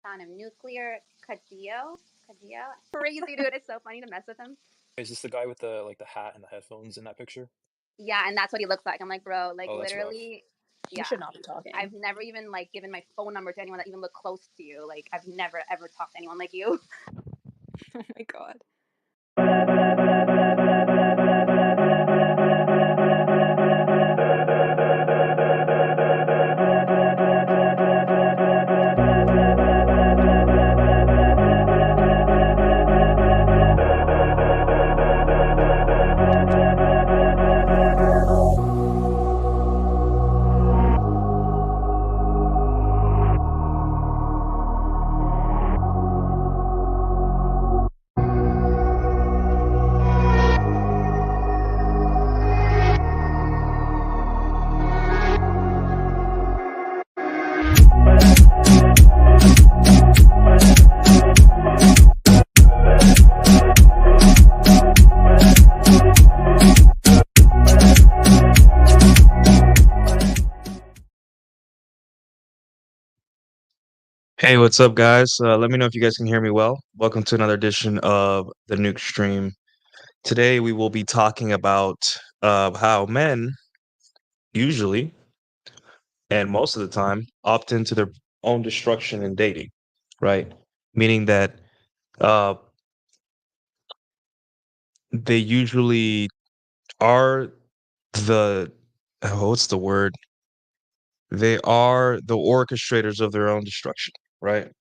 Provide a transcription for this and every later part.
Found him. Nuclear Cadillo. Cadillo. Crazy dude. It's so funny to mess with him. Is this the guy with the hat and the headphones in that picture? Yeah, and that's what he looks like. I'm like, bro, like Oh, that's rough. literally. You Yeah. should not be talking. I've never even like given my phone number to anyone that even looked close to you. Like I've never ever talked to anyone like you. Oh my god. Hey, what's up, guys? Let me know if you guys can hear me well. Welcome to another edition of the Nuke Stream. Today, we will be talking about how men usually and most of the time opt into their own destruction in dating, right? Meaning that uh, they usually are the what's the word? They are the orchestrators of their own destruction, right?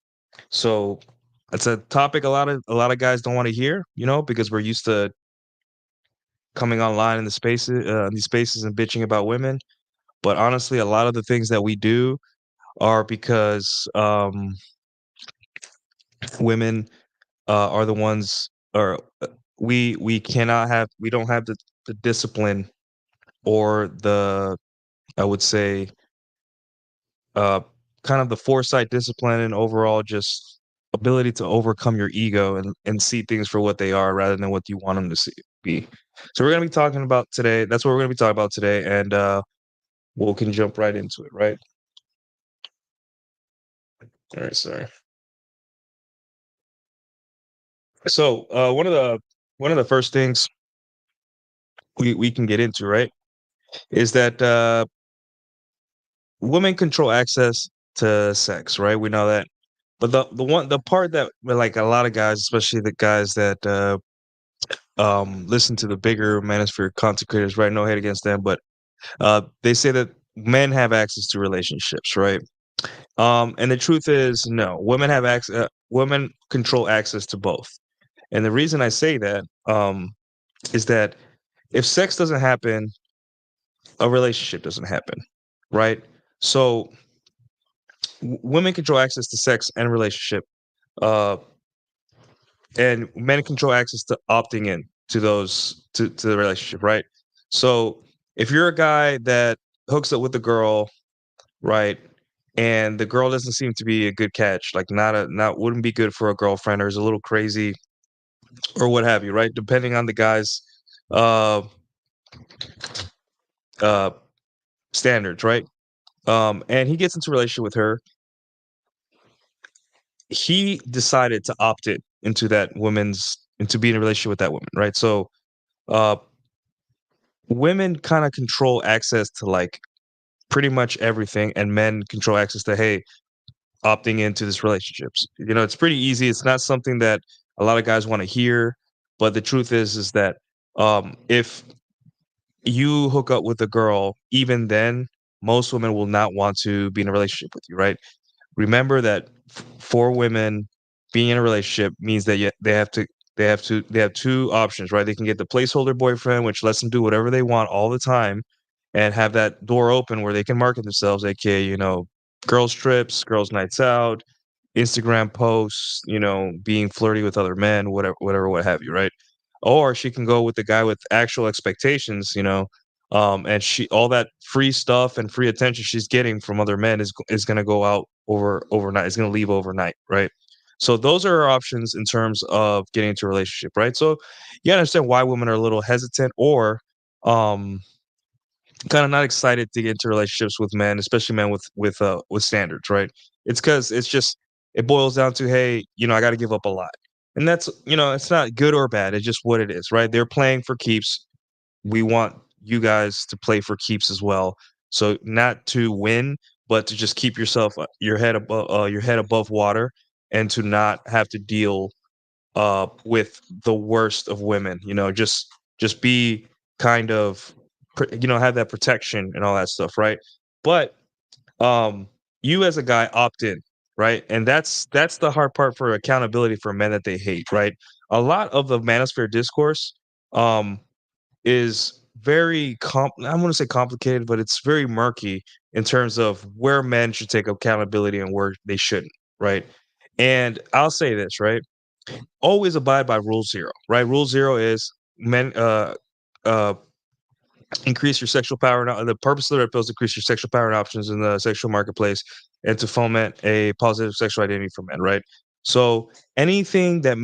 So it's a topic a lot of guys don't want to hear, because we're used to coming online in these spaces and bitching about women. But honestly, a lot of the things that we do are because women are the ones, or we don't have the discipline or the, I would say, uh, kind of the foresight, discipline, and overall just ability to overcome your ego and see things for what they are rather than what you want them to be. So we're gonna be talking about today. That's what we're gonna be talking about today, and we can jump right into it, right? All right, sorry. So one of the first things we can get into, right, is that women control access to sex, right? We know that. But the part that, like, a lot of guys, especially the guys that listen to the bigger manosphere content creators, right? No hate against them, but they say that men have access to relationships, right? And the truth is, no, women have access. Women control access to both. And the reason I say that is that if sex doesn't happen, a relationship doesn't happen, right? So women control access to sex and relationship, uh, and men control access to opting in to those to the relationship, right? So if you're a guy that hooks up with a girl, right, and the girl doesn't seem to be a good catch, like not wouldn't be good for a girlfriend, or is a little crazy, or what have you, right? Depending on the guy's uh uh standards, right? And he gets into a relationship with her. He decided to opt in into being in a relationship with that woman, right? So uh women kind of control access to, like, pretty much everything, and men control access to, hey, opting into this relationships. It's pretty easy. It's not something that a lot of guys want to hear, but the truth is that if you hook up with a girl, even then, most women will not want to be in a relationship with you, right? Remember that for women, being in a relationship means that they have two options, right? They can get the placeholder boyfriend, which lets them do whatever they want all the time, and have that door open where they can market themselves, aka, girls trips, girls nights out, Instagram posts, being flirty with other men, whatever, what have you, right? Or she can go with the guy with actual expectations, and she all that free stuff and free attention she's getting from other men is going to go out overnight. It's going to leave overnight, right? So those are our options in terms of getting into a relationship, right? So you understand why women are a little hesitant, or um kind of not excited to get into relationships with men, especially men with standards, right? It's because it's just it boils down to, hey, I got to give up a lot. And that's, it's not good or bad. It's just what it is, right? They're playing for keeps. We want you guys to play for keeps as well. So not to win, but to just keep yourself your head above water, and to not have to deal with the worst of women. Just be kind of have that protection and all that stuff, right? But um you as a guy opt in, right? And that's the hard part for accountability for men that they hate, right? A lot of the manosphere discourse um is very I want to say complicated, but it's very murky in terms of where men should take accountability and where they shouldn't, right? And I'll say this, right? Always abide by rule zero, right? Rule zero is men uh increase your sexual power. The purpose of the red pill is to increase your sexual power and options in the sexual marketplace, and to foment a positive sexual identity for men, right? So anything that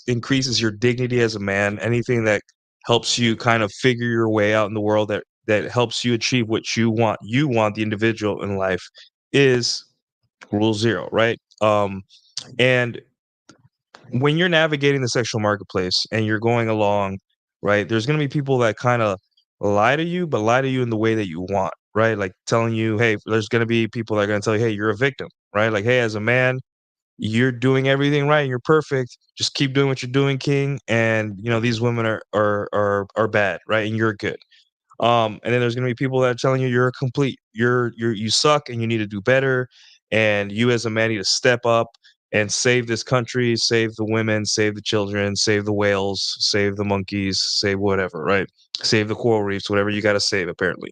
increases your dignity as a man, anything that helps you kind of figure your way out in the world, that helps you achieve what you want the individual in life, is rule zero, right? And when you're navigating the sexual marketplace and you're going along, right, there's going to be people that kind of lie to you, but lie to you in the way that you want, right? Like telling you, hey, there's going to be people that are going to tell you, hey, you're a victim, right? Like, hey, as a man, you're doing everything right and you're perfect. Just keep doing what you're doing, king. And these women are bad, right? And you're good. And then there's gonna be people that are telling you you're a complete, you suck and you need to do better, and you as a man need to step up and save this country, save the women, save the children, save the whales, save the monkeys, save whatever, right? Save the coral reefs, whatever you got to save, apparently.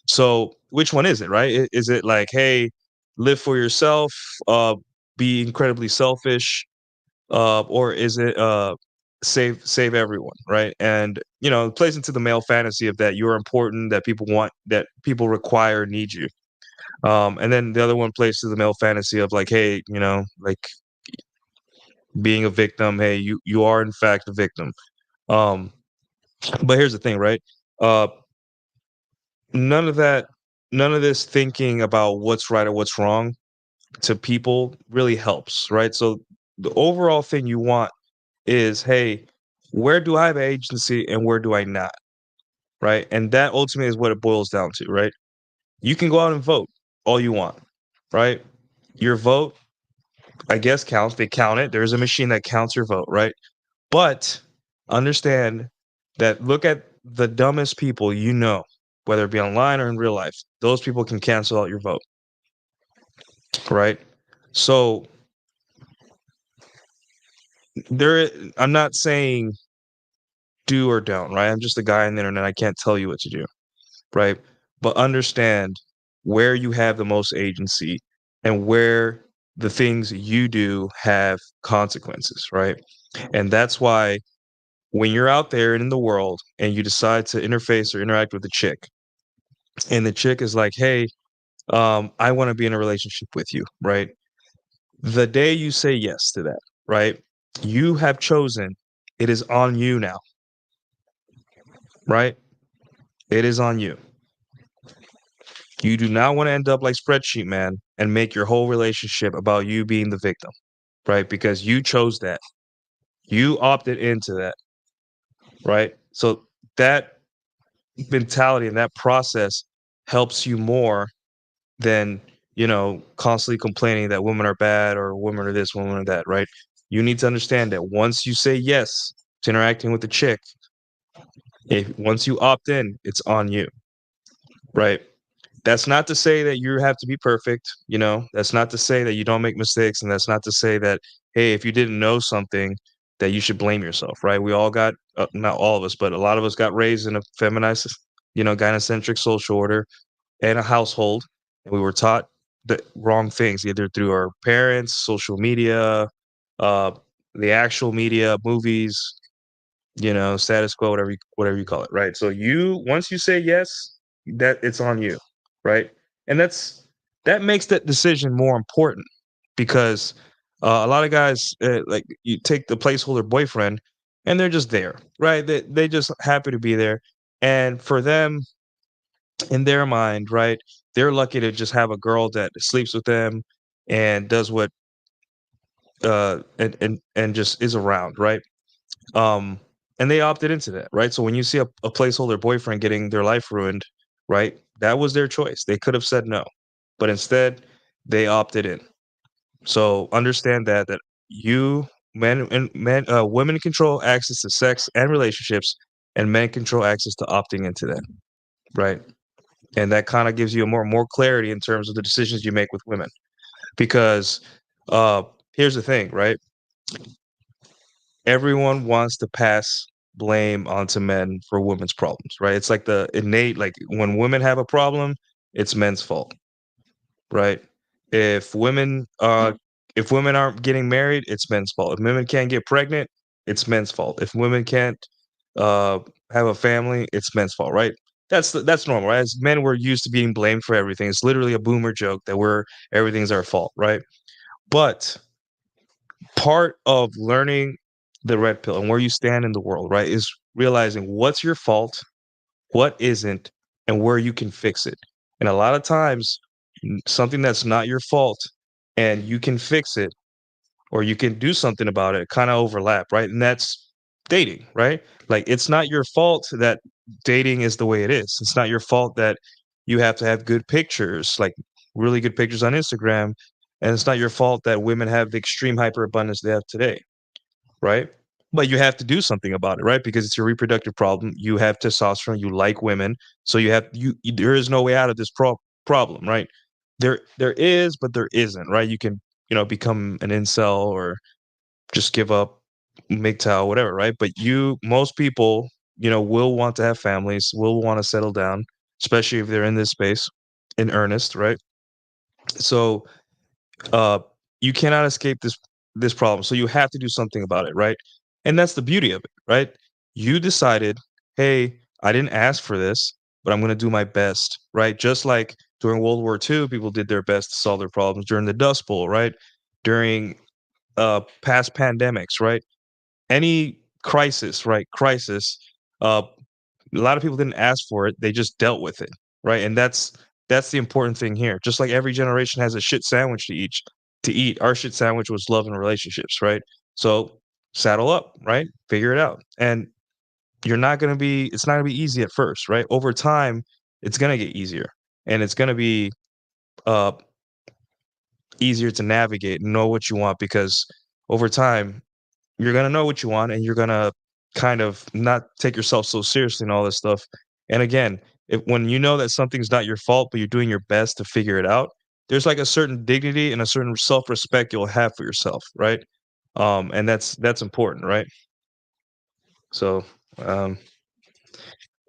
So which one is it, right? Is it like, hey, live for yourself, be incredibly selfish, or is it save everyone, right? And it plays into the male fantasy of that you're important, that people want, that people require, need you. And then the other one plays to the male fantasy of like, hey, like being a victim. Hey, you are in fact a victim. Um, but here's the thing, right? Uh, none of that, none of this thinking about what's right or what's wrong to people really helps, right? So the overall thing you want is, hey, where do I have agency and where do I not? Right. And that ultimately is what it boils down to, right? You can go out and vote all you want, right? Your vote, I guess, counts. They count it. There's a machine that counts your vote, right? But understand that, look at the dumbest people whether it be online or in real life, those people can cancel out your vote, right? So I'm not saying do or don't, right? I'm just a guy on the internet. I can't tell you what to do, right? But understand where you have the most agency and where the things you do have consequences, right? And that's why when you're out there in the world and you decide to interface or interact with a chick, and the chick is like, hey, I want to be in a relationship with you, right? The day you say yes to that, right? You have chosen, it is on you now, right? It is on you. You do not want to end up like Spreadsheet Man and make your whole relationship about you being the victim, right? Because you chose that. You opted into that, right? So that mentality and that process helps you more than, constantly complaining that women are bad or women are this, women are that, right? You need to understand that once you say yes to interacting with the chick, once you opt in, it's on you, right? That's not to say that you have to be perfect, that's not to say that you don't make mistakes, and that's not to say that, hey, if you didn't know something, that you should blame yourself, right? We all got, not all of us, but a lot of us got raised in a feminized, gynocentric social order and a household, and we were taught the wrong things, either through our parents, social media, uh, the actual media, movies, status quo, whatever you call it, right? So once you say yes, that it's on you, right? And that makes that decision more important, because a lot of guys, like, you take the placeholder boyfriend, and they're just there, right? They just happy to be there, and for them, in their mind, right, they're lucky to just have a girl that sleeps with them and does what and just is around, right? And they opted into that, right? So when you see a placeholder boyfriend getting their life ruined, right? That was their choice. They could have said no, but instead they opted in. So understand that you women control access to sex and relationships, and men control access to opting into that, right? And that kind of gives you a more clarity in terms of the decisions you make with women, because uh, here's the thing, right? Everyone wants to pass blame onto men for women's problems, right? It's like the innate, like when women have a problem, it's men's fault, right? If women if women aren't getting married, it's men's fault. If women can't get pregnant, it's men's fault. If women can't uh have a family, it's men's fault, right? That's normal, right? As men, we're used to being blamed for everything. It's literally a boomer joke that everything's our fault, right? But part of learning the red pill and where you stand in the world, right, is realizing what's your fault, what isn't, and where you can fix it. And a lot of times, something that's not your fault and you can fix it or you can do something about it kind of overlap, right? And that's dating, right? Like, it's not your fault that dating is the way it is. It's not your fault that you have to have good pictures, like really good pictures on Instagram. And it's not your fault that women have the extreme hyperabundance they have today, right? But you have to do something about it, right? Because it's your reproductive problem. You have testosterone. You like women, so there is no way out of this problem, right? There is, but there isn't, right? You can become an incel or just give up MGTOW, whatever, right? But most people, will want to have families, will want to settle down, especially if they're in this space in earnest, right? So uh, you cannot escape this problem. So you have to do something about it, right? And that's the beauty of it, right? You decided, hey, I didn't ask for this, but I'm going to do my best, right? Just like during World War II, people did their best to solve their problems. During the Dust Bowl, right? During past pandemics, right? Any crisis, right? Crisis. Uh, a lot of people didn't ask for it; they just dealt with it, right? And that's the important thing here. Just like every generation has a shit sandwich to eat, our shit sandwich was love and relationships, right? So saddle up, right? Figure it out, and it's not gonna be easy at first, right? Over time, it's gonna get easier, and it's gonna be uh easier to navigate and know what you want, because over time you're gonna know what you want, and you're gonna kind of not take yourself so seriously and all this stuff. And again, when you know that something's not your fault, but you're doing your best to figure it out, there's like a certain dignity and a certain self-respect you'll have for yourself, right? And that's important, right? So, um,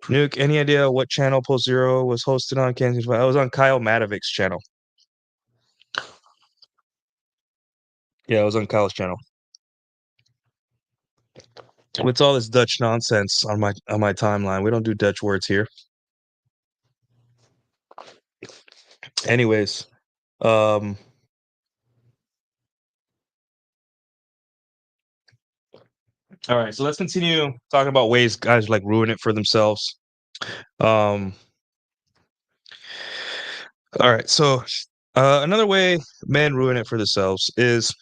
Nuke, any idea what channel Post Zero was hosted on? I was on Kyle Madovic's channel. Yeah, I was on Kyle's channel. What's all this Dutch nonsense on my timeline? We don't do Dutch words here. Anyways, um, all right, so let's continue talking about ways guys like ruin it for themselves. Um, all right, so another way men ruin it for themselves is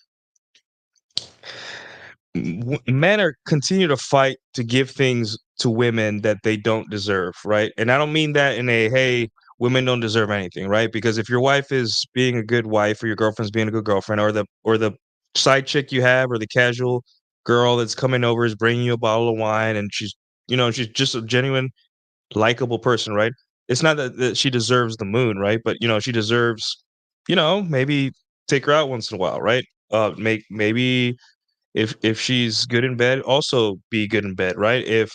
men are continue to fight to give things to women that they don't deserve, right? And I don't mean that in a hey, women don't deserve anything, right? Because if your wife is being a good wife, or your girlfriend's being a good girlfriend, or the side chick you have, or the casual girl that's coming over is bringing you a bottle of wine, and she's just a genuine likable person, right? It's not that she deserves the moon, right? But she deserves, maybe take her out once in a while, right? Maybe if she's good in bed, also be good in bed, right? If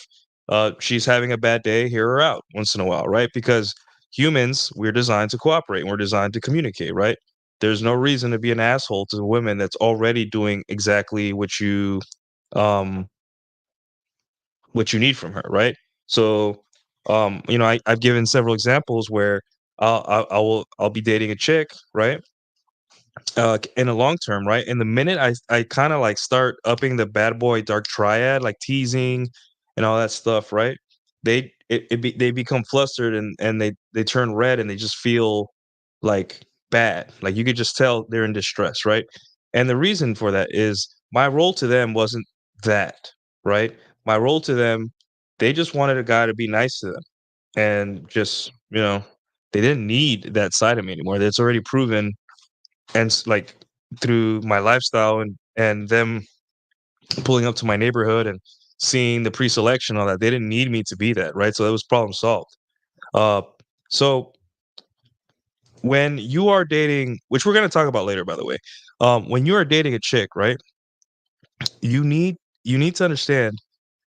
she's having a bad day, hear her out once in a while, right? Because humans, we're designed to cooperate and we're designed to communicate, right? There's no reason to be an asshole to a woman that's already doing exactly um what you need from her, right? So I've given several examples where I'll be dating a chick, right? In the long term, right? And the minute I kind of like start upping the bad boy dark triad, like teasing and all that stuff, right? They become flustered, and they turn red, and they just feel like bad. Like, you could just tell they're in distress, right? And the reason for that is my role to them wasn't that, right? My role to them, they just wanted a guy to be nice to them and just, they didn't need that side of me anymore. That's already proven, and like through my lifestyle and them pulling up to my neighborhood and seeing the pre-selection, all that, they didn't need me to be that, right? So that was problem solved. Uh, so when you are dating, which we're going to talk about later, by the way, when you are dating a chick, right? You need you need to understand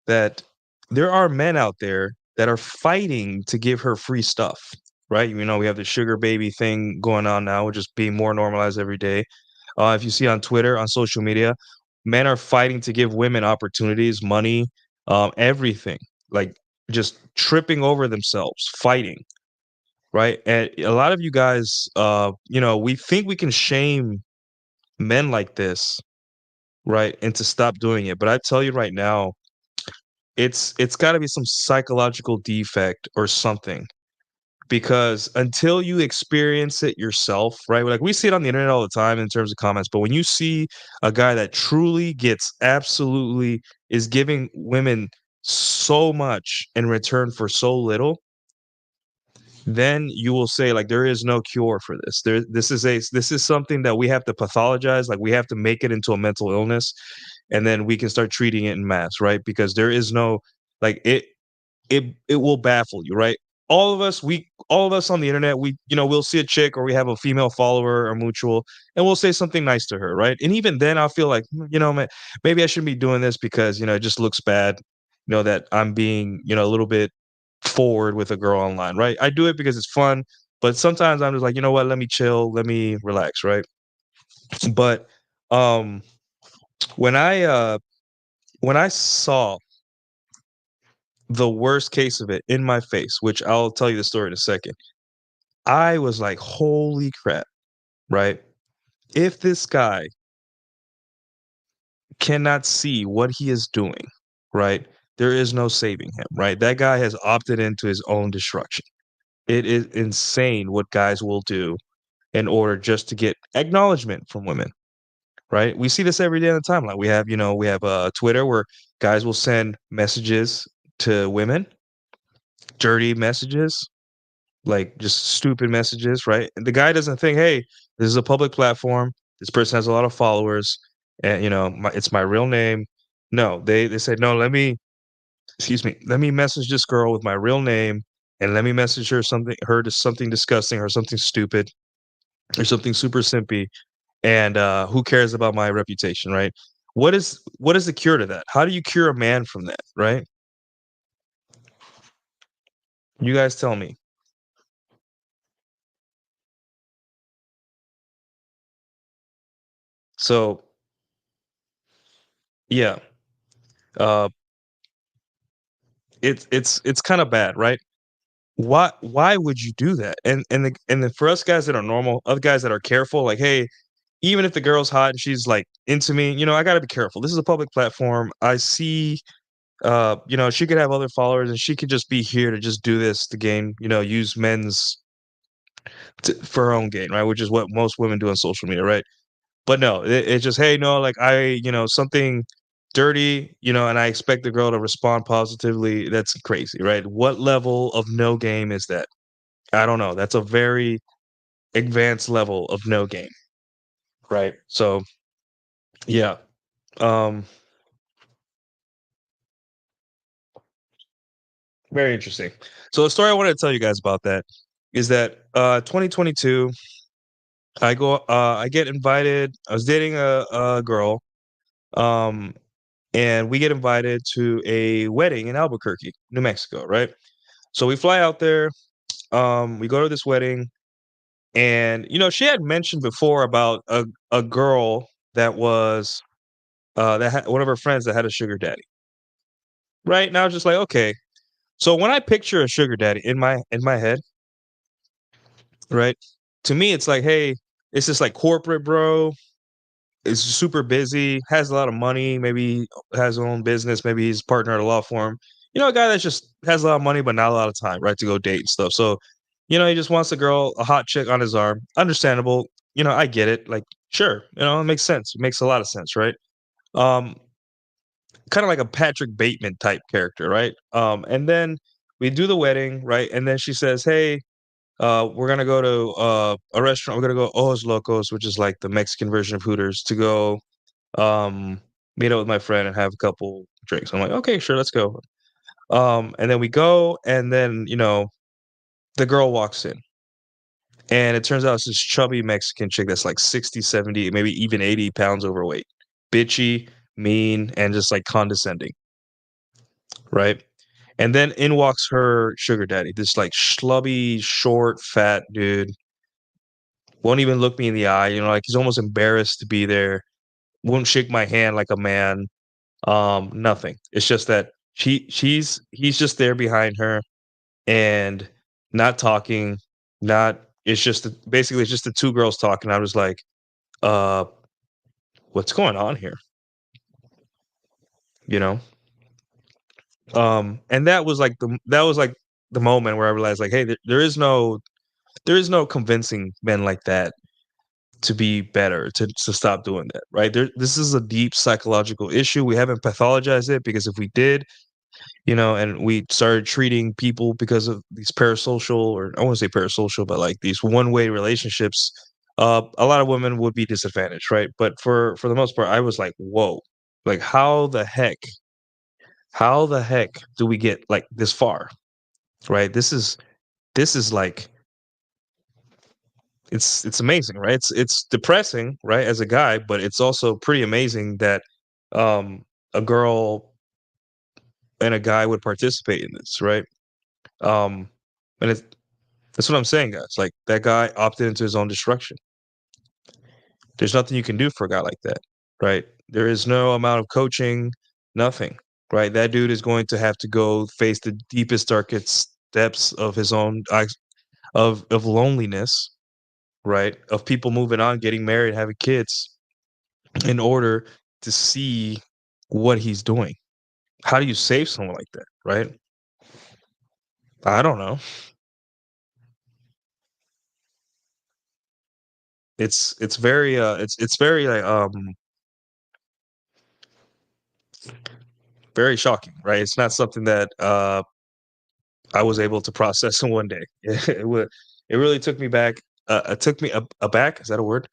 that there are men out there that are fighting to give her free stuff, right? We have the sugar baby thing going on now, which is being more normalized every day. If you see on Twitter, on social media, men are fighting to give women opportunities, money, everything, like just tripping over themselves, fighting, right? And a lot of you guys, we think we can shame men like this, right? And to stop doing it. But I tell you right now, it's got to be some psychological defect or something, because until you experience it yourself, right? Like we see it on the internet all the time in terms of comments, but when you see a guy that truly gets absolutely is giving women so much in return for so little, then you will say like there is no cure for this. This is something that we have to pathologize, like we have to make it into a mental illness, and then we can start treating it in mass, right? Because there is no, like, it will baffle you, right? All of us on the internet, we'll see a chick or we have a female follower or mutual, and we'll say something nice to her, right? And even then I'll feel like, maybe I shouldn't be doing this because, it just looks bad, that I'm being, a little bit forward with a girl online, right? I do it because it's fun, but sometimes I'm just like, you know what, let me chill, let me relax, right? But um when I saw the worst case of it in my face, which I'll tell you the story in a second, I was like, holy crap, right? If this guy cannot see what he is doing, right? There is no saving him, right? That guy has opted into his own destruction. It is insane what guys will do in order just to get acknowledgement from women, right? We see this every day on the timeline. We have Twitter where guys will send messages to women, dirty messages, like just stupid messages, right? And the guy doesn't think, hey, this is a public platform. This person has a lot of followers, and it's my real name. No, they said no. Excuse me, let me message this girl with my real name, and let me message her to something disgusting or something stupid or something super simpy. And who cares about my reputation, right? What is the cure to that? How do you cure a man from that, right? You guys tell me. So yeah, uh, it's kind of bad, right? Why would you do that? And then for us guys that are normal, other guys that are careful, like, hey, even if the girl's hot and she's like into me, I gotta be careful. This is a public platform. I see, she could have other followers and she could just be here to just do this to gain, use men's for her own gain, right? Which is what most women do on social media, right? But no, it's just, hey, no, like something dirty, and I expect the girl to respond positively. That's crazy, right? What level of no game is that? I don't know. That's a very advanced level of no game, right? So yeah. Um, Very interesting. So the story I wanted to tell you guys about that is that 2022, I get invited. I was dating a girl, um, and we get invited to a wedding in Albuquerque, New Mexico, right? So we fly out there. We go to this wedding, and she had mentioned before about a girl that was that had one of her friends that had a sugar daddy, right? And I was just like, okay. So when I picture a sugar daddy in my head, right? To me, it's like, hey, it's just like corporate bro. Is super busy, has a lot of money, maybe has his own business, maybe he's partner at a law firm. A guy that just has a lot of money but not a lot of time, right, to go date and stuff. So, he just wants a girl, a hot chick on his arm. Understandable. I get it. Like, sure, it makes sense. It makes a lot of sense, right? Um, kind of like a Patrick Bateman type character, right? And then we do the wedding, right? And then she says, "Hey, we're gonna go to a restaurant. We're gonna go Ojos Locos, which is like the Mexican version of Hooters, to go um, meet up with my friend and have a couple drinks." I'm like, "Okay, sure, let's go." And then we go, and then the girl walks in, and it turns out it's this chubby Mexican chick that's like 60, 70, maybe even 80 pounds overweight, bitchy, mean, and just like condescending, right? And then in walks her sugar daddy, this like schlubby, short, fat dude. Won't even look me in the eye, like he's almost embarrassed to be there. Won't shake my hand like a man. Nothing. It's just that he's just there behind her and not talking, not basically it's just the two girls talking. I was like, uh, what's going on here? You know? And that was like the moment where I realized like, hey, there is no convincing men like that to be better, to stop doing that, right? This is a deep psychological issue. We haven't pathologized it, because if we did, and we started treating people because of these parasocial, or I won't say parasocial, but like these one-way relationships, a lot of women would be disadvantaged, right? But for the most part, I was like, whoa, like how the heck do we get like this far, right? This is like it's amazing, right? It's depressing, right, as a guy, but it's also pretty amazing that um a girl and a guy would participate in this, right? Um and that's what I'm saying, guys. Like, that guy opted into his own destruction. There's nothing you can do for a guy like that, right? There is no amount of coaching, nothing, right? That dude is going to have to go face the deepest, darkest depths of his own of loneliness, right? Of people moving on, getting married, having kids, in order to see what he's doing. How do you save someone like that, right? I don't know. It's very it's very like very shocking, right? It's not something that I was able to process in one day. It really took me back. It took me aback. Is that a word?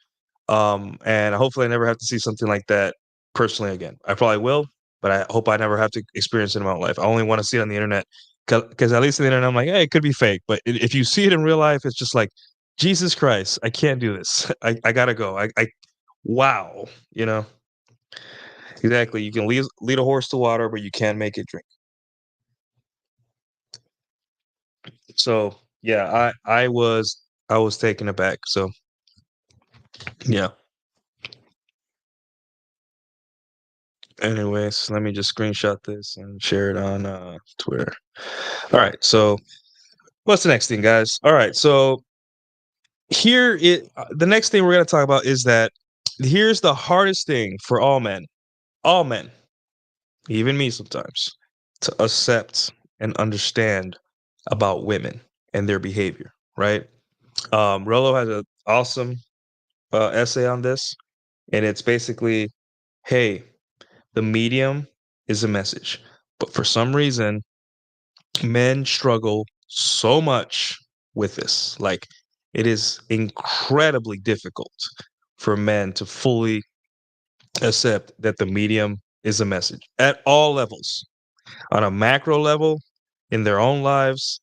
And hopefully, I never have to see something like that personally again. I probably will, but I hope I never have to experience it in my own life. I only want to see it on the internet, because at least on the internet, I'm like, hey, it could be fake. But if you see it in real life, it's just like, Jesus Christ, I can't do this. I gotta go. Wow, exactly. You can lead a horse to water, but you can't make it drink. So yeah, I was taken aback. So yeah. Anyways, let me just screenshot this and share it on Twitter. All right. So what's the next thing, guys? All right. So the next thing we're gonna talk about is that here's the hardest thing for all men, even me sometimes, to accept and understand about women and their behavior. Right. Rolo has an awesome essay on this, and it's basically, hey, the medium is a message, but for some reason, men struggle so much with this. Like, it is incredibly difficult for men to fully accept that the medium is a message at all levels, on a macro level, in their own lives,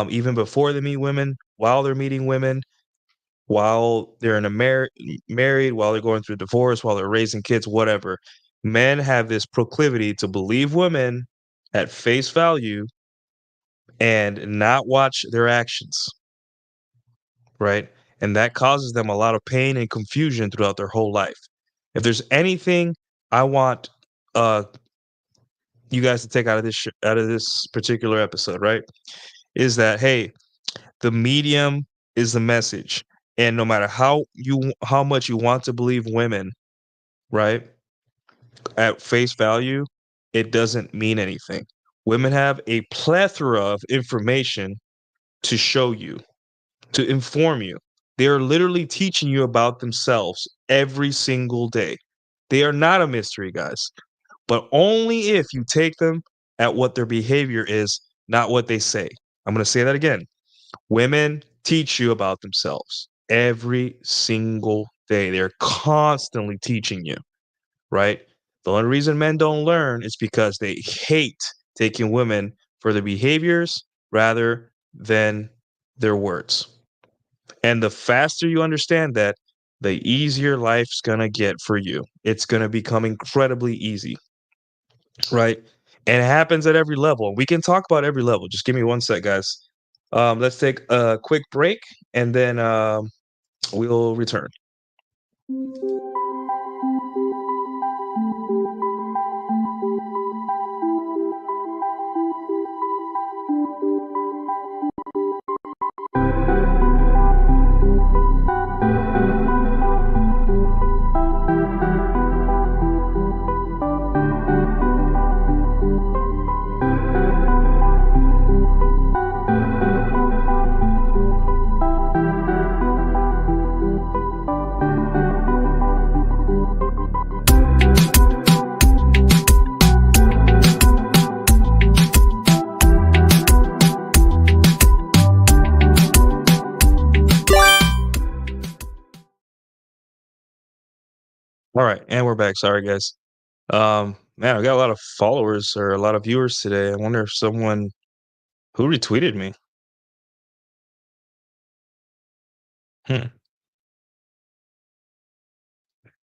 even before they meet women, while they're meeting women, while they're in a married, while they're going through divorce, while they're raising kids, whatever. Men have this proclivity to believe women at face value and not watch their actions, right? And that causes them a lot of pain and confusion throughout their whole life. If there's anything I want uh you guys to take out of this particular episode, right? Is that, hey, the medium is the message. And no matter how much you want to believe women, right? At face value, it doesn't mean anything. Women have a plethora of information to show you, to inform you. They are literally teaching you about themselves every single day. They are not a mystery, guys, but only if you take them at what their behavior is, not what they say. I'm going to say that again. Women teach you about themselves every single day. They're constantly teaching you, right? The only reason men don't learn is because they hate taking women for their behaviors rather than their words. And the faster you understand that, the easier life's going to get for you. It's going to become incredibly easy, right? And it happens at every level. We can talk about every level. Just give me one sec, guys. Let's take a quick break and then we'll return. All right, and we're back. Sorry, guys. Man, I got a lot of followers or a lot of viewers today. I wonder if someone who retweeted me.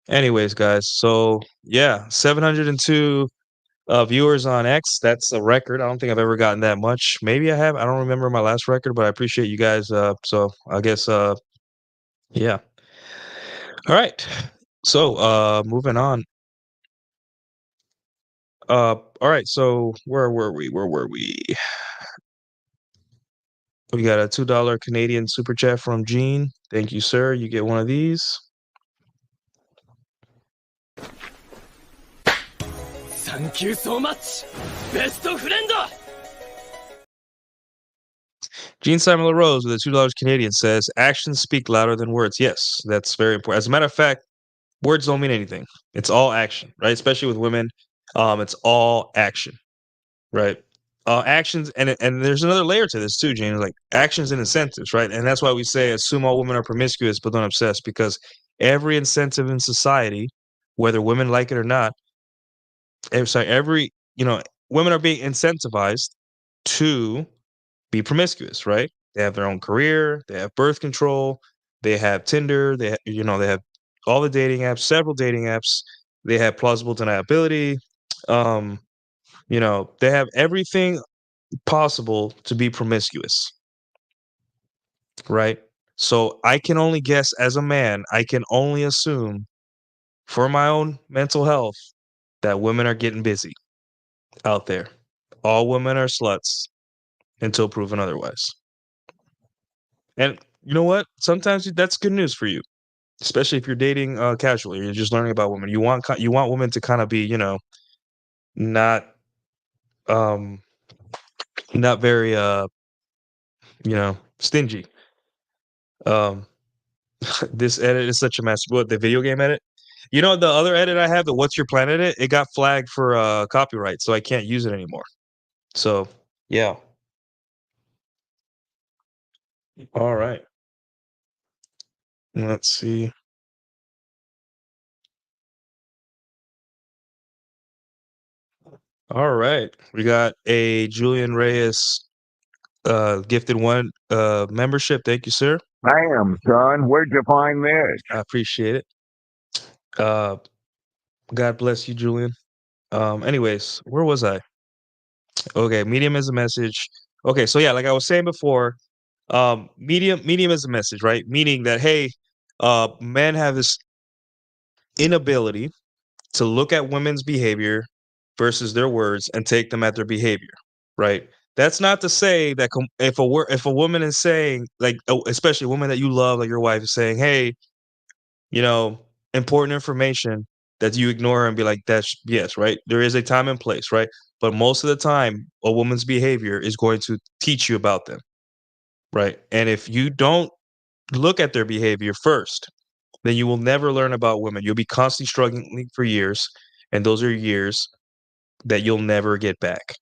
Anyways, guys, so yeah, 702 viewers on X. That's a record. I don't think I've ever gotten that much. Maybe I have. I don't remember my last record, but I appreciate you guys. So I guess yeah. All right. So moving on. All right, so where were we? We got a $2 Canadian super chat from Gene. Thank you, sir. You get one of these. Thank you so much, best friend. Gene Simon LaRose with a $2 Canadian says, actions speak louder than words. Yes, that's very important. As a matter of fact, words don't mean anything. It's all action, right? Especially with women. It's all action, right? Actions, and there's another layer to this too, Gene. Like actions and incentives, right? And that's why we say assume all women are promiscuous, but don't obsess, because every incentive in society, whether women like it or not, women are being incentivized to be promiscuous, right? They have their own career, they have birth control, they have Tinder, they have all the dating apps, several dating apps, they have plausible deniability, they have everything possible to be promiscuous, right? So I can only guess as a man, I can only assume for my own mental health that women are getting busy out there. All women are sluts until proven otherwise. And you know what? Sometimes that's good news for you, especially if you're dating casually. You're just learning about women. You want women to kind of be, not not very stingy. This edit is such a mess. What, the video game edit? You know, the other edit I have, the What's Your Plan edit, it got flagged for copyright, so I can't use it anymore. So yeah. All right. Let's see. All right. We got a Julian Reyes gifted one membership. Thank you, sir. Damn, son, where'd you find this? I appreciate it. God bless you, Julian. Anyways, where was I? Okay, medium is a message. Okay, so yeah, like I was saying before, medium is a message, right? Meaning that, hey, men have this inability to look at women's behavior versus their words and take them at their behavior, right? That's not to say that if a woman is saying, like, especially a woman that you love, like your wife is saying, hey, important information, that you ignore her and be like, that's yes, right? There is a time and place, right? But most of the time, a woman's behavior is going to teach you about them, right? And if you don't look at their behavior first, then you will never learn about women. You'll be constantly struggling for years, and those are years that you'll never get back.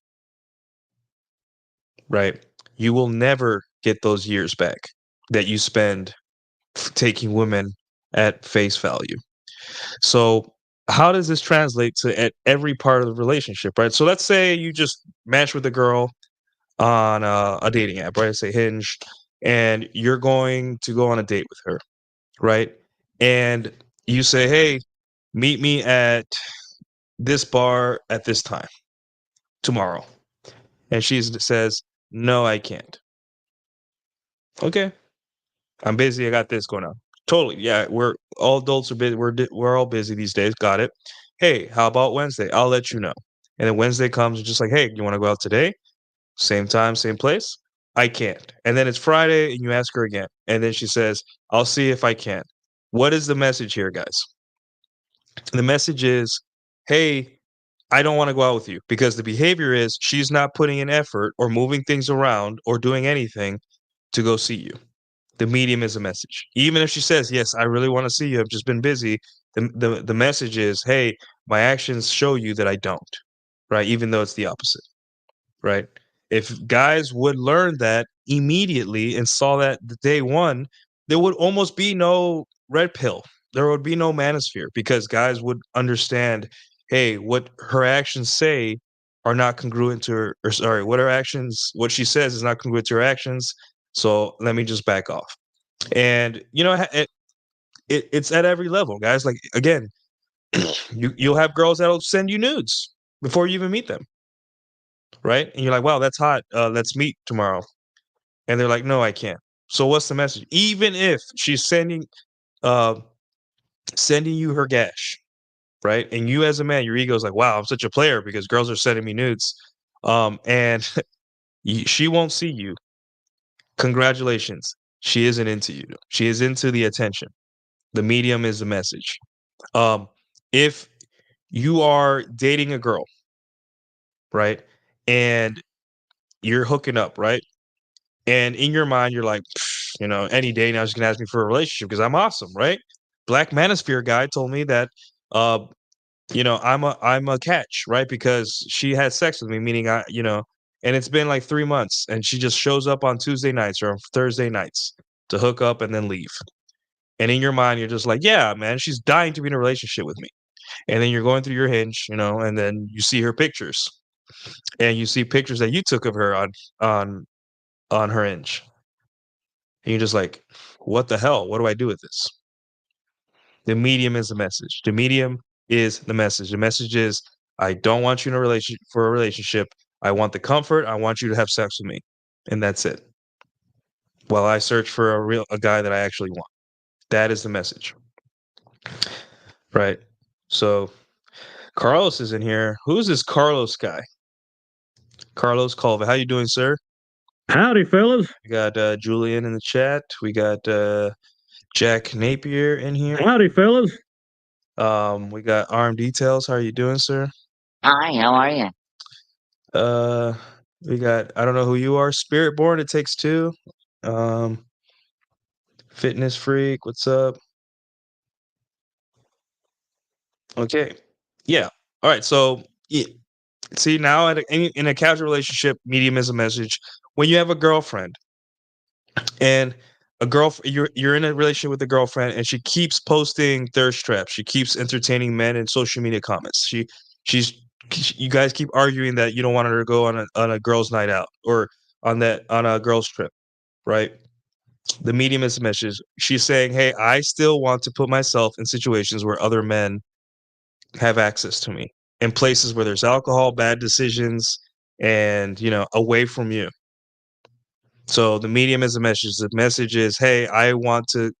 Right? You will never get those years back that you spend taking women at face value. So, how does this translate to at every part of the relationship, right? So, let's say you just match with a girl on a dating app, right? Say Hinge, and you're going to go on a date with her, right? And you say, "Hey, meet me at this bar at this time tomorrow," and she says, "No, I can't." Okay, I'm busy. I got this going on. Totally. Yeah, we're all adults are busy. We're all busy these days. Got it. Hey, how about Wednesday? I'll let you know. And then Wednesday comes, just like, hey, you want to go out today? Same time, same place? I can't. And then it's Friday, and you ask her again, and then she says, I'll see if I can. What is the message here, guys? The message is, hey, I don't want to go out with you, because the behavior is she's not putting in effort or moving things around or doing anything to go see you. The medium is a message. Even if she says, yes, I really want to see you, I've just been busy. The message is, hey, my actions show you that I don't, right? Even though it's the opposite, right? If guys would learn that immediately and saw that the day one, there would almost be no red pill. There would be no manosphere, because guys would understand, hey, what her actions say are not congruent to her, or sorry, what she says is not congruent to her actions. So let me just back off. And it's at every level, guys. Like, again, you'll have girls that'll send you nudes before you even meet them, right? And you're like, wow, that's hot. Let's meet tomorrow. And they're like, no, I can't. So what's the message? Even if she's uh sending you her gash, right? And you as a man, your ego's like, wow, I'm such a player because girls are sending me nudes. And she won't see you. Congratulations. She isn't into you. She is into the attention. The medium is the message. If you are dating a girl, right, and you're hooking up, right, and in your mind you're like, any day now she's gonna ask me for a relationship because I'm awesome, right? Black Manosphere guy told me that, uh, I'm a catch, right, because she had sex with me, meaning and it's been like 3 months, and she just shows up on Tuesday nights or on Thursday nights to hook up and then leave. And in your mind, you're just like, yeah, man, she's dying to be in a relationship with me. And then you're going through your Hinge, and then you see her pictures, and you see pictures that you took of her on on her Hinge, and you're just like, what the hell? What do I do with this? The medium is the message. The medium is the message. The message is, I don't want you in a relationship. I want the comfort. I want you to have sex with me, and that's it. While I search for a guy that I actually want. That is the message, right? So Carlos is in here. Who's this Carlos guy? Carlos Colva. How you doing, sir? Howdy, fellas. We got Julian in the chat. We got Jack Napier in here. Howdy, fellas. We got Arm Details. How are you doing, sir? Hi, how are you? We got, I don't know who you are. Spirit Born, It Takes Two. Fitness Freak, what's up? Okay. Yeah. All right. So, yeah. See, now in a casual relationship, medium is a message. When you have a girlfriend, and you're in a relationship with a girlfriend, and she keeps posting thirst traps, she keeps entertaining men in social media comments, you guys keep arguing that you don't want her to go on a girls night out, or on a girls trip, right? The medium is a message. She's saying, hey, I still want to put myself in situations where other men have access to me, in places where there's alcohol, bad decisions, and away from you. So the medium is a message. The message is, hey, I want to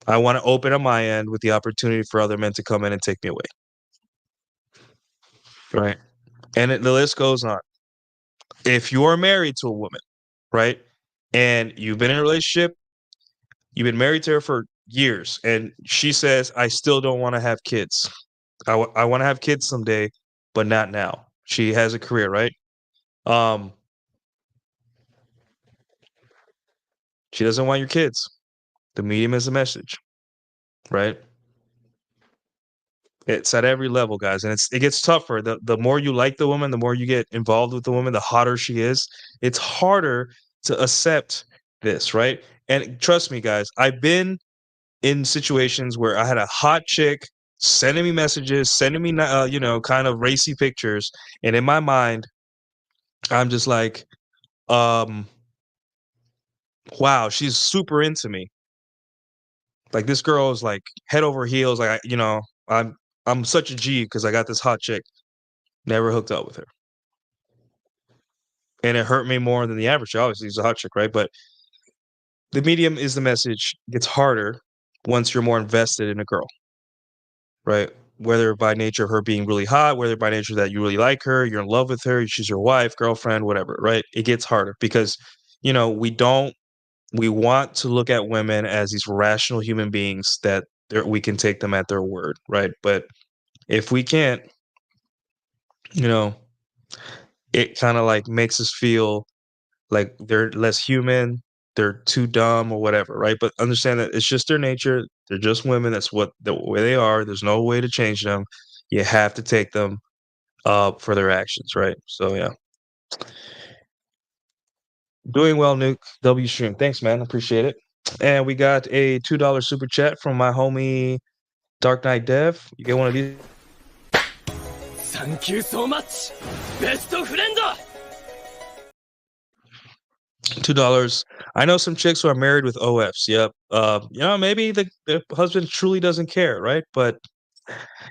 open up my end with the opportunity for other men to come in and take me away. Right. And the list goes on. If you are married to a woman, right, and you've been in a relationship, you've been married to her for years, and she says, I still don't want to have kids. I want to have kids someday, but not now. She has a career, right? She doesn't want your kids. The medium is a message, right? It's at every level, guys, and it gets tougher. The more you like the woman, the more you get involved with the woman, the hotter she is. It's harder to accept this, right? And trust me, guys, I've been in situations where I had a hot chick sending me messages, sending me, kind of racy pictures, and in my mind, I'm just like, um, wow, she's super into me. Like this girl is like head over heels. Like I'm such a G because I got this hot chick. Never hooked up with her. And it hurt me more than the average chick. Obviously, he's a hot chick, right? But the medium is the message. Gets harder once you're more invested in a girl, right? Whether by nature of her being really hot, whether by nature that you really like her, you're in love with her, she's your wife, girlfriend, whatever, right? It gets harder because, we want to look at women as these rational human beings that we can take them at their word, right? But if we can't, you know, it kind of like makes us feel like they're less human, they're too dumb or whatever, right? But understand that it's just their nature. They're just women. That's the way they are. There's no way to change them. You have to take them for their actions, right? So yeah. Doing well, Nuke. W stream. Thanks, man. Appreciate it. And we got a $2 super chat from my homie Dark Knight Dev. You get one of these. Thank you so much, best friend. $2. I know some chicks who are married with OFs. Yep. Maybe the husband truly doesn't care, right? But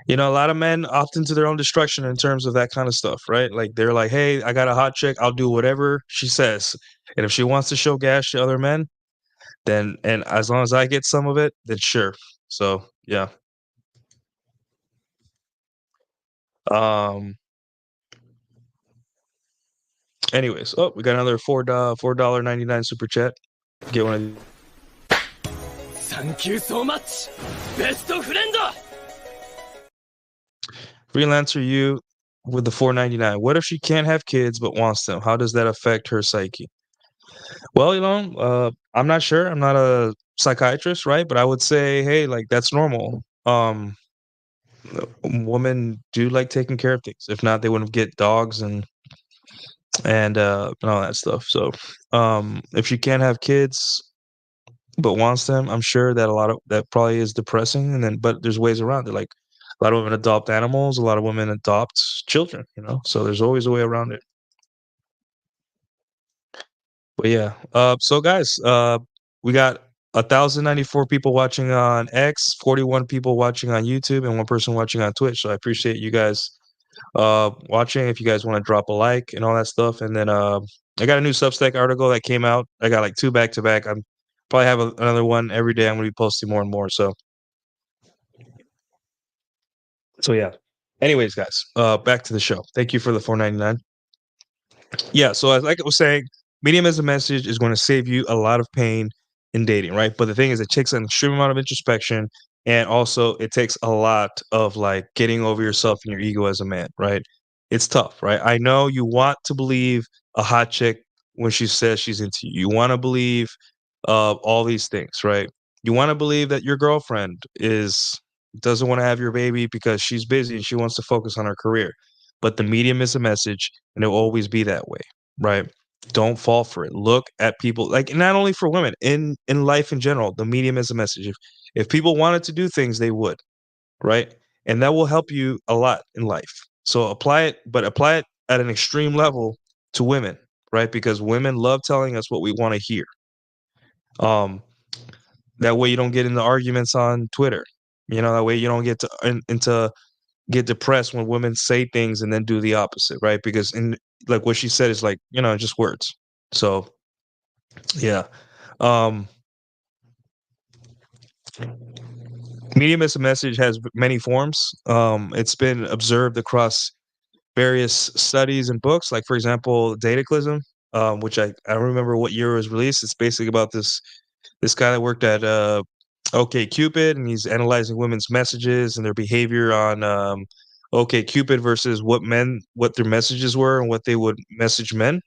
a lot of men opt into their own destruction in terms of that kind of stuff, right? Like they're like, "Hey, I got a hot chick. I'll do whatever she says, and if she wants to show gas to other men, then and as long as I get some of it, then sure." So yeah. Anyways, we got another $4.99 super chat. Get one of these. Thank you so much, best friend. Freelancer you with the $4.99. What if she can't have kids but wants them? How does that affect her psyche? Well, I'm not sure. I'm not a psychiatrist, right? But I would say, hey, like that's normal. Women do like taking care of things. If not, they wouldn't get dogs and all that stuff. So, if she can't have kids but wants them, I'm sure that a lot of that probably is depressing. But there's ways around it. Like a lot of women adopt animals. A lot of women adopt children. So there's always a way around it. But yeah, so guys, we got 1,094 people watching on X, 41 people watching on YouTube, and one person watching on Twitch. So I appreciate you guys watching. If you guys want to drop a like and all that stuff, and then I got a new Substack article that came out. I got like 2 back to back. I'm probably have another one every day. I'm gonna be posting more and more. So yeah. Anyways, guys, back to the show. Thank you for the $4.99. Yeah, so like I was saying, medium as a message is going to save you a lot of pain in dating, right? But the thing is, it takes an extreme amount of introspection, and also it takes a lot of like getting over yourself and your ego as a man, right? It's tough, right? I know you want to believe a hot chick when she says she's into you. You want to believe all these things, right? You want to believe that your girlfriend doesn't want to have your baby because she's busy and she wants to focus on her career. But the medium is a message, and it will always be that way, right? Don't fall for it. Look at people, like not only for women, in life in general. The medium is a message. If people wanted to do things, they would, right? And that will help you a lot in life. So apply it, but apply it at an extreme level to women, right? Because women love telling us what we want to hear. That way you don't get into arguments on Twitter. That way you don't get into get depressed when women say things and then do the opposite, right? Because like what she said is like, just words. So yeah. Medium as a message has many forms. It's been observed across various studies and books, like for example, Dataclysm, which I don't remember what year it was released. It's basically about this guy that worked at OK Cupid, and he's analyzing women's messages and their behavior on OK Cupid versus what their messages were and what they would message men.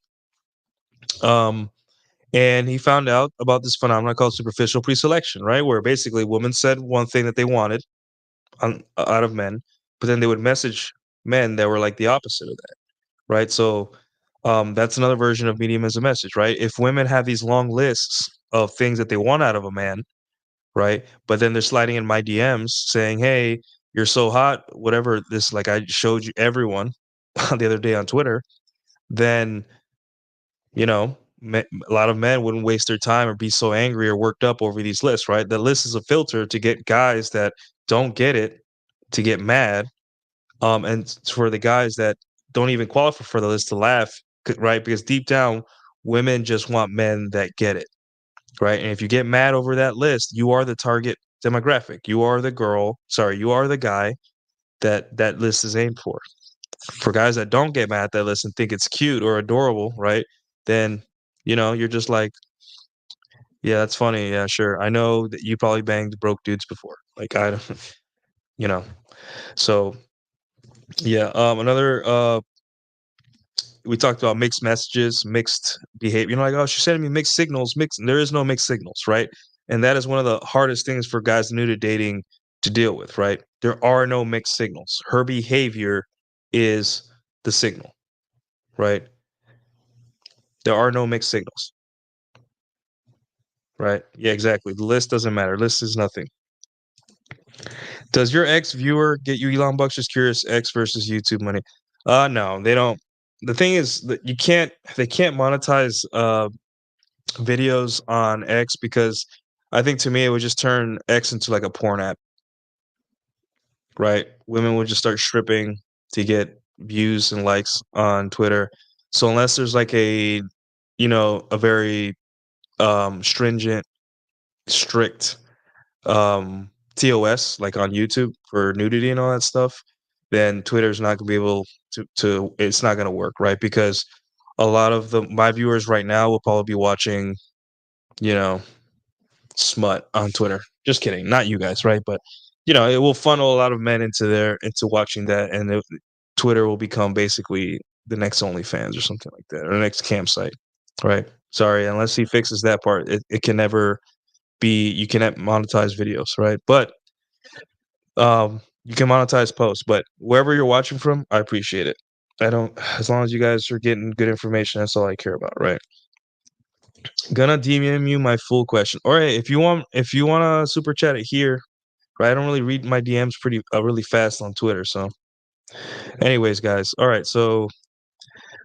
And he found out about this phenomenon called superficial preselection, right? Where basically women said one thing that they wanted out of men, but then they would message men that were like the opposite of that, right? So that's another version of medium as a message, right? If women have these long lists of things that they want out of a man, right? But then they're sliding in my DMs saying, "Hey, you're so hot," whatever this, like I showed you everyone the other day on Twitter, then you know, a lot of men wouldn't waste their time or be so angry or worked up over these lists, right? The list is a filter to get guys that don't get it to get mad, and for the guys that don't even qualify for the list to laugh, right? Because deep down, women just want men that get it, right? And if you get mad over that list, you are the target demographic. You are the girl, sorry, you are the guy that list is aimed for. For guys that don't get mad at that list and think it's cute or adorable, right? Then you're just like, yeah, that's funny. Yeah, sure. I know that you probably banged broke dudes before. Like I don't, you know. So yeah, another we talked about mixed messages, mixed behavior. Like, oh, she's sending me mixed signals. Mixed. There is no mixed signals, right? And that is one of the hardest things for guys new to dating to deal with, right? There are no mixed signals. Her behavior is the signal, right? There are no mixed signals, right? Yeah, exactly. The list doesn't matter. List is nothing. Does your ex viewer get you Elon Bucks? Just curious. X versus YouTube money. No, they don't. The thing is that they can't monetize videos on X because I think to me it would just turn X into like a porn app, right? Women would just start stripping to get views and likes on Twitter. So unless there's like a very stringent, strict TOS like on YouTube for nudity and all that stuff, then Twitter's not gonna be able to it's not gonna work, right? Because a lot of my viewers right now will probably be watching, you know, smut on Twitter. Just kidding, not you guys, right? But it will funnel a lot of men into watching that, and Twitter will become basically the next OnlyFans or something like that, or the next campsite, right? Sorry, unless he fixes that part, it can never be. You cannot monetize videos, right? But you can monetize posts, but wherever you're watching from, I appreciate it. I don't as long as you guys are getting good information, that's all I care about, right? Gonna DM you my full question. Or hey, if you wanna super chat it here, right? I don't really read my DMs really fast on Twitter. So anyways, guys. All right, so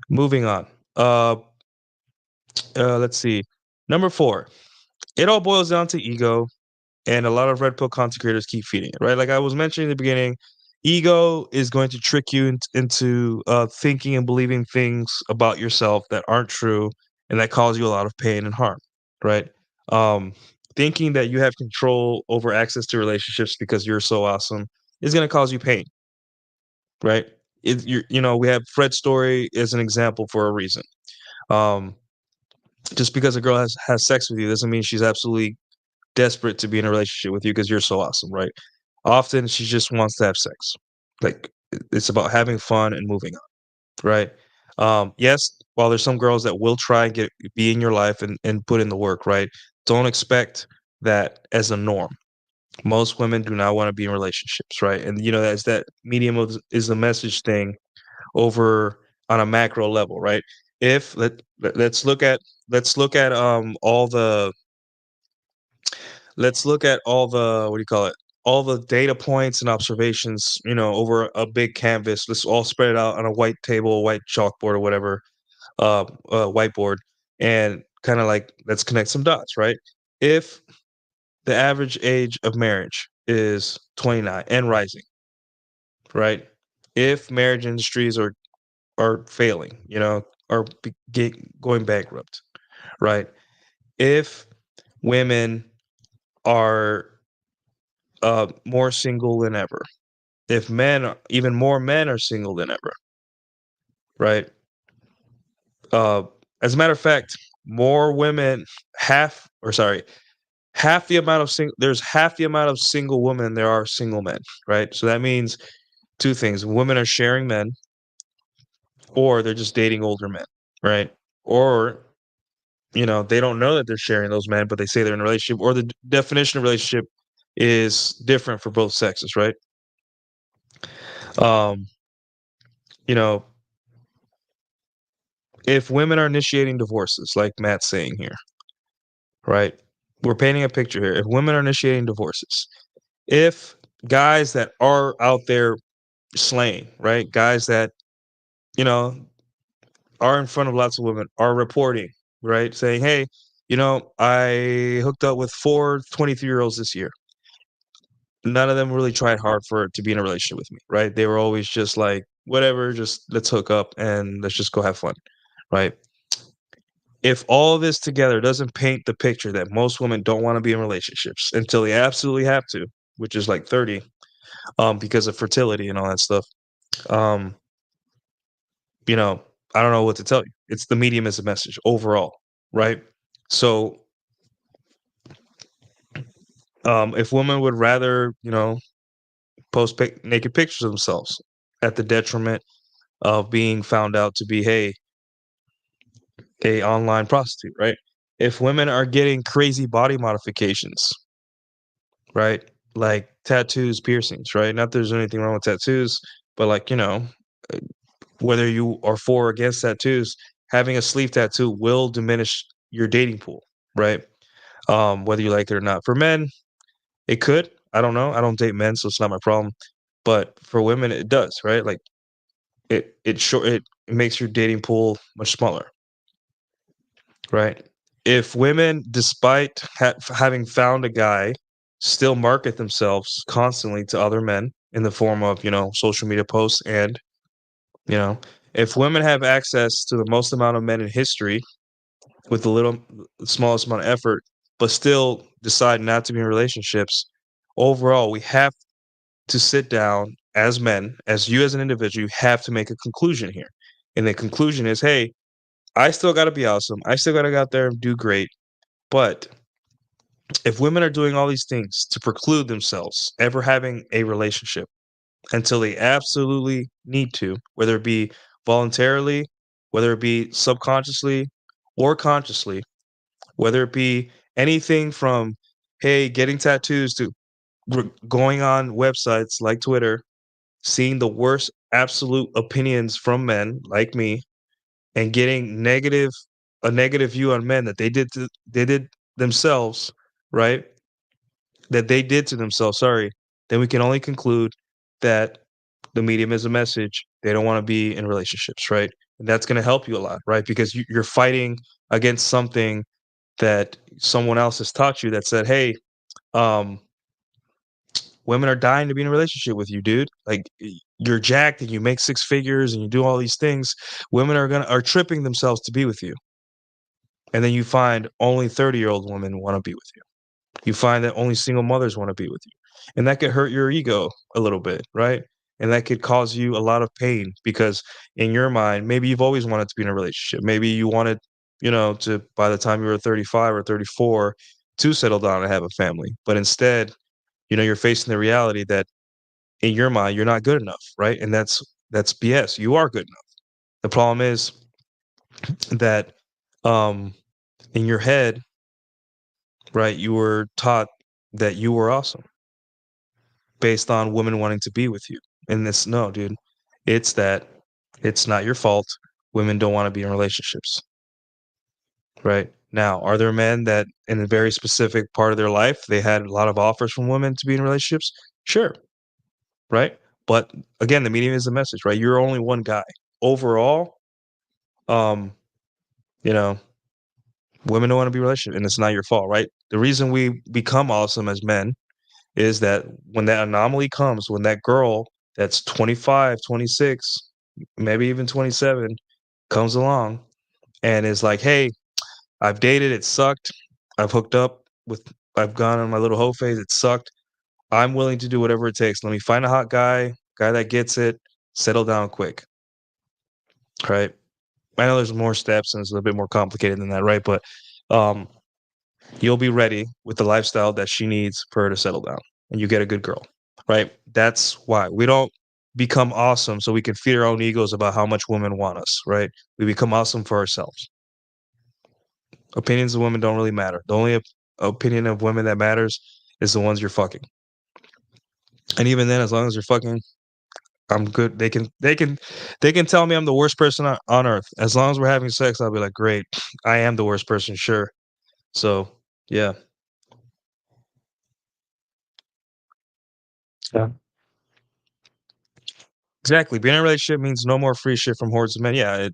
moving on. Let's see. Number 4. It all boils down to ego. And a lot of red pill content creators keep feeding it, right? Like I was mentioning in the beginning, ego is going to trick you into thinking and believing things about yourself that aren't true and that cause you a lot of pain and harm, right? Um, Thinking that you have control over access to relationships because you're so awesome is going to cause you pain, right? We have Fred's story as an example for a reason. Um, just because a girl has sex with you doesn't mean she's absolutely desperate to be in a relationship with you because you're so awesome, right? Often she just wants to have sex. Like it's about having fun and moving on, right? Yes, while there's some girls that will try and be in your life and put in the work, right? Don't expect that as a norm. Most women do not want to be in relationships, right? And as that medium is the message thing over on a macro level, right? If let's look at all the what do you call it, all the data points and observations over a big canvas. Let's all spread it out on a white table, a white chalkboard, or whatever, whiteboard, and kind of like let's connect some dots, right? If the average age of marriage is 29 and rising, right? If marriage industries are failing, are going bankrupt, right? If women are more single than ever. If even more men are single than ever, right? Uh, as a matter of fact, more women, half the amount of there's half the amount of single women there are single men, right? So that means two things: women are sharing men, or they're just dating older men, right? Or they don't know that they're sharing those men, but they say they're in a relationship, or the definition of relationship is different for both sexes, right? Um, you know, if women are initiating divorces, like Matt's saying here, right? We're painting a picture here. If women are initiating divorces, if guys that are out there slaying, right? Guys that, you know, are in front of lots of women are reporting, right? Saying, hey, I hooked up with 4 23-year-olds this year. None of them really tried hard for it to be in a relationship with me, right? They were always just like, whatever, just let's hook up and let's just go have fun, right? If all this together doesn't paint the picture that most women don't want to be in relationships until they absolutely have to, which is like 30, because of fertility and all that stuff, um, I don't know what to tell you. It's the medium as a message overall, right? So, if women would rather, post naked pictures of themselves at the detriment of being found out to be, hey, a online prostitute, right? If women are getting crazy body modifications, right? Like tattoos, piercings, right? Not that there's anything wrong with tattoos, but like, whether you are for or against tattoos, having a sleeve tattoo will diminish your dating pool, right? Whether you like it or not. For men, it could. I don't know. I don't date men, so it's not my problem. But for women, it does, right? Like it makes your dating pool much smaller, right? If women, despite having found a guy, still market themselves constantly to other men in the form of social media posts, and you know if women have access to the most amount of men in history with the smallest amount of effort, but still decide not to be in relationships, overall, we have to sit down as men, as you as an individual, you have to make a conclusion here. And the conclusion is, hey, I still got to be awesome. I still got to go out there and do great. But if women are doing all these things to preclude themselves ever having a relationship until they absolutely need to, whether it be voluntarily, whether it be subconsciously or consciously, whether it be anything from, hey, getting tattoos to going on websites like Twitter, seeing the worst absolute opinions from men like me, and getting a negative view on men that they did themselves, right? That they did to themselves, sorry, then we can only conclude that the medium is a message. They don't want to be in relationships, right? And that's going to help you a lot, right? Because you're fighting against something that someone else has taught you that said, hey, um, women are dying to be in a relationship with you, dude. Like you're jacked and you make 6 figures and you do all these things. Women are tripping themselves to be with you. And then you find only 30-year-old women want to be with you. You find that only single mothers want to be with you. And that could hurt your ego a little bit, right? And that could cause you a lot of pain because in your mind, maybe you've always wanted to be in a relationship. Maybe you wanted, to by the time you were 35 or 34 to settle down and have a family. But instead, you're facing the reality that in your mind, you're not good enough, right? And that's BS. You are good enough. The problem is that um in your head, right, you were taught that you were awesome based on women wanting to be with you. And this, no, dude, it's that it's not your fault. Women don't want to be in relationships, right? Now, are there men that in a very specific part of their life, they had a lot of offers from women to be in relationships? Sure, right? But again, the medium is the message, right? You're only one guy. Overall, um, you know, women don't want to be in a relationship, and it's not your fault, right? The reason we become awesome as men is that when that anomaly comes, when that girl that's 25, 26, maybe even 27 comes along and is like, hey, I've dated, it sucked. I've gone on my little hoe phase, it sucked. I'm willing to do whatever it takes. Let me find a hot guy that gets it, settle down quick. Right. I know there's more steps and it's a little bit more complicated than that, right? But you'll be ready with the lifestyle that she needs for her to settle down and you get a good girl, right? That's why we don't become awesome so we can feed our own egos about how much women want us, right? We become awesome for ourselves. Opinions of women don't really matter. The only opinion of women that matters is the ones you're fucking. And even then, as long as you're fucking, I'm good. They can tell me I'm the worst person on earth. As long as we're having sex, I'll be like, great, I am the worst person, sure. So yeah. Yeah. Exactly. Being in a relationship means no more free shit from hordes of men. Yeah.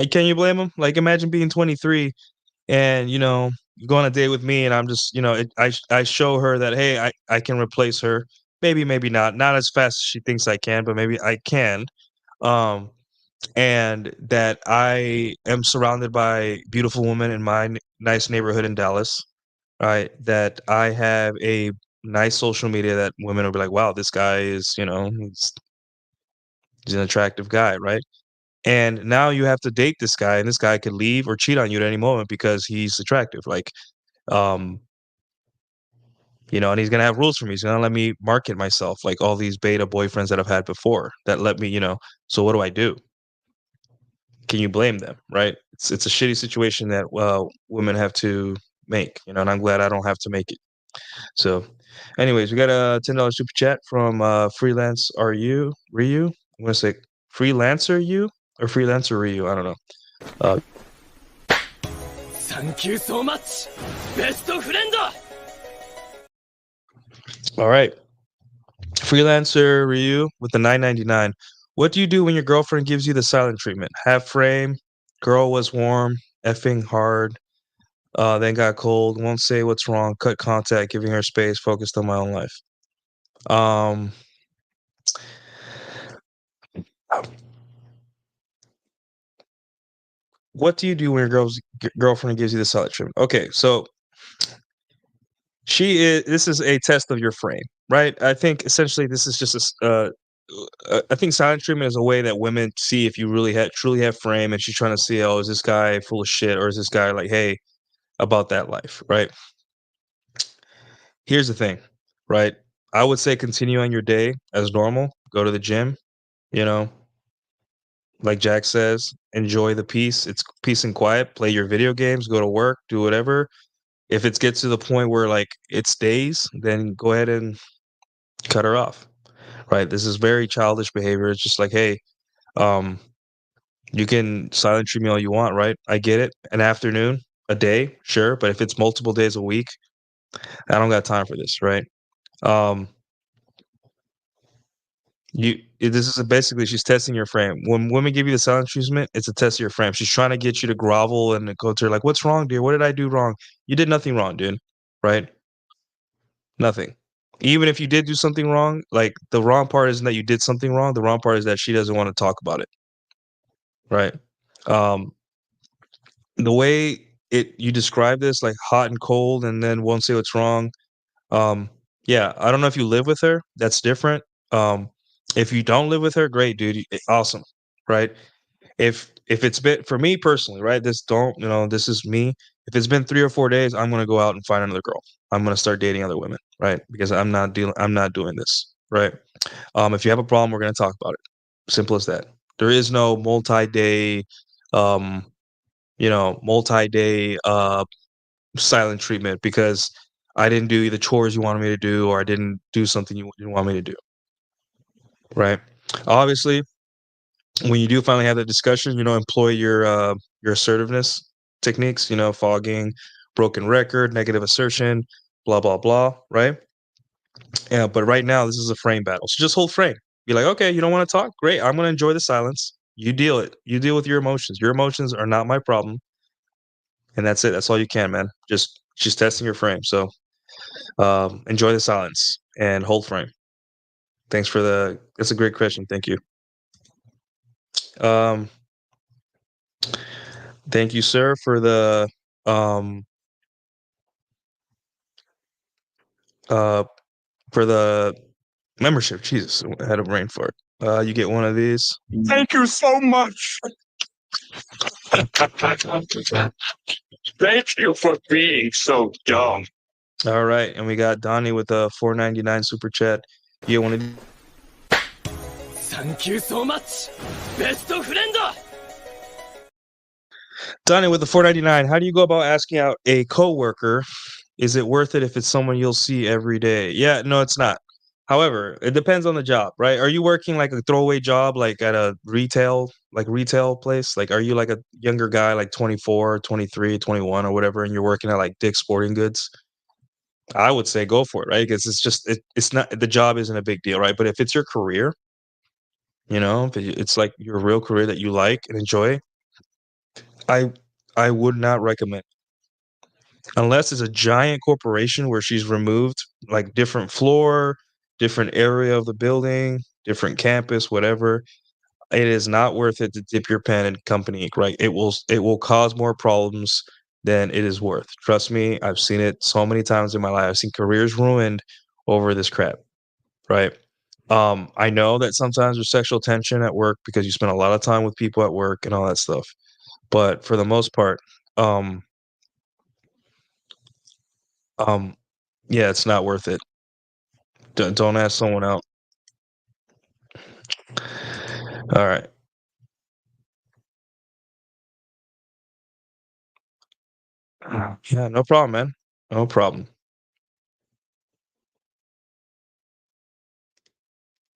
Can you blame them? Like, imagine being 23 and you go on a date with me, and I'm just I show her that, hey, I can replace her. Maybe not as fast as she thinks I can, but maybe I can. Um, and that I am surrounded by beautiful women in my nice neighborhood in Dallas, right? That I have a nice social media that women will be like, wow, this guy is, he's an attractive guy, right? And now you have to date this guy, and this guy could leave or cheat on you at any moment because he's attractive. Like, um, and he's gonna have rules for me. He's gonna let me market myself like all these beta boyfriends that I've had before that let me, so what do I do? Can you blame them, right? It's a shitty situation that women have to make, and I'm glad I don't have to make it. So, anyways, we got a $10 super chat from freelance Ryu. I'm gonna say freelancer you or freelancer Ryu. I don't know. Thank you so much, best friend. All right, freelancer Ryu with the $9.99. What do you do when your girlfriend gives you the silent treatment? Half frame, girl was warm, effing hard, then got cold, won't say what's wrong, cut contact, giving her space, focused on my own life. What do you do when your girlfriend gives you the silent treatment? Okay, so this is a test of your frame, right? I think essentially this is just I think silent treatment is a way that women see if you really truly have frame, and she's trying to see, oh, is this guy full of shit, or is this guy like, hey, about that life, right? Here's the thing, right? I would say continue on your day as normal. Go to the gym, like Jack says, enjoy the peace. It's peace and quiet. Play your video games, go to work, do whatever. If it gets to the point where like it stays, then go ahead and cut her off. Right? This is very childish behavior. It's just like, hey, you can silent treat me all you want, right? I get it. An afternoon, a day, sure, but if it's multiple days a week, I don't got time for this, right? This is basically, she's testing your frame. When women give you the silent treatment, it's a test of your frame. She's trying to get you to grovel and go to her like, what's wrong, dear? What did I do wrong? You did nothing wrong, dude. Right? Nothing. Even if you did do something wrong, like the wrong part isn't that you did something wrong. The wrong part is that she doesn't want to talk about it. Right? The way you describe this, like hot and cold, and then won't say what's wrong. Yeah, I don't know if you live with her. That's different. If you don't live with her, great, dude. Awesome, right? If it's been, for me personally, right? This is me. If it's been 3 or 4 days, I'm gonna go out and find another girl. I'm gonna start dating other women, right? Because I'm not doing this, right? If you have a problem, we're gonna talk about it. Simple as that. There is no multi-day, multi-day silent treatment because I didn't do the chores you wanted me to do, or I didn't do something you didn't want me to do. Right? Obviously, when you do finally have that discussion, employ your assertiveness techniques, fogging, broken record, negative assertion, blah, blah, blah, right? Yeah, but right now, this is a frame battle. So just hold frame. Be like, okay, you don't want to talk? Great. I'm going to enjoy the silence. You deal it. You deal with your emotions. Your emotions are not my problem. And that's it. That's all you can, man. Just testing your frame. So enjoy the silence and hold frame. Thanks for that's a great question. Thank you. Thank you, sir, for the membership. Jesus, I had a brain fart. You get one of these. Thank you so much. Thank you for being so dumb. All right, and we got Donnie with a $4.99 super chat. You get one of these. Thank you so much, best friend. Donnie with the 4.99. How do you go about asking out a coworker? Is it worth it if it's someone you'll see every day? Yeah, no, it's not. However, it depends on the job, right? Are you working like a throwaway job, like at a retail place? Like, are you like a younger guy, like 24, 23, 21 or whatever, and you're working at like Dick's Sporting Goods? I would say go for it, right? Because it's not, the job isn't a big deal, right? But if it's your career, if it's like your real career that you like and enjoy, I I would not recommend, unless it's a giant corporation where she's removed like different floor, different area of the building, different campus, whatever. It is not worth it to dip your pen in company ink, right? It will cause more problems than it is worth. Trust me, I've seen it so many times in my life. I've seen careers ruined over this crap, right? I know that sometimes there's sexual tension at work because you spend a lot of time with people at work and all that stuff. But for the most part, um, um, yeah, it's not worth it. Don't ask someone out. All right. Yeah, no problem, man. No problem.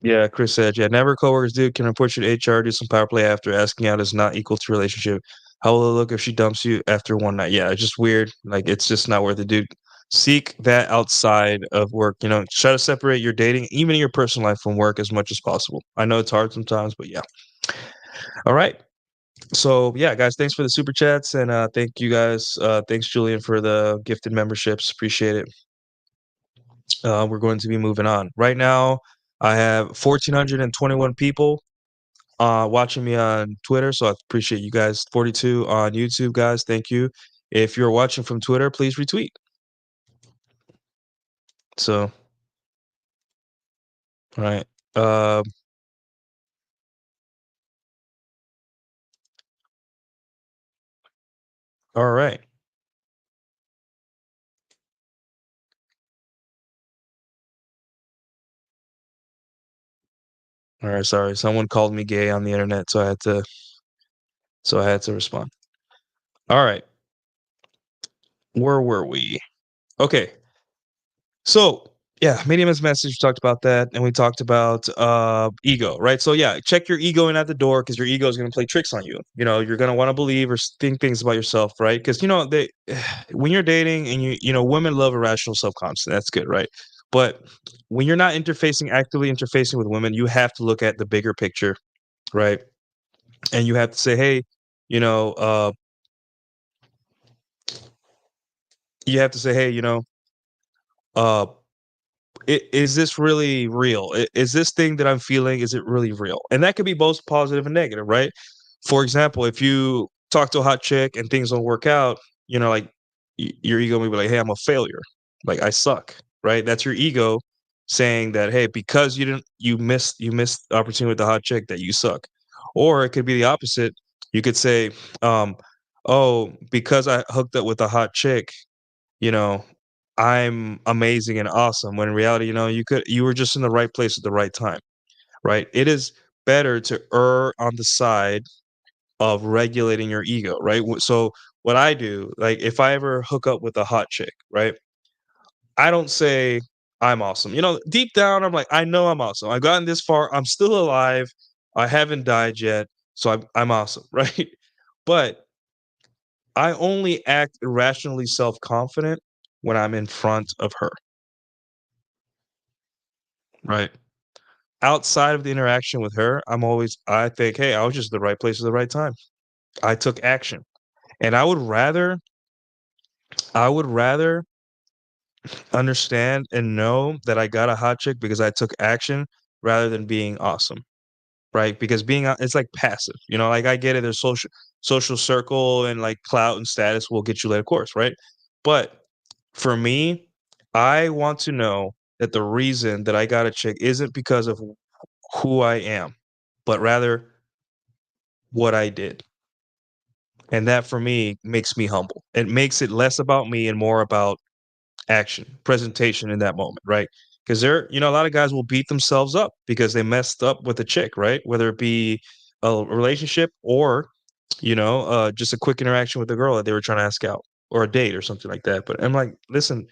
Yeah, Chris said, yeah, never coworkers do can report you to HR, do some power play after. Asking out is not equal to relationship. How will it look if she dumps you after one night? Yeah, it's just weird. Like, it's just not worth it, dude. Seek that outside of work. Try to separate your dating, even your personal life, from work as much as possible. I know it's hard sometimes, but yeah. All right. So yeah, guys, thanks for the super chats, and thank you guys. Thanks, Julian, for the gifted memberships. Appreciate it. We're going to be moving on. Right now, I have 1,421 people watching me on Twitter, so I appreciate you guys. 42 on YouTube, guys. Thank you. If you're watching from Twitter, please retweet. So, all right. All right. All right. Sorry, someone called me gay on the internet, so I had to respond. All right. Where were we? Okay. So yeah, medium as message. We talked about that, and we talked about ego, right? So yeah, check your ego in at the door because your ego is going to play tricks on you. You're going to want to believe or think things about yourself, right? Because they when you're dating and women love irrational self-confidence. That's good, right? But when you're not actively interfacing with women, you have to look at the bigger picture, right? And you have to say, hey, you know, uh, you have to say, hey, uh is this really real? Is this thing that I'm feeling, is it really real? And that could be both positive and negative, right? For example, if you talk to a hot chick and things don't work out, like your ego may be like, hey, I'm a failure. Like, I suck, right? That's your ego saying that, hey, because you missed the opportunity with the hot chick, that you suck. Or it could be the opposite. You could say, um, oh, because I hooked up with a hot chick, you know, I'm amazing and awesome, when in reality, you were just in the right place at the right time, right? It is better to err on the side of regulating your ego, right? So what I do, like if I ever hook up with a hot chick, right? I don't say I'm awesome. Deep down, I'm like, I know I'm awesome. I've gotten this far. I'm still alive. I haven't died yet. So I'm awesome, right? But I only act irrationally self-confident when I'm in front of her, right? Outside of the interaction with her, I think, hey, I was just at the right place at the right time. I took action. And I would rather understand and know that I got a hot chick because I took action rather than being awesome, right? Because it's like passive, like I get it. There's social circle and like clout and status will get you laid, of course, right? But for me, I want to know that the reason that I got a chick isn't because of who I am, but rather what I did. And that for me makes me humble. It makes it less about me and more about action, presentation in that moment, right? Because a lot of guys will beat themselves up because they messed up with a chick, right? Whether it be a relationship or just a quick interaction with a girl that they were trying to ask out, or a date or something like that. But I'm like, listen,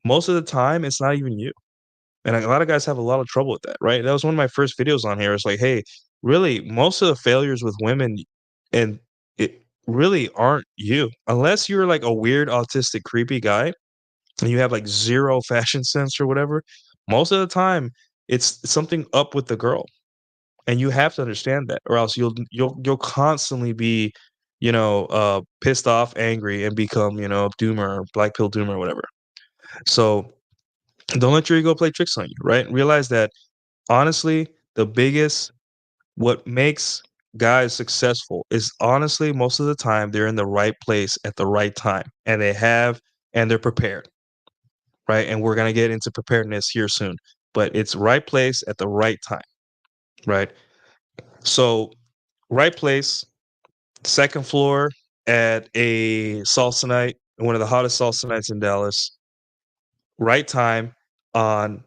most of the time it's not even you. And a lot of guys have a lot of trouble with that, right? That was one of my first videos on here. It's like, hey, really, most of the failures with women, and it really aren't you, unless you're like a weird autistic creepy guy and you have like zero fashion sense or whatever. Most of the time, it's something up with the girl, and you have to understand that, or else you'll constantly be, pissed off, angry, and become, doomer, black pill doomer, or whatever. So don't let your ego play tricks on you, right? Realize that honestly, the biggest what makes guys successful is honestly most of the time they're in the right place at the right time, and they're prepared, right? And we're gonna get into preparedness here soon, but it's right place at the right time, right? So right place, second floor at a salsa night, one of the hottest salsa nights in Dallas. Right time on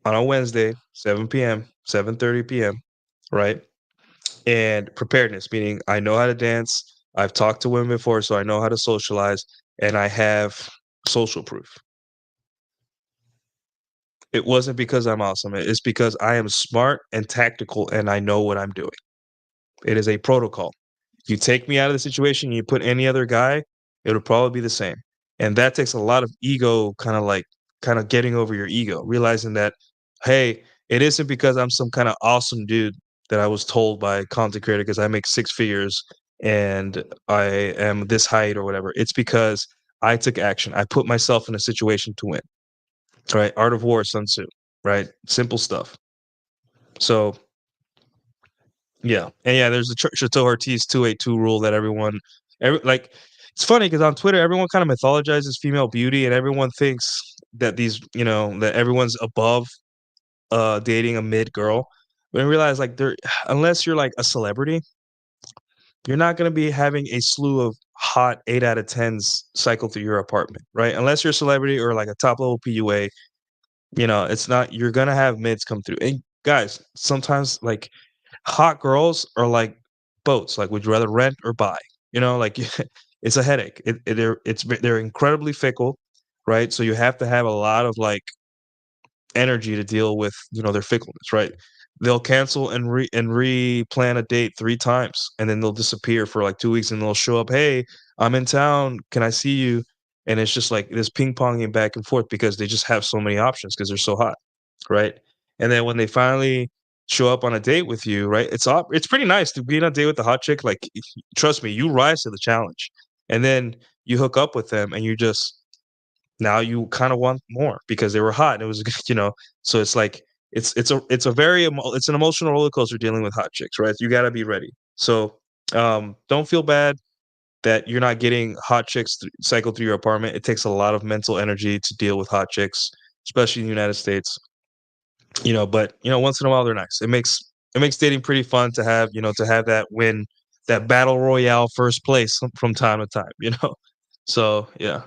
a Wednesday, 7 p.m., 7:30 p.m., right? And preparedness, meaning I know how to dance. I've talked to women before, so I know how to socialize, and I have social proof. It wasn't because I'm awesome. It's because I am smart and tactical, and I know what I'm doing. It is a protocol. You take me out of the situation, you put any other guy, it'll probably be the same. And that takes a lot of ego, kind of getting over your ego, realizing that, hey, it isn't because I'm some kind of awesome dude that I was told by a content creator because I make six figures and I am this height or whatever. It's because I took action. I put myself in a situation to win. Right? Art of War, Sun Tzu. Right? Simple stuff. So yeah, and yeah, there's the Chateau Ortiz 282 rule that like. It's funny because on Twitter, everyone kind of mythologizes female beauty, and everyone thinks that that everyone's above dating a mid girl. But I realize, like, unless you're like a celebrity, you're not going to be having a slew of hot 8 out of 10s cycle through your apartment, right? Unless you're a celebrity or like a top level PUA, it's not. You're gonna have mids come through. And guys, sometimes like hot girls are like boats. Like, would you rather rent or buy? Like it's a headache. They're incredibly fickle, right? So you have to have a lot of like energy to deal with, their fickleness, right? They'll cancel and replan a date 3 times, and then they'll disappear for like 2 weeks, and they'll show up. Hey, I'm in town. Can I see you? And it's just like this ping ponging back and forth because they just have so many options because they're so hot, right? And then when they finally show up on a date with you, right? It's pretty nice to be on a date with a hot chick. Like, trust me, you rise to the challenge, and then you hook up with them, and now you kind of want more because they were hot. And it was, so it's like it's an emotional roller coaster dealing with hot chicks, right? You got to be ready. So don't feel bad that you're not getting hot chicks cycle through your apartment. It takes a lot of mental energy to deal with hot chicks, especially in the United States. But once in a while they're nice. It makes dating pretty fun to have, that win, that battle royale first place from time to time. So yeah.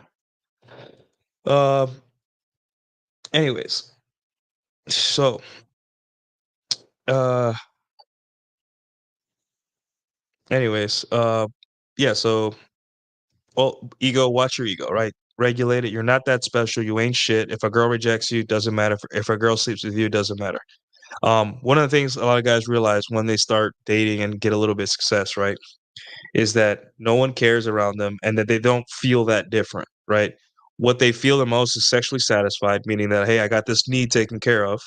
Um. Anyways, so uh. Anyways, yeah. So, well, ego. Watch your ego, right? Regulate it. You're not that special. You ain't shit. If a girl rejects you, doesn't matter. If a girl sleeps with you, doesn't matter. One of the things a lot of guys realize when they start dating and get a little bit of success, right, is that no one cares around them and that they don't feel that different, right? What they feel the most is sexually satisfied, meaning that, hey, I got this need taken care of.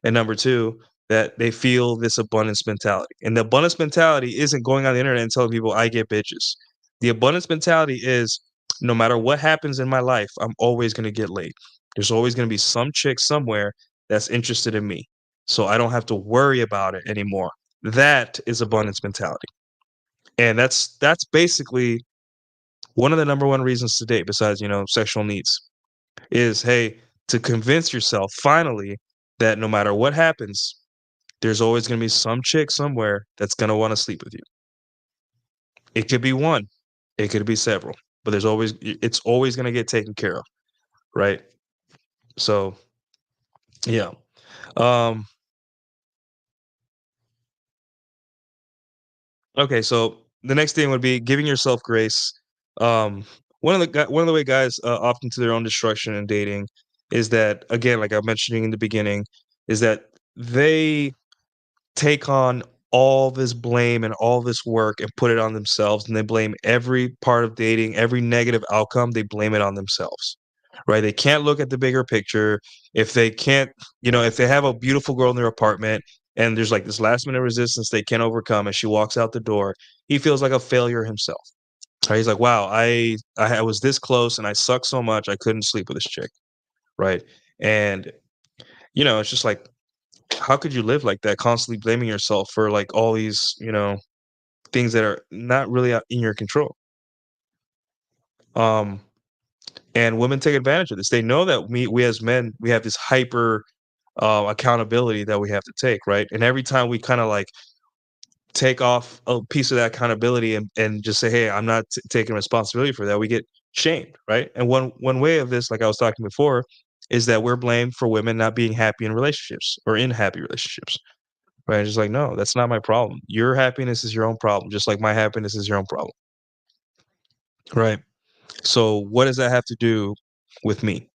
And number two, that they feel this abundance mentality. And the abundance mentality isn't going on the internet and telling people I get bitches. The abundance mentality is no matter what happens in my life, I'm always going to get laid. There's always going to be some chick somewhere that's interested in me. So I don't have to worry about it anymore. That is abundance mentality. And that's basically one of the number one reasons to date, besides, sexual needs, is, hey, to convince yourself finally that no matter what happens, there's always going to be some chick somewhere that's going to want to sleep with you. It could be one, it could be several, but it's always going to get taken care of, right? So, yeah. Okay, so the next thing would be giving yourself grace. One of the way guys opt into their own destruction in dating is that, again, like I was mentioning in the beginning, is that they take on all this blame and all this work and put it on themselves, and they blame every part of dating, every negative outcome, they blame it on themselves. Right? They can't look at the bigger picture. If they can't, if they have a beautiful girl in their apartment and there's like this last minute resistance they can't overcome and she walks out the door, he feels like a failure himself. Right? He's like, wow, I was this close and I suck so much I couldn't sleep with this chick. Right? And it's just like, how could you live like that, constantly blaming yourself for like all these, things that are not really in your control? Um, and women take advantage of this. They know that we as men, we have this hyper accountability that we have to take, right? And every time we kind of like take off a piece of that accountability and just say, hey, I'm not taking responsibility for that, we get shamed, right? And one way of this, like I was talking before, is that we're blamed for women not being happy in relationships or in happy relationships. Right? It's just like, no, that's not my problem. Your happiness is your own problem, just like my happiness is your own problem. Right? So what does that have to do with me?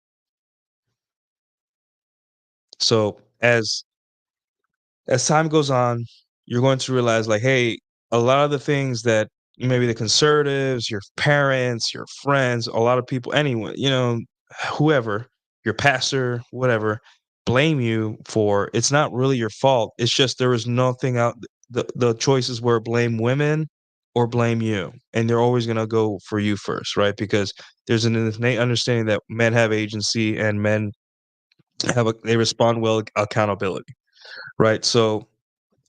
So as time goes on, you're going to realize like, hey, a lot of the things that maybe the conservatives, your parents, your friends, a lot of people, anyone, whoever, your pastor, whatever, blame you for, it's not really your fault. It's just there was nothing out. The choices were blame women or blame you, and they're always going to go for you first, right? Because there's an innate understanding that men have agency and men they respond well to accountability, right? So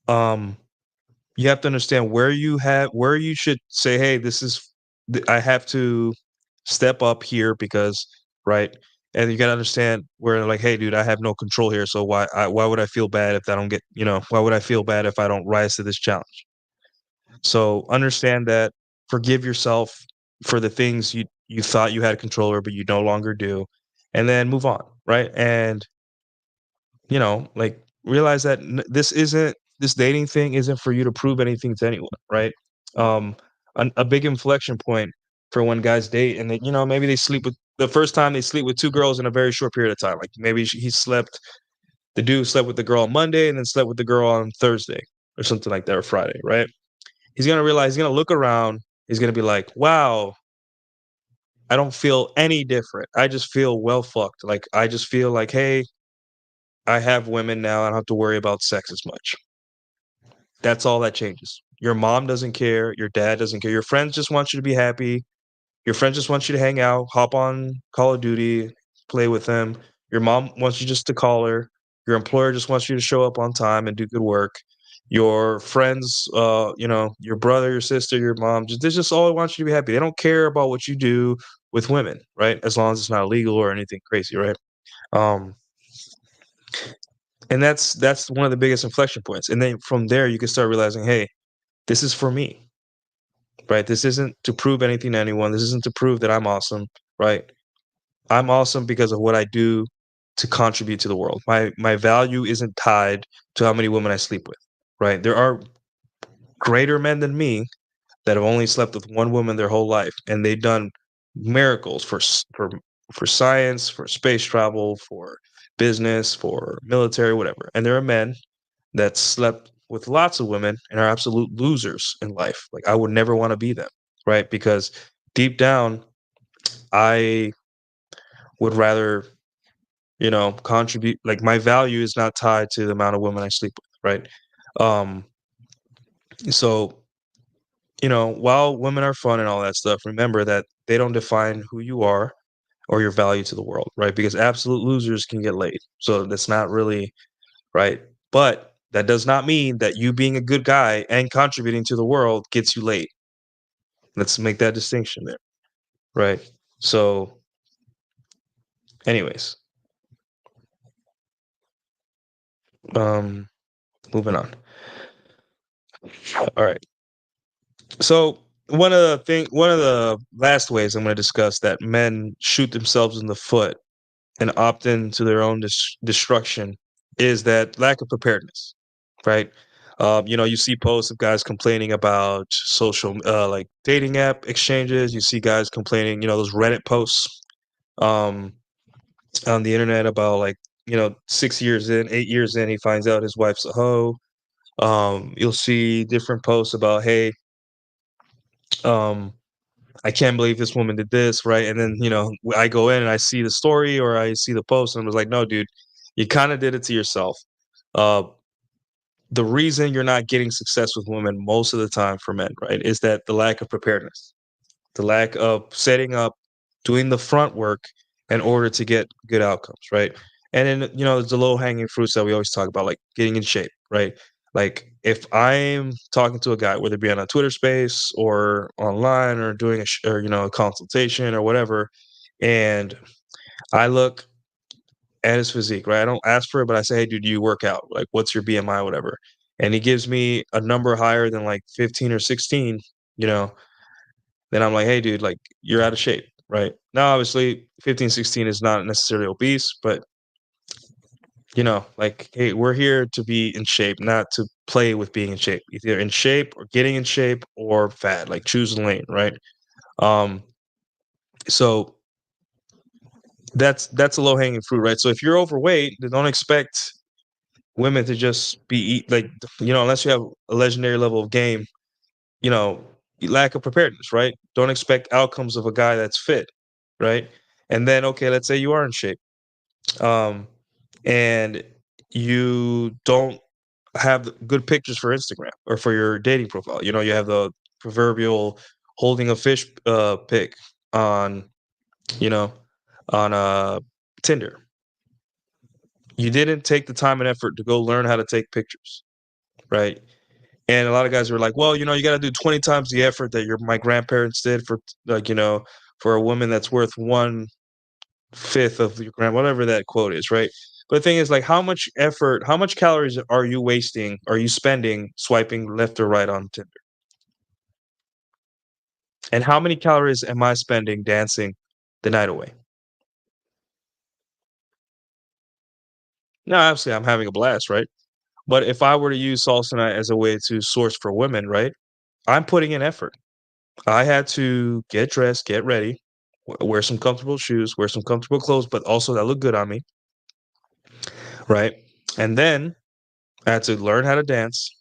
um you have to understand where you should say, hey, I have to step up here because, right? And you got to understand where, like, hey, dude, I have no control here, so why would I feel bad if I don't get, why would I feel bad if I don't rise to this challenge? So understand that, forgive yourself for the things you thought you had control over but you no longer do, and then move on, right? And like, realize that this dating thing isn't for you to prove anything to anyone, right? Um, a big inflection point for when guys date, and they, maybe they sleep with the first time they sleep with two girls in a very short period of time. Like maybe the dude slept with the girl on Monday and then slept with the girl on Thursday or something like that, or Friday, right? He's gonna realize, he's gonna look around, he's gonna be like, wow, I don't feel any different. I just feel well fucked. Like I just feel like, hey, I have women now. I don't have to worry about sex as much. That's all that changes. Your mom doesn't care. Your dad doesn't care. Your friends just want you to be happy. Your friends just want you to hang out, hop on Call of Duty, play with them. Your mom wants you just to call her. Your employer just wants you to show up on time and do good work. Your friends, your brother, your sister, your mom, they just all want you to be happy. They don't care about what you do with women, right? As long as it's not illegal or anything crazy, right? Um, and that's one of the biggest inflection points. And then from there, you can start realizing, hey, this is for me, right? This isn't to prove anything to anyone. This isn't to prove that I'm awesome, right? I'm awesome because of what I do to contribute to the world. My value isn't tied to how many women I sleep with, right? There are greater men than me that have only slept with one woman their whole life, and they've done miracles for science, for space travel, for business, for military, whatever. And there are men that slept with lots of women and are absolute losers in life. Like I would never want to be them, right? Because deep down, I would rather, contribute. Like my value is not tied to the amount of women I sleep with, right? Um, so while women are fun and all that stuff, remember that they don't define who you are or your value to the world, right? Because absolute losers can get laid. So that's not really right. But that does not mean that you being a good guy and contributing to the world gets you laid. Let's make that distinction there, right? So, anyways, um, moving on. All right. So one of the last ways I'm going to discuss that men shoot themselves in the foot and opt into their own destruction is that lack of preparedness, right? You see posts of guys complaining about social, like dating app exchanges. You see guys complaining, those Reddit posts um, on the internet about like, 6 years in, 8 years in, he finds out his wife's a hoe. You'll see different posts about, hey, um, I can't believe this woman did this, right? And then, I go in and I see the story or I see the post and I was like, no, dude, you kind of did it to yourself. Uh, the reason you're not getting success with women most of the time for men, right, is that the lack of preparedness, the lack of setting up, doing the front work in order to get good outcomes, right? And then, there's the low hanging fruits that we always talk about, like getting in shape, right? Like if I'm talking to a guy, whether it be on a Twitter space or online or doing a consultation or whatever, and I look at his physique, right? I don't ask for it, but I say, hey, dude, do you work out? Like, what's your BMI, whatever? And he gives me a number higher than like 15 or 16, you know, then I'm like, hey, dude, like, you're out of shape, right? Now, obviously, 15, 16 is not necessarily obese, but, like, hey, we're here to be in shape, not to play with being in shape. Either in shape or getting in shape or fat, like, choose a lane, right? Um, so that's a low hanging fruit, right? So if you're overweight, then don't expect women to just be like, unless you have a legendary level of game, you know, lack of preparedness, right? Don't expect outcomes of a guy that's fit, right? And then, okay, let's say you are in shape, um, and you don't have good pictures for Instagram or for your dating profile. You have the proverbial holding a fish pic on, you know, on Tinder. You didn't take the time and effort to go learn how to take pictures, right? And a lot of guys were like, well, you got to do 20 times the effort that my grandparents did for, like, for a woman that's worth 1/5 of your whatever that quote is, right? But the thing is, like, how much effort, how much calories are you wasting, are you spending swiping left or right on Tinder? And how many calories am I spending dancing the night away? Now, obviously, I'm having a blast, right? But if I were to use salsa night as a way to source for women, right? I'm putting in effort. I had to get dressed, get ready, wear some comfortable shoes, wear some comfortable clothes, but also that look good on me, right? And then I had to learn how to dance.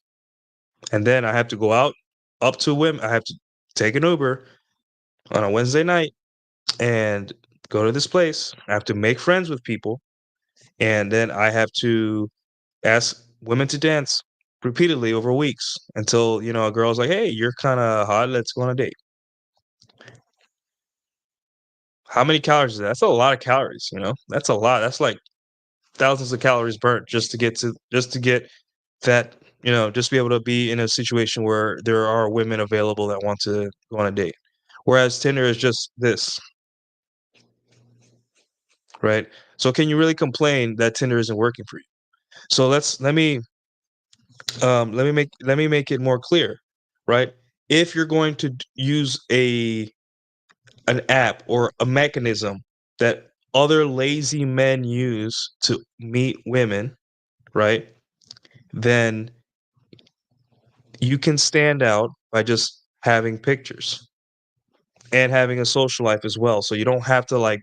And then I have to go out up to women. I have to take an Uber on a Wednesday night and go to this place. I have to make friends with people. And then I have to ask women to dance repeatedly over weeks until, a girl's like, hey, you're kind of hot. Let's go on a date. How many calories is that? That's a lot of calories, That's a lot. That's like thousands of calories burnt just to get that, just to be able to be in a situation where there are women available that want to go on a date. Whereas Tinder is just this, right? So can you really complain that Tinder isn't working for you? So let me make it more clear, right? If you're going to use an app or a mechanism that other lazy men use to meet women, right? Then you can stand out by just having pictures and having a social life as well. So you don't have to, like,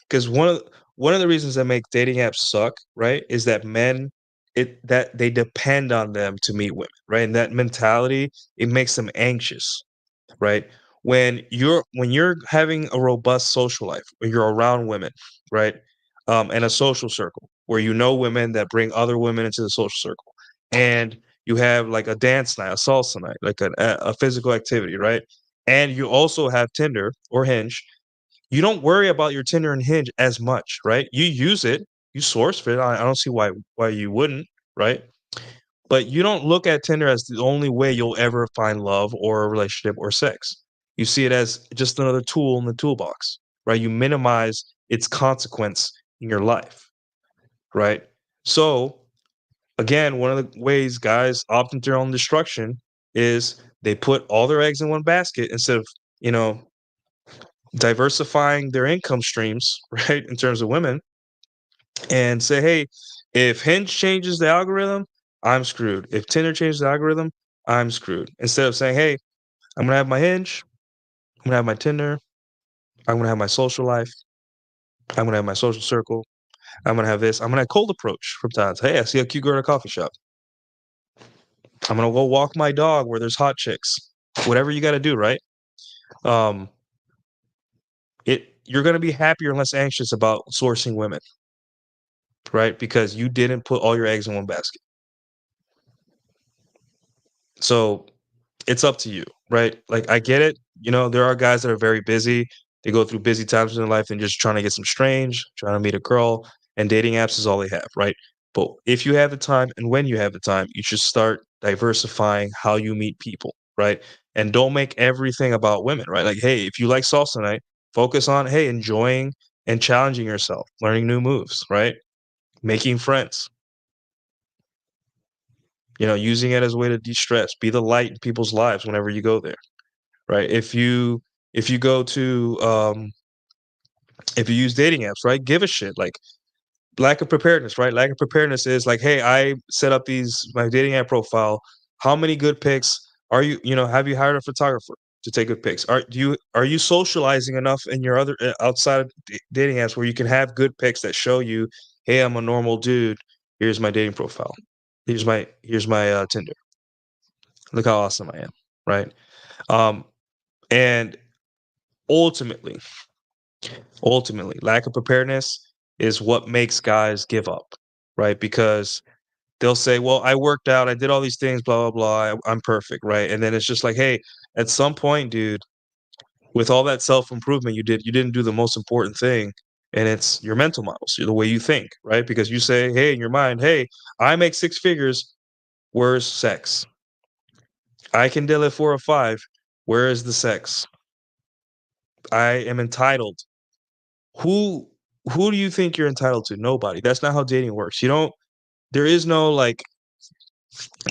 because one of the reasons that make dating apps suck, right, is that men that they depend on them to meet women, right? And that mentality, it makes them anxious, right? When you're having a robust social life, when you're around women, right? And a social circle where women that bring other women into the social circle, and you have like a dance night, a salsa night, like a physical activity, right? And you also have Tinder or Hinge. You don't worry about your Tinder and Hinge as much, right? You use it, you source for it. I don't see why you wouldn't, right? But you don't look at Tinder as the only way you'll ever find love or a relationship or sex. You see it as just another tool in the toolbox, right? You minimize its consequence in your life, right? So, again, one of the ways guys opt into their own destruction is they put all their eggs in one basket instead of, diversifying their income streams, right, in terms of women, and say, hey, if Hinge changes the algorithm, I'm screwed. If Tinder changes the algorithm, I'm screwed. Instead of saying, hey, I'm gonna have my Hinge, I'm gonna have my Tinder, I'm gonna have my social life, I'm gonna have my social circle, I'm gonna have this, I'm gonna cold approach from time to time. Hey, I see a cute girl at a coffee shop. I'm gonna go walk my dog where there's hot chicks. Whatever you gotta do, right? Um, you're gonna be happier and less anxious about sourcing women, right? Because you didn't put all your eggs in one basket. So it's up to you, right? Like I get it. There are guys that are very busy. They go through busy times in their life and just trying to get some strange, trying to meet a girl, and dating apps is all they have, right? But if you have the time and when you have the time, you should start diversifying how you meet people, right? And don't make everything about women, right? Like, hey, if you like salsa night, focus on, hey, enjoying and challenging yourself, learning new moves, right? Making friends, using it as a way to de-stress, be the light in people's lives whenever you go there, right? If you go to if you use dating apps, right, give a shit. Like lack of preparedness, right? Lack of preparedness is like, hey, I set up my dating app profile. How many good pics are have you hired a photographer to take good pics? Are you socializing enough in your other outside of dating apps where you can have good pics that show you, hey, I'm a normal dude. Here's my dating profile. Here's my Tinder. Look how awesome I am, right? Um, and ultimately, lack of preparedness is what makes guys give up, right? Because they'll say, "Well, I worked out, I did all these things, blah blah blah. I'm perfect," right? And then it's just like, "Hey, at some point, dude, with all that self improvement you didn't do the most important thing." And it's your mental models, the way you think, right? Because you say, hey, in your mind, hey, I make six figures. Where's sex? I can deal at 4 or 5. Where is the sex? I am entitled. Who who do you think you're entitled to? Nobody. That's not how dating works. There is no like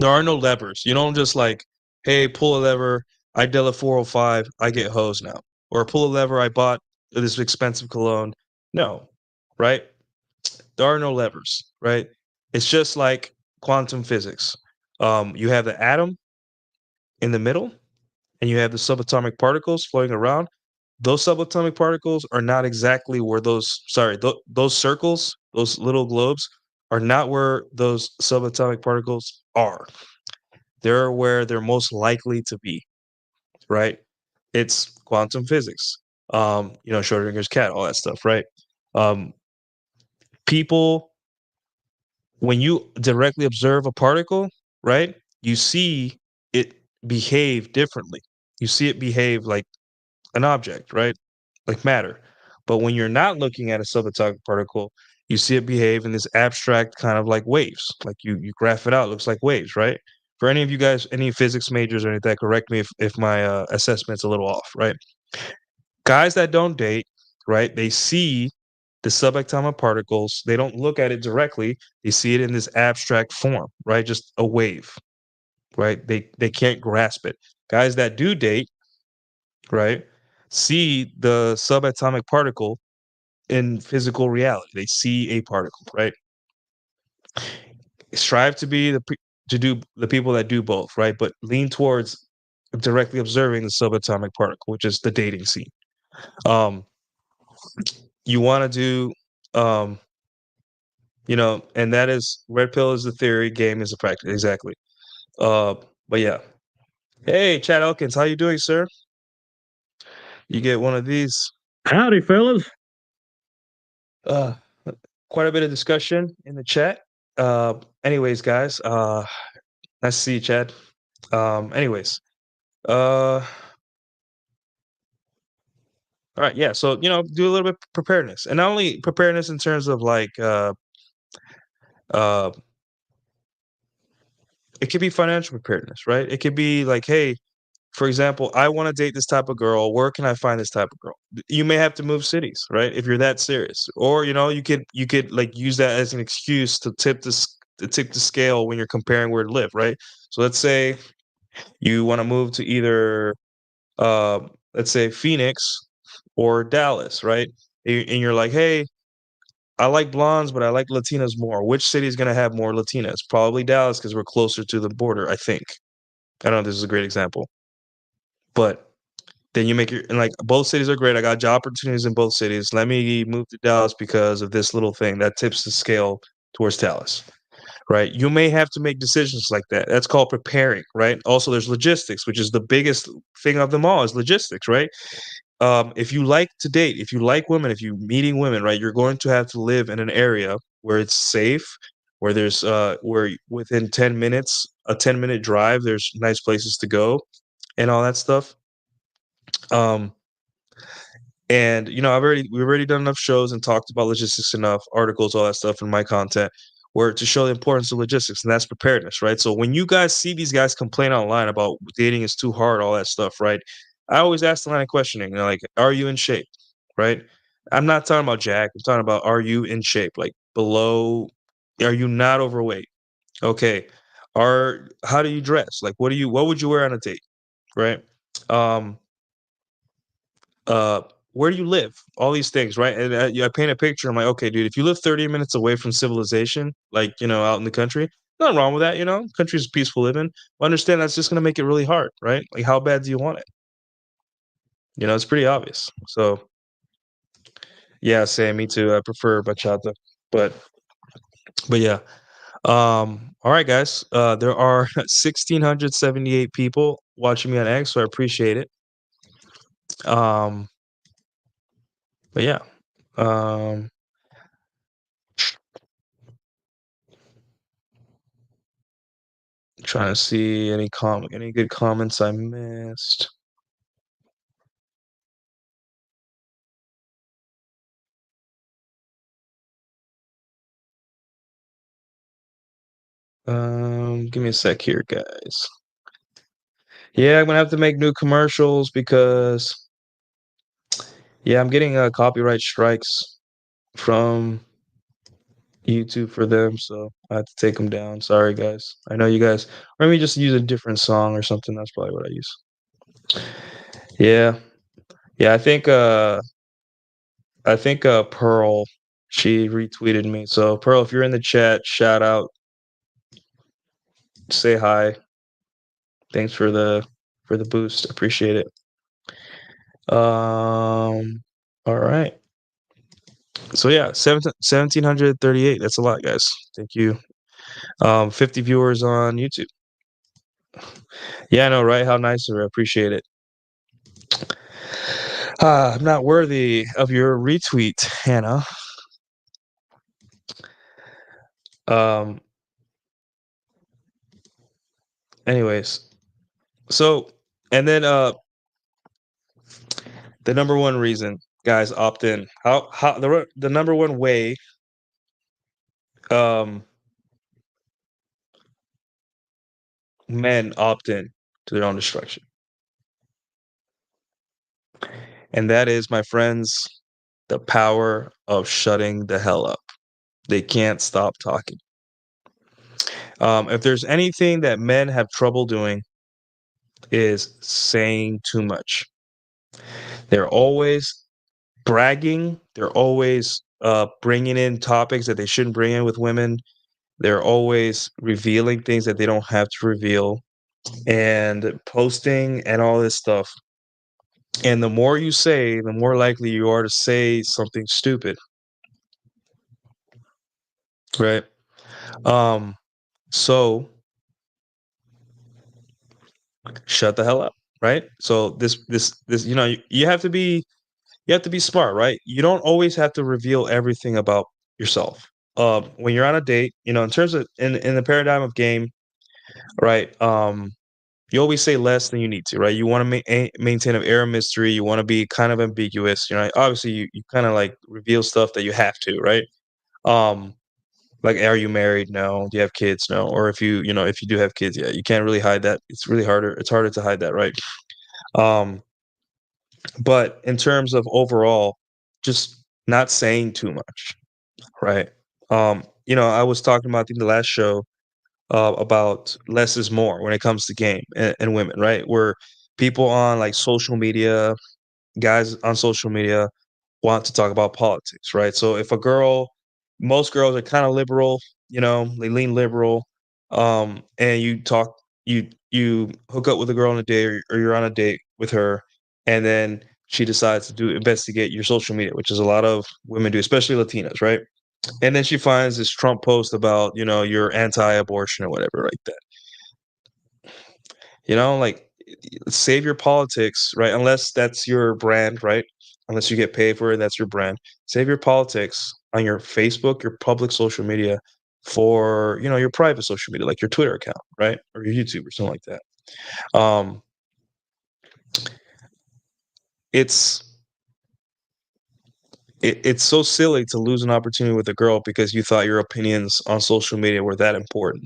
there are no levers. You don't just like, hey, pull a lever, I deal at 405, I get hosed now. Or pull a lever, I bought this expensive cologne. No, right? There are no levers, right? It's just like quantum physics. You have the atom in the middle, and you have the subatomic particles floating around. Those subatomic particles are not exactly where those circles, those little globes, are not where those subatomic particles are. They're where they're most likely to be, right? It's quantum physics. Schrodinger's cat, all that stuff, right? Um, people, when you directly observe a particle, right, you see it behave differently. You see it behave like an object, right? Like matter. But when you're not looking at a subatomic particle, you see it behave in this abstract kind of like waves. Like you graph it out, it looks like waves, right? For any of you guys, any physics majors or anything, that correct me if my assessment's a little off, right? Guys that don't date, right? They see the subatomic particles. They don't look at it directly. They see it in this abstract form, right? Just a wave, right? They can't grasp it. Guys that do date, right, see the subatomic particle in physical reality. They see a particle, right? Strive to be to do the people that do both, right? But lean towards directly observing the subatomic particle, which is the dating scene. You want to do, and that is red pill is the theory, game is the practice. Exactly. But yeah. Hey, Chad Elkins, how you doing, sir? You get one of these. Howdy, fellas. Uh, quite a bit of discussion in the chat. Anyways, guys, nice to see you, Chad. Anyways, all right, yeah. So do a little bit of preparedness, and not only preparedness in terms of like, uh, it could be financial preparedness, right? It could be like, hey, for example, I want to date this type of girl. Where can I find this type of girl? You may have to move cities, right? If you're that serious, or you could like use that as an excuse to tip the scale when you're comparing where to live, right? So let's say you want to move to either, uh, let's say Phoenix or Dallas, right? And you're like, hey, I like blondes, but I like Latinas more. Which city is going to have more Latinas? Probably Dallas because we're closer to the border, I think. I don't know if this is a great example. But then you make your, and like both cities are great. I got job opportunities in both cities. Let me move to Dallas because of this little thing that tips the scale towards Dallas, right? You may have to make decisions like that. That's called preparing, right? Also, there's logistics, which is the biggest thing of them all is logistics, right? If you like to date, if you like women, if you're meeting women, right, you're going to have to live in an area where it's safe, where there's where within 10 minutes, a 10-minute drive, there's nice places to go and all that stuff. Um, and we've already done enough shows and talked about logistics enough, articles, all that stuff in my content, where to show the importance of logistics, and that's preparedness, right? So when you guys see these guys complain online about dating is too hard, all that stuff, right? I always ask the line of questioning, like, are you in shape, right? I'm not talking about Jack. I'm talking about, are you in shape? Like are you not overweight? Okay. How do you dress? Like, what would you wear on a date, right? Um, uh where do you live, all these things, right? And I paint a picture. I'm like, okay, dude, if you live 30 minutes away from civilization, like, out in the country, nothing wrong with that. Country's peaceful living, but understand that's just going to make it really hard, right? Like, how bad do you want it? It's pretty obvious. So yeah, Sam, me too. I prefer bachata, but yeah. All right, guys, there are 1,678 people watching me on X, so I appreciate it. But yeah. Trying to see any good comments I missed. Give me a sec here, guys. Yeah, I'm gonna have to make new commercials because I'm getting copyright strikes from YouTube for them, so I have to take them down. Sorry, guys. I know you guys, or maybe just use a different song or something. That's probably what I use. Yeah, I think Pearl, she retweeted me. So Pearl, if you're in the chat, shout out, say hi. Thanks for the boost. Appreciate it. All right. So yeah, 1,738. That's a lot, guys. Thank you. 50 viewers on YouTube. Yeah, I know, right? How nice of her. I appreciate it. I'm not worthy of your retweet, Hannah. Anyways, so, and then the number one reason guys opt in. How the number one way men opt in to their own destruction. And that is, my friends, the power of shutting the hell up. They can't stop talking. If there's anything that men have trouble doing, is saying too much. They're always bragging. They're always bringing in topics that they shouldn't bring in with women. They're always revealing things that they don't have to reveal, and posting and all this stuff. And the more you say, the more likely you are to say something stupid. Right? So shut the hell up, right? So this you have to be smart, right? You don't always have to reveal everything about yourself. When you're on a date, in terms of in the paradigm of game, right? You always say less than you need to, right? You want to maintain an air of mystery. You want to be kind of ambiguous. Obviously you kind of like reveal stuff that you have to, right? Like, are you married? No. Do you have kids? No. Or if you do have kids, yeah, you can't really hide that. It's harder to hide that, right? But in terms of overall, just not saying too much, right? I was talking about, I think, the last show about less is more when it comes to game and women, right? Where people on like social media, guys on social media want to talk about politics, right? So if a girl most girls are kind of liberal, they lean liberal. And you hook up with a girl on a date, or you're on a date with her, and then she decides to investigate your social media, which is a lot of women do, especially Latinas, right? And then she finds this Trump post about, you're anti-abortion or whatever like that. Like, save your politics, right? Unless that's your brand, right? Unless you get paid for it, that's your brand. Save your politics on your Facebook, your public social media, for your private social media, like your Twitter account, right? Or your YouTube or something like that. It's it's so silly to lose an opportunity with a girl because you thought your opinions on social media were that important,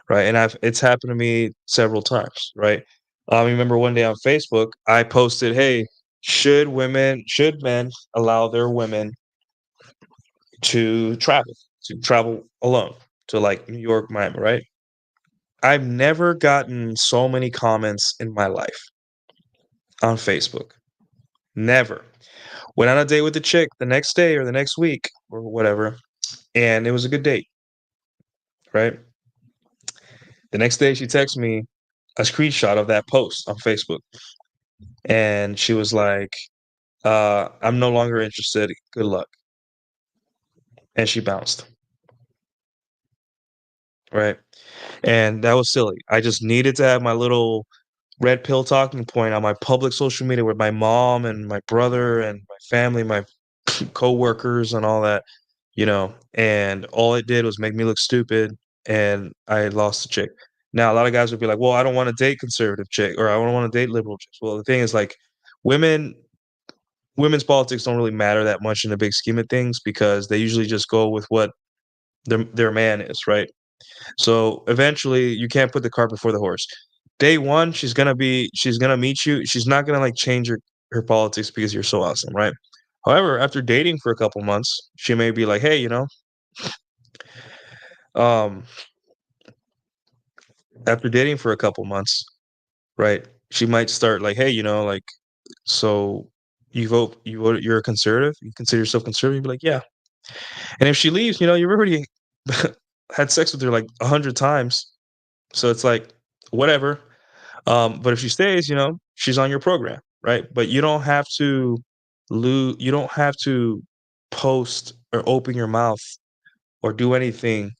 right? And it's happened to me several times, right? I remember one day on Facebook, I posted, "Hey, should men allow their women to travel alone to like New York, Miami?" Right? I've never gotten so many comments in my life on Facebook. Never. Went on a date with the chick the next day or the next week or whatever, and it was a good date, right? The next day, she texted me a screenshot of that post on Facebook, and she was like, "I'm no longer interested. Good luck." And she bounced, right? And that was silly. I just needed to have my little red pill talking point on my public social media with my mom and my brother and my family, my coworkers and all that, and all it did was make me look stupid, and I lost the chick. Now, a lot of guys would be like, "Well, I don't want to date conservative chick, or I don't want to date liberal chicks." Well, the thing is, like, women women's politics don't really matter that much in the big scheme of things because they usually just go with what their man is, right? So eventually, you can't put the cart before the horse. Day one, she's gonna meet you. She's not gonna like change her politics because you're so awesome, right? However, after dating for a couple months, she may be like, "Hey, um, after dating for a couple months, right? She might start like, "Hey, like, so you're a conservative? You consider yourself conservative?" You'd be like, "Yeah." And if she leaves, you've already had sex with her like 100 times. So it's like, whatever. But if she stays, she's on your program, right? But you don't have to post or open your mouth or do anything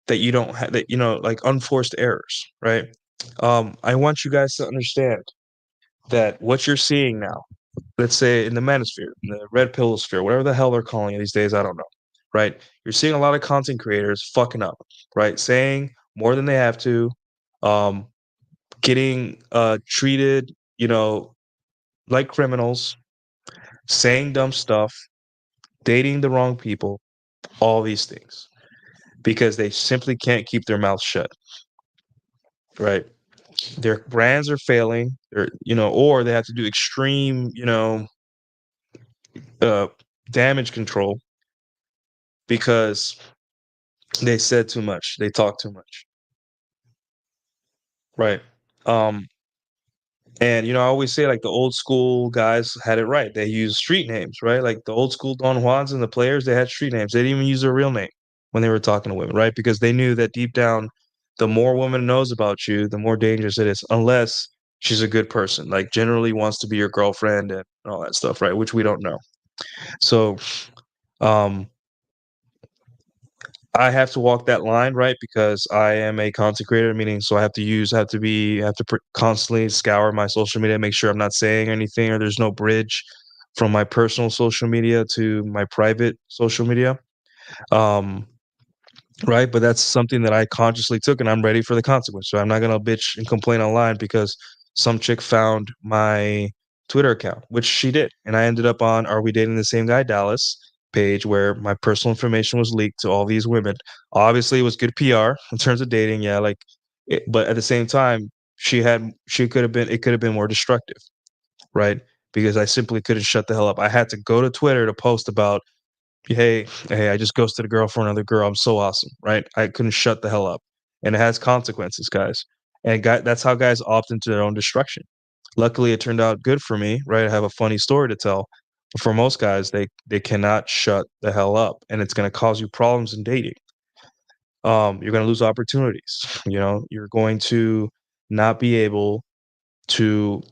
that you don't have, that, like unforced errors, right? I want you guys to understand that what you're seeing now, let's say in the manosphere, in the red pill sphere, whatever the hell they're calling it these days, I don't know, right? You're seeing a lot of content creators fucking up, right? Saying more than they have to, um, getting treated, like criminals, saying dumb stuff, dating the wrong people, all these things, because they simply can't keep their mouths shut, right? Their brands are failing, or they have to do extreme, uh, damage control because they said too much, they talk too much, right? Um, and I always say like the old school guys had it right. They used street names, right? Like the old school Don Juans and the players, they had street names. They didn't even use their real name when they were talking to women, right? Because they knew that deep down, the more woman knows about you, the more dangerous it is, unless she's a good person, like generally wants to be your girlfriend and all that stuff, right? Which we don't know. So, um, I have to walk that line, right? Because I am a content creator, meaning so I have to constantly scour my social media, make sure I'm not saying anything or there's no bridge from my personal social media to my private social media. Um, right. But that's something that I consciously took and I'm ready for the consequence. So I'm not going to bitch and complain online because some chick found my Twitter account, which she did. And I ended up on Are We Dating the Same Guy Dallas page where my personal information was leaked to all these women. Obviously, it was good PR in terms of dating. Yeah. But at the same time, it could have been more destructive. Right. Because I simply couldn't shut the hell up. I had to go to Twitter to post about, hey, I just ghosted a girl for another girl. I'm so awesome, right? I couldn't shut the hell up. And it has consequences, guys. And that's how guys opt into their own destruction. Luckily, it turned out good for me, right? I have a funny story to tell. For most guys, they cannot shut the hell up, and it's going to cause you problems in dating. You're going to lose opportunities. You're going to not be able to,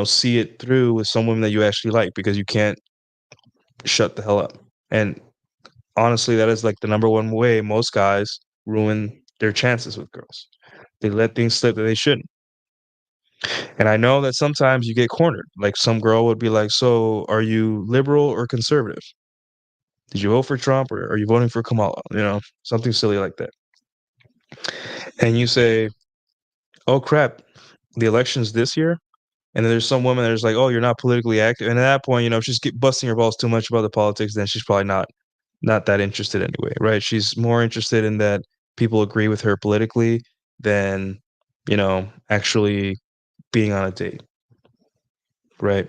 see it through with some women that you actually like because you can't shut the hell up. And honestly, that is like the number one way most guys ruin their chances with girls. They let things slip that they shouldn't. And I know that sometimes you get cornered. Like some girl would be like, "So, are you liberal or conservative? Did you vote for Trump or are you voting for Kamala?" Something silly like that. And you say, "Oh crap, the election's this year." And then there's some woman that's like, "Oh, you're not politically active." And at that point, if she's busting her balls too much about the politics, then she's probably not that interested anyway, right? She's more interested in that people agree with her politically than, actually being on a date, right?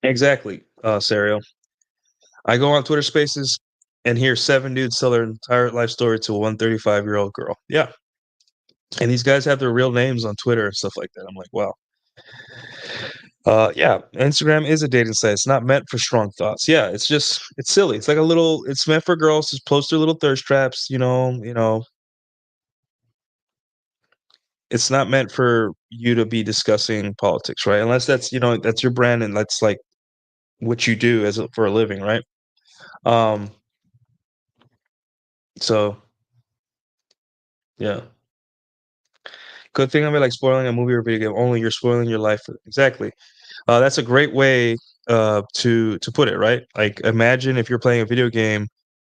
Exactly, Serial. I go on Twitter Spaces and hear 7 dudes tell their entire life story to a 135-year-old girl. Yeah. And these guys have their real names on Twitter and stuff like that. I'm like, wow. Yeah, Instagram is a dating site. It's not meant for strong thoughts. Yeah, it's silly. It's like it's meant for girls to post their little thirst traps, It's not meant for you to be discussing politics, right? Unless that's your brand and that's like what you do for a living, right? Um, so yeah. Good thing of it, like spoiling a movie or video game, only you're spoiling your life. Exactly. That's a great way to put it, right? Like imagine if you're playing a video game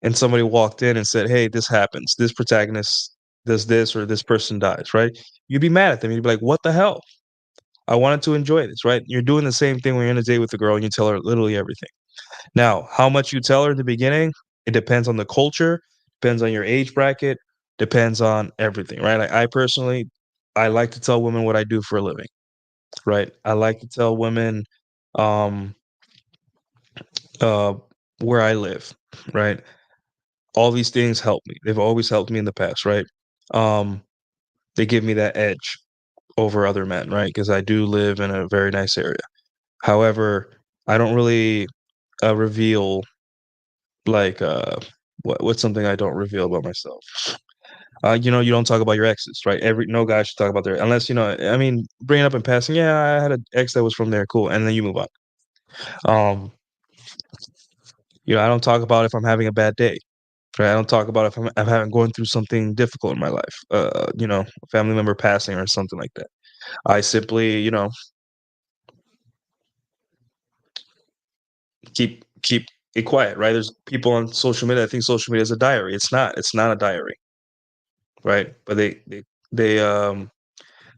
and somebody walked in and said, "Hey, this happens. This protagonist does this or this person dies," right? You'd be mad at them. You'd be like, "What the hell? I wanted to enjoy this," right? You're doing the same thing when you're on a date with a girl and you tell her literally everything. Now, how much you tell her in the beginning, it depends on the culture, depends on your age bracket, depends on everything, right? Like I personally, I like to tell women what I do for a living, right? I like to tell women um uh where I live, right? All these things help me. They've always helped me in the past, right? Um they give me that edge over other men, right? Because I do live in a very nice area. However, I don't really reveal like what's something I don't reveal about myself. You don't talk about your exes, right? No guy should talk about their unless I mean, bring it up in passing. Yeah, I had an ex that was from there, cool, and then you move on. Um, I don't talk about if I'm having a bad day, right? I don't talk about if I'm having going through something difficult in my life, a family member passing or something like that. I simply, keep it quiet, right? There's people on social media. I think social media is a diary. It's not. It's not a diary, right? But they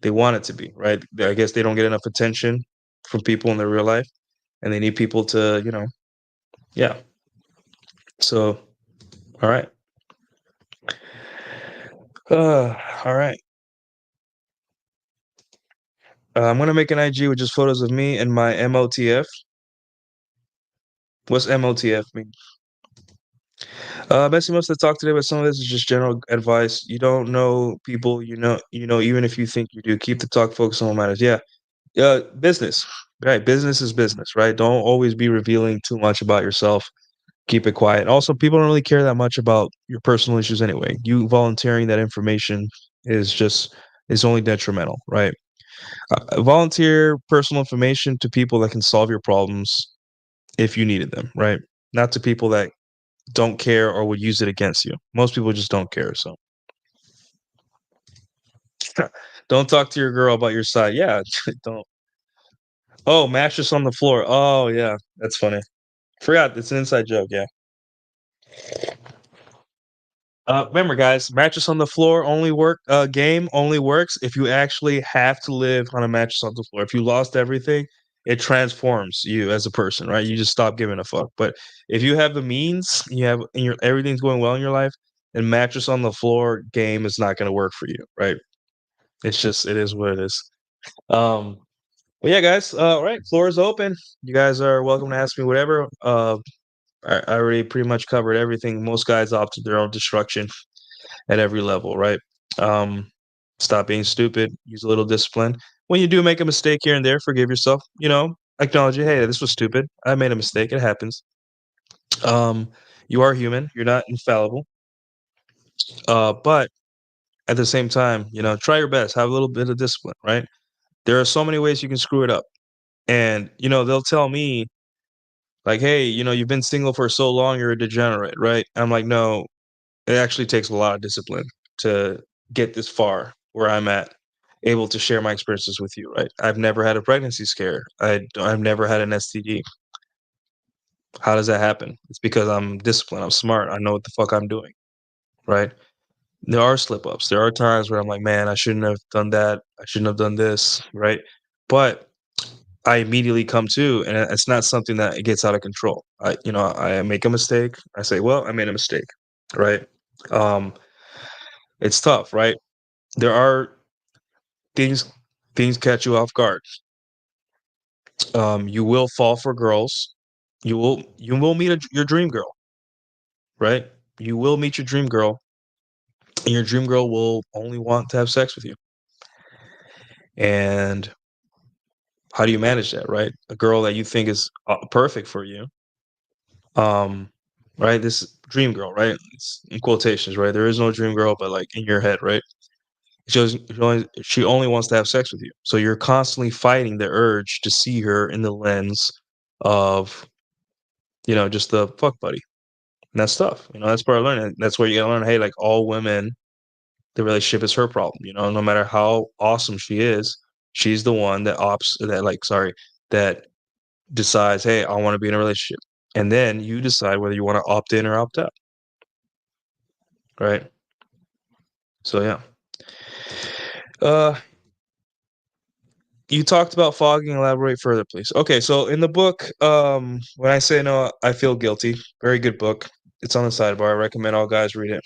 want it to be, right? I guess they don't get enough attention from people in their real life, and they need people to, yeah. So, all right, all right. I'm gonna make an IG with just photos of me and my MOTF. What's MOTF mean? Bessie must have talked today, but some of this is just general advice. You don't know people, even if you think you do, keep the talk focused on what matters. Yeah. Business, right? Business is business, right? Don't always be revealing too much about yourself. Keep it quiet. Also, people don't really care that much about your personal issues anyway. You volunteering that information is only detrimental, right? Volunteer personal information to people that can solve your problems if you needed them, right? Not to people that don't care or would use it against you. Most people just don't care. So don't talk to your girl about your side. Yeah, don't. Oh, mattress on the floor. Oh, yeah, that's funny. Forgot it's an inside joke. Yeah. Remember, guys, mattress on the floor only game only works if you actually have to live on a mattress on the floor. If you lost everything, it transforms you as a person, right? You just stop giving a fuck. But if you have the means, everything's going well in your life, then mattress on the floor game is not going to work for you, right? It is what it is. Well, yeah, guys. All right, floor is open. You guys are welcome to ask me whatever. I already pretty much covered everything. Most guys opt to their own destruction at every level, right? Um, Stop being stupid. Use a little discipline. When you do make a mistake here and there, forgive yourself. Acknowledge it. Hey, this was stupid. I made a mistake. It happens. You are human. You're not infallible. But at the same time, try your best. Have a little bit of discipline, right? There are so many ways you can screw it up. And, they'll tell me, like, hey, you've been single for so long, you're a degenerate, right? I'm like, no, it actually takes a lot of discipline to get this far where I'm at, able to share my experiences with you, right? I've never had a pregnancy scare. I've never had an STD. How does that happen? It's because I'm disciplined. I'm smart. I know what the fuck I'm doing, right? There are slip ups. There are times where I'm like, man, I shouldn't have done that. I shouldn't have done this, right? But I immediately come to, and it's not something that gets out of control. I make a mistake. I say, well, I made a mistake, right? Um, it's tough, right? There are things catch you off guard. You will fall for girls. You will meet your dream girl, right? You will meet your dream girl, and your dream girl will only want to have sex with you. And how do you manage that, right? A girl that you think is perfect for you, right? This dream girl, right? It's in quotations, right? There is no dream girl, but like in your head, right? She only wants to have sex with you. So you're constantly fighting the urge to see her in the lens of, just the fuck buddy. And that's tough. That's part of learning. That's where you gotta learn, hey, like all women, the relationship is her problem. No matter how awesome she is, she's the one that decides, hey, I want to be in a relationship. And then you decide whether you want to opt in or opt out. Right. So yeah. You talked about fogging. Elaborate further, please. Okay, so in the book, when I say no, I feel guilty. Very good book. It's on the sidebar. I recommend all guys read it.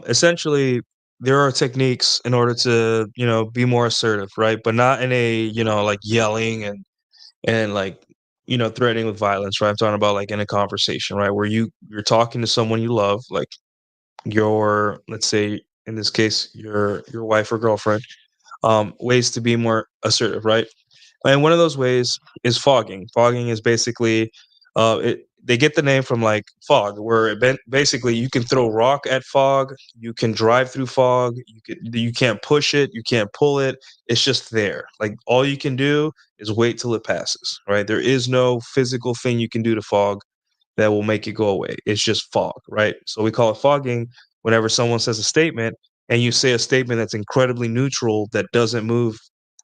Essentially, there are techniques in order to, be more assertive, right? But not in a, like yelling and like, threatening with violence, right? I'm talking about like in a conversation, right? Where you're talking to someone you love, like let's say in this case, your wife or girlfriend. Ways to be more assertive, right? And one of those ways is fogging. Fogging is basically, they get the name from like fog, where basically you can throw rock at fog, you can drive through fog, you can't push it, you can't pull it. It's just there. Like all you can do is wait till it passes, right? There is no physical thing you can do to fog that will make it go away. It's just fog, right? So we call it fogging whenever someone says a statement and you say a statement that's incredibly neutral that doesn't move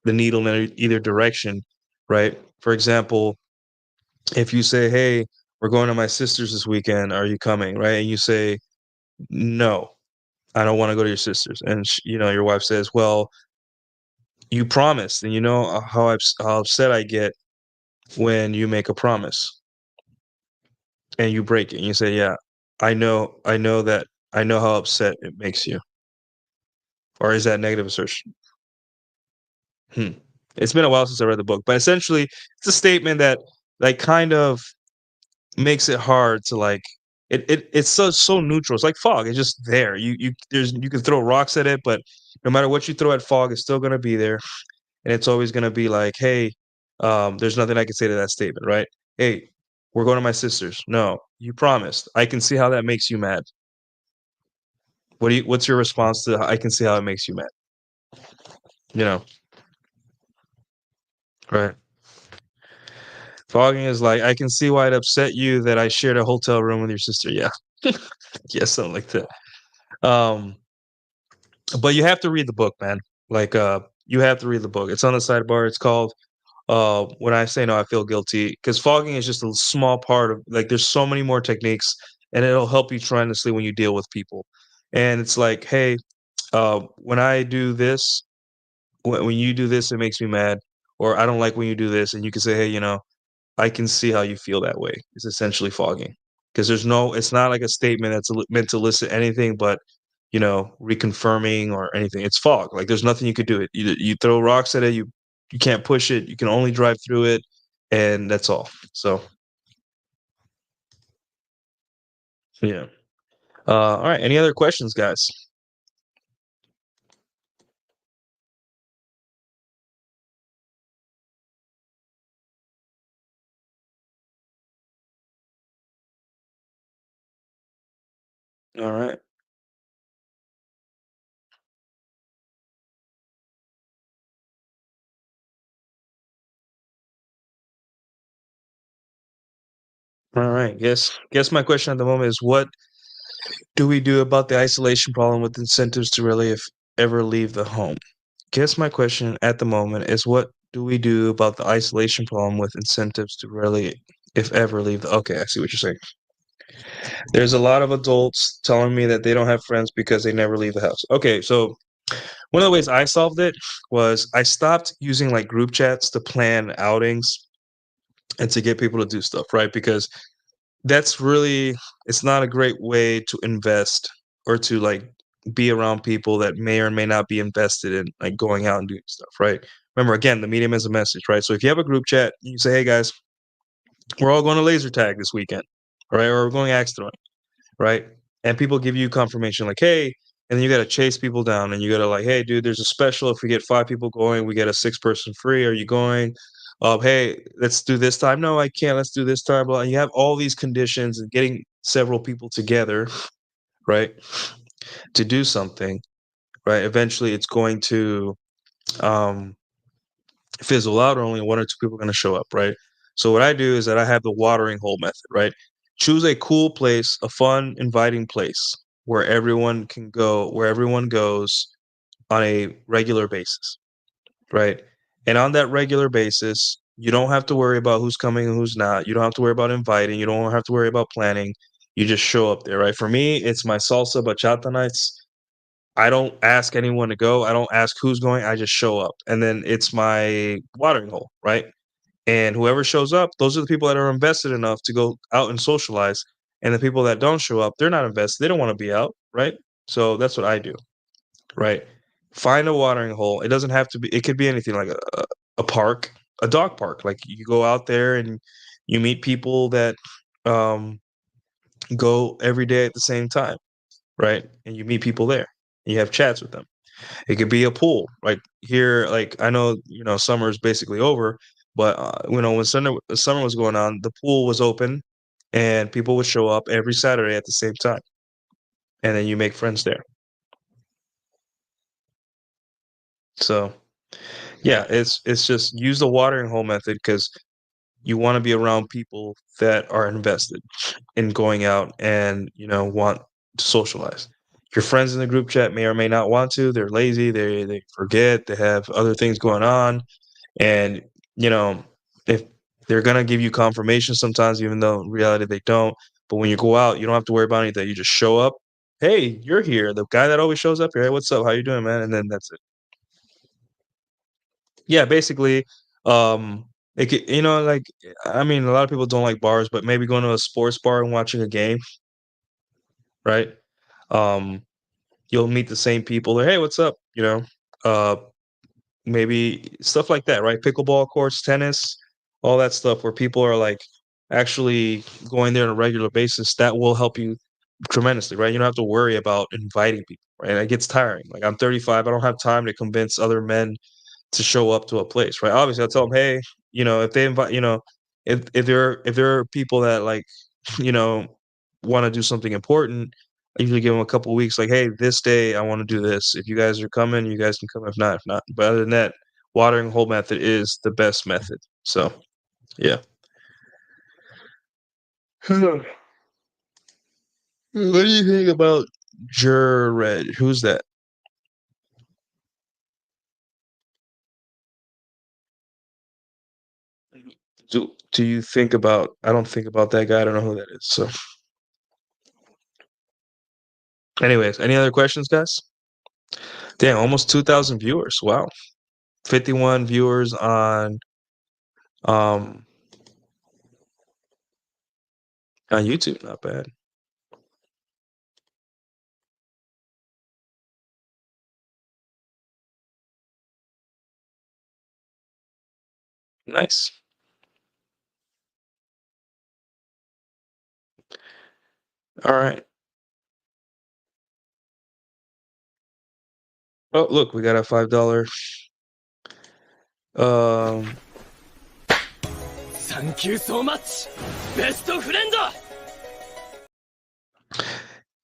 the needle in either direction, right? For example, if you say, "Hey, we're going to my sister's this weekend. Are you coming?" Right? And you say, "No, I don't want to go to your sister's." And your wife says, "Well, you promised." And how upset I get when you make a promise and you break it. And you say, "Yeah, I know that I know how upset it makes you." Or is that negative assertion? Hmm. It's been a while since I read the book, but essentially, it's a statement that like kind of makes it hard to like it's so neutral. It's like fog. It's just there. You can throw rocks at it, but no matter what you throw at fog, it's still gonna be there, and it's always gonna be like, hey, there's nothing I can say to that statement, right? Hey, we're going to my sister's. No, you promised. I can see how that makes you mad. What's your response to I can see how it makes you mad? You know, right? Fogging is like, I can see why it upset you that I shared a hotel room with your sister. Yeah. Yeah, something like that. Um, but you have to read the book, man. Like, you have to read the book. It's on the sidebar. It's called When I Say No, I Feel Guilty. Because fogging is just a small part of like there's so many more techniques and it'll help you tremendously when you deal with people. And it's like, hey, when I do this, when you do this, it makes me mad. Or I don't like when you do this. And you can say, hey, I can see how you feel that way. It's essentially fogging because it's not like a statement that's meant to elicit anything but, reconfirming or anything. It's fog. Like there's nothing you could do. You throw rocks at it. You can't push it. You can only drive through it, and that's all. So, yeah. All right. Any other questions, guys? All right. All right. Guess my question at the moment is, what do we do about the isolation problem with incentives to really, if ever, leave the home? Guess my question at the moment is, what do we do about the isolation problem with incentives to really, if ever, leave the... Okay, I see what you're saying. There's a lot of adults telling me that they don't have friends because they never leave the house. Okay, so one of the ways I solved it was I stopped using like group chats to plan outings and to get people to do stuff, right? Because that's really, it's not a great way to invest or to like be around people that may or may not be invested in like going out and doing stuff, right? Remember, again, the medium is a message, right? So if you have a group chat, you say, hey guys, we're all going to laser tag this weekend, right? Or we're going axe throwing, right? And people give you confirmation like, hey, and then you got to chase people down and you got to like, hey, dude, there's a special. If we get 5 people going, we get a 6-person free. Are you going? Hey, let's do this time. No, I can't. Let's do this time. Blah. And you have all these conditions and getting several people together, right, to do something, right? Eventually, it's going to um, fizzle out, or only 1 or 2 people are going to show up, right? So what I do is that I have the watering hole method, right? Choose a cool place, a fun, inviting place where everyone can go, where everyone goes on a regular basis, right? And on that regular basis, you don't have to worry about who's coming and who's not. You don't have to worry about inviting. You don't have to worry about planning. You just show up there, right? For me, it's my salsa bachata nights. I don't ask anyone to go. I don't ask who's going. I just show up. And then it's my watering hole, right? And whoever shows up, those are the people that are invested enough to go out and socialize. And the people that don't show up, they're not invested. They don't want to be out, right? So that's what I do, right? Find a watering hole. It doesn't have to be, it could be anything like a park, a dog park. Like you go out there and you meet people that um, go every day at the same time, right? And you meet people there. You have chats with them. It could be a pool. Like here, like I know, summer is basically over, but when summer was going on, the pool was open, and people would show up every Saturday at the same time, and then you make friends there. So yeah, it's just use the watering hole method because you want to be around people that are invested in going out and want to socialize. Your friends in the group chat may or may not want to. They're lazy. They forget. They have other things going on. And, if they're going to give you confirmation sometimes, even though in reality they don't. But when you go out, you don't have to worry about anything. You just show up. Hey, you're here. The guy that always shows up here. Hey, what's up? How you doing, man? And then that's it. Yeah, basically, it could, like, I mean, a lot of people don't like bars, but maybe going to a sports bar and watching a game, right? Um, you'll meet the same people. Hey, what's up? Uh, maybe stuff like that, right? Pickleball courts, tennis, all that stuff where people are like actually going there on a regular basis. That will help you tremendously, right? You don't have to worry about inviting people, right? It gets tiring. Like I'm 35, I don't have time to convince other men to show up to a place, right? Obviously, I'll tell them, hey, if they invite, if there are people that like, you know, want to do something important, I usually give them a couple of weeks, like, hey, this day I want to do this. If you guys are coming, you guys can come. If not, if not. But other than that, watering hole method is the best method. So, yeah. What do you think about Jared? Who's that? Do you think about? I don't think about that guy. I don't know who that is. So, anyways, any other questions, guys? Damn, almost 2,000 viewers. Wow, 51 viewers um on YouTube. Not bad. Nice. All right. Oh, look, we got a $5. Um, Thank you so much, best friend!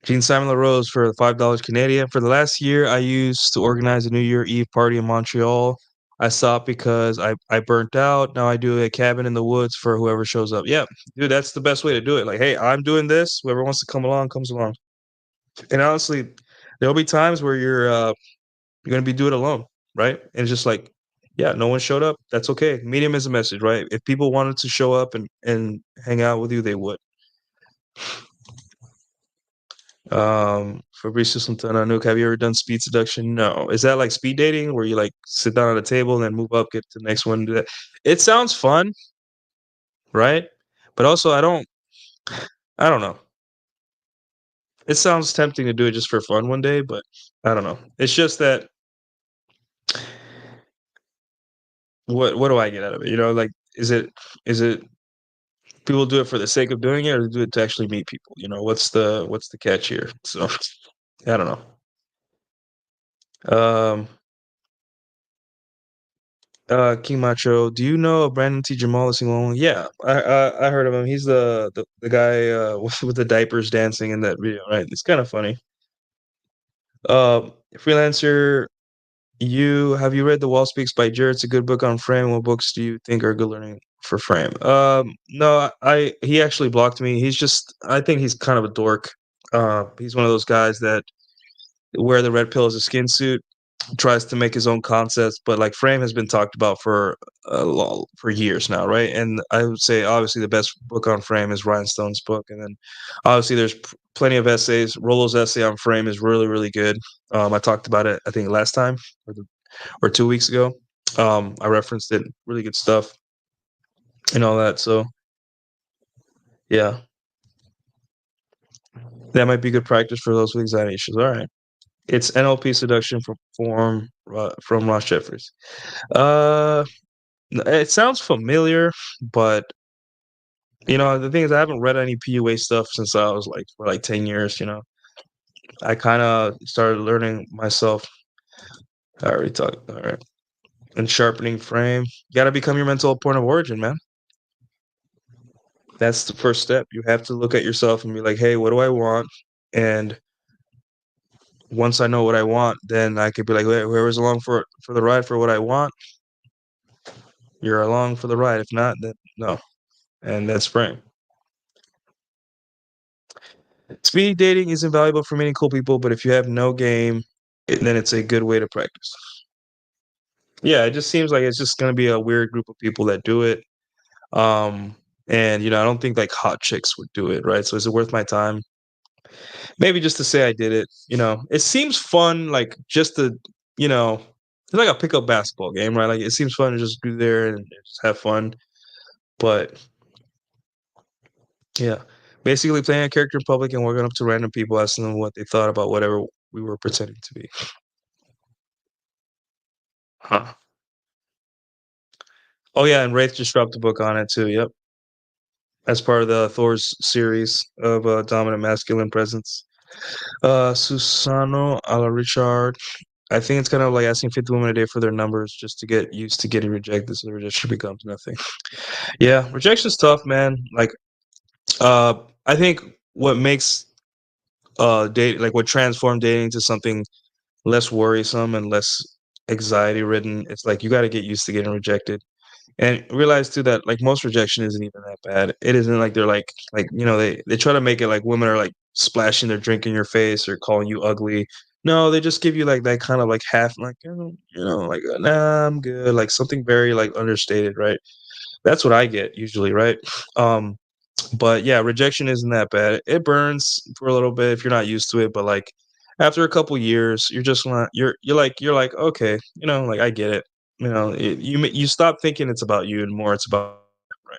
Jean Simon LaRose for the $5 Canadian. For the last year, I used to organize a New Year Eve party in Montreal. I stopped because I burnt out. Now I do a cabin in the woods for whoever shows up. Yeah, dude, that's the best way to do it. Like, hey, I'm doing this. Whoever wants to come along, comes along. And honestly, there'll be times where you're gonna be doing it alone, right? And it's just like, yeah, no one showed up. That's okay. Medium is a message, right? If people wanted to show up and hang out with you, they would. Fabricio Santana, Nuke, have you ever done speed seduction? No. Is that like speed dating where you like sit down at a table and then move up, get to the next one, do that? It sounds fun, right? But also I don't know. It sounds tempting to do it just for fun one day, but I don't know. It's just that what do I get out of it? You know, like is it people do it for the sake of doing it or do it to actually meet people? You know, what's the catch here? So I don't know. King Macho, do you know of Brandon T. Jamal Singh? Yeah, I heard of him. He's the guy with the diapers dancing in that video, right? It's kind of funny. Freelancer, have you read The Wall Speaks by Jared? It's a good book on frame. What books do you think are good learning for frame? No, he actually blocked me. I think he's kind of a dork. He's one of those guys that wear the red pill as a skin suit, tries to make his own concepts, but like frame has been talked about for years now, right? And I would say obviously the best book on frame is Rhinestone's book, and then obviously there's plenty of essays. Rollo's essay on frame is really really good. I talked about it I think last time or 2 weeks ago. I referenced it. Really good stuff and all that. So yeah, that might be good practice for those with anxiety issues. All right. It's NLP seduction from Ross Jeffries. Uh, it sounds familiar, but the thing is, I haven't read any PUA stuff since I was like for like 10 years. I kind of started learning myself. I already talked. All right, and sharpening frame. You got to become your mental point of origin, man. That's the first step. You have to look at yourself and be like, hey, what do I want? And once I know what I want, then I could be like, whoever's along for the ride for what I want, you're along for the ride. If not, then no. And that's frame. Speed dating is invaluable for meeting cool people, but if you have no game, then it's a good way to practice. Yeah, it just seems like it's just going to be a weird group of people that do it. And I don't think like hot chicks would do it, right? So is it worth my time? Maybe just to say I did it. It seems fun, like just to, it's like a pickup basketball game, right? Like it seems fun to just go there and just have fun. But yeah, basically playing a character in public and walking up to random people, asking them what they thought about whatever we were pretending to be. Huh. Oh yeah, and Wraith just dropped a book on it too. Yep, as part of the Thor's series of dominant masculine presence. Susano Ala Richard. I think it's kind of like asking 50 women a day for their numbers just to get used to getting rejected, so the rejection becomes nothing. Yeah, rejection's tough, man. Like, I think what makes what transformed dating to something less worrisome and less anxiety ridden. It's like you got to get used to getting rejected, and realize too that like most rejection isn't even that bad. It isn't like they're they try to make it like women are like splashing their drink in your face or calling you ugly. No, they just give you like that kind of like half like like nah, I'm good, like something very like understated, right? That's what I get usually, right? Um, but yeah, rejection isn't that bad. It burns for a little bit if you're not used to it, but like after a couple years, you're just not you're like okay, like I get it. You stop thinking it's about you and more it's about right.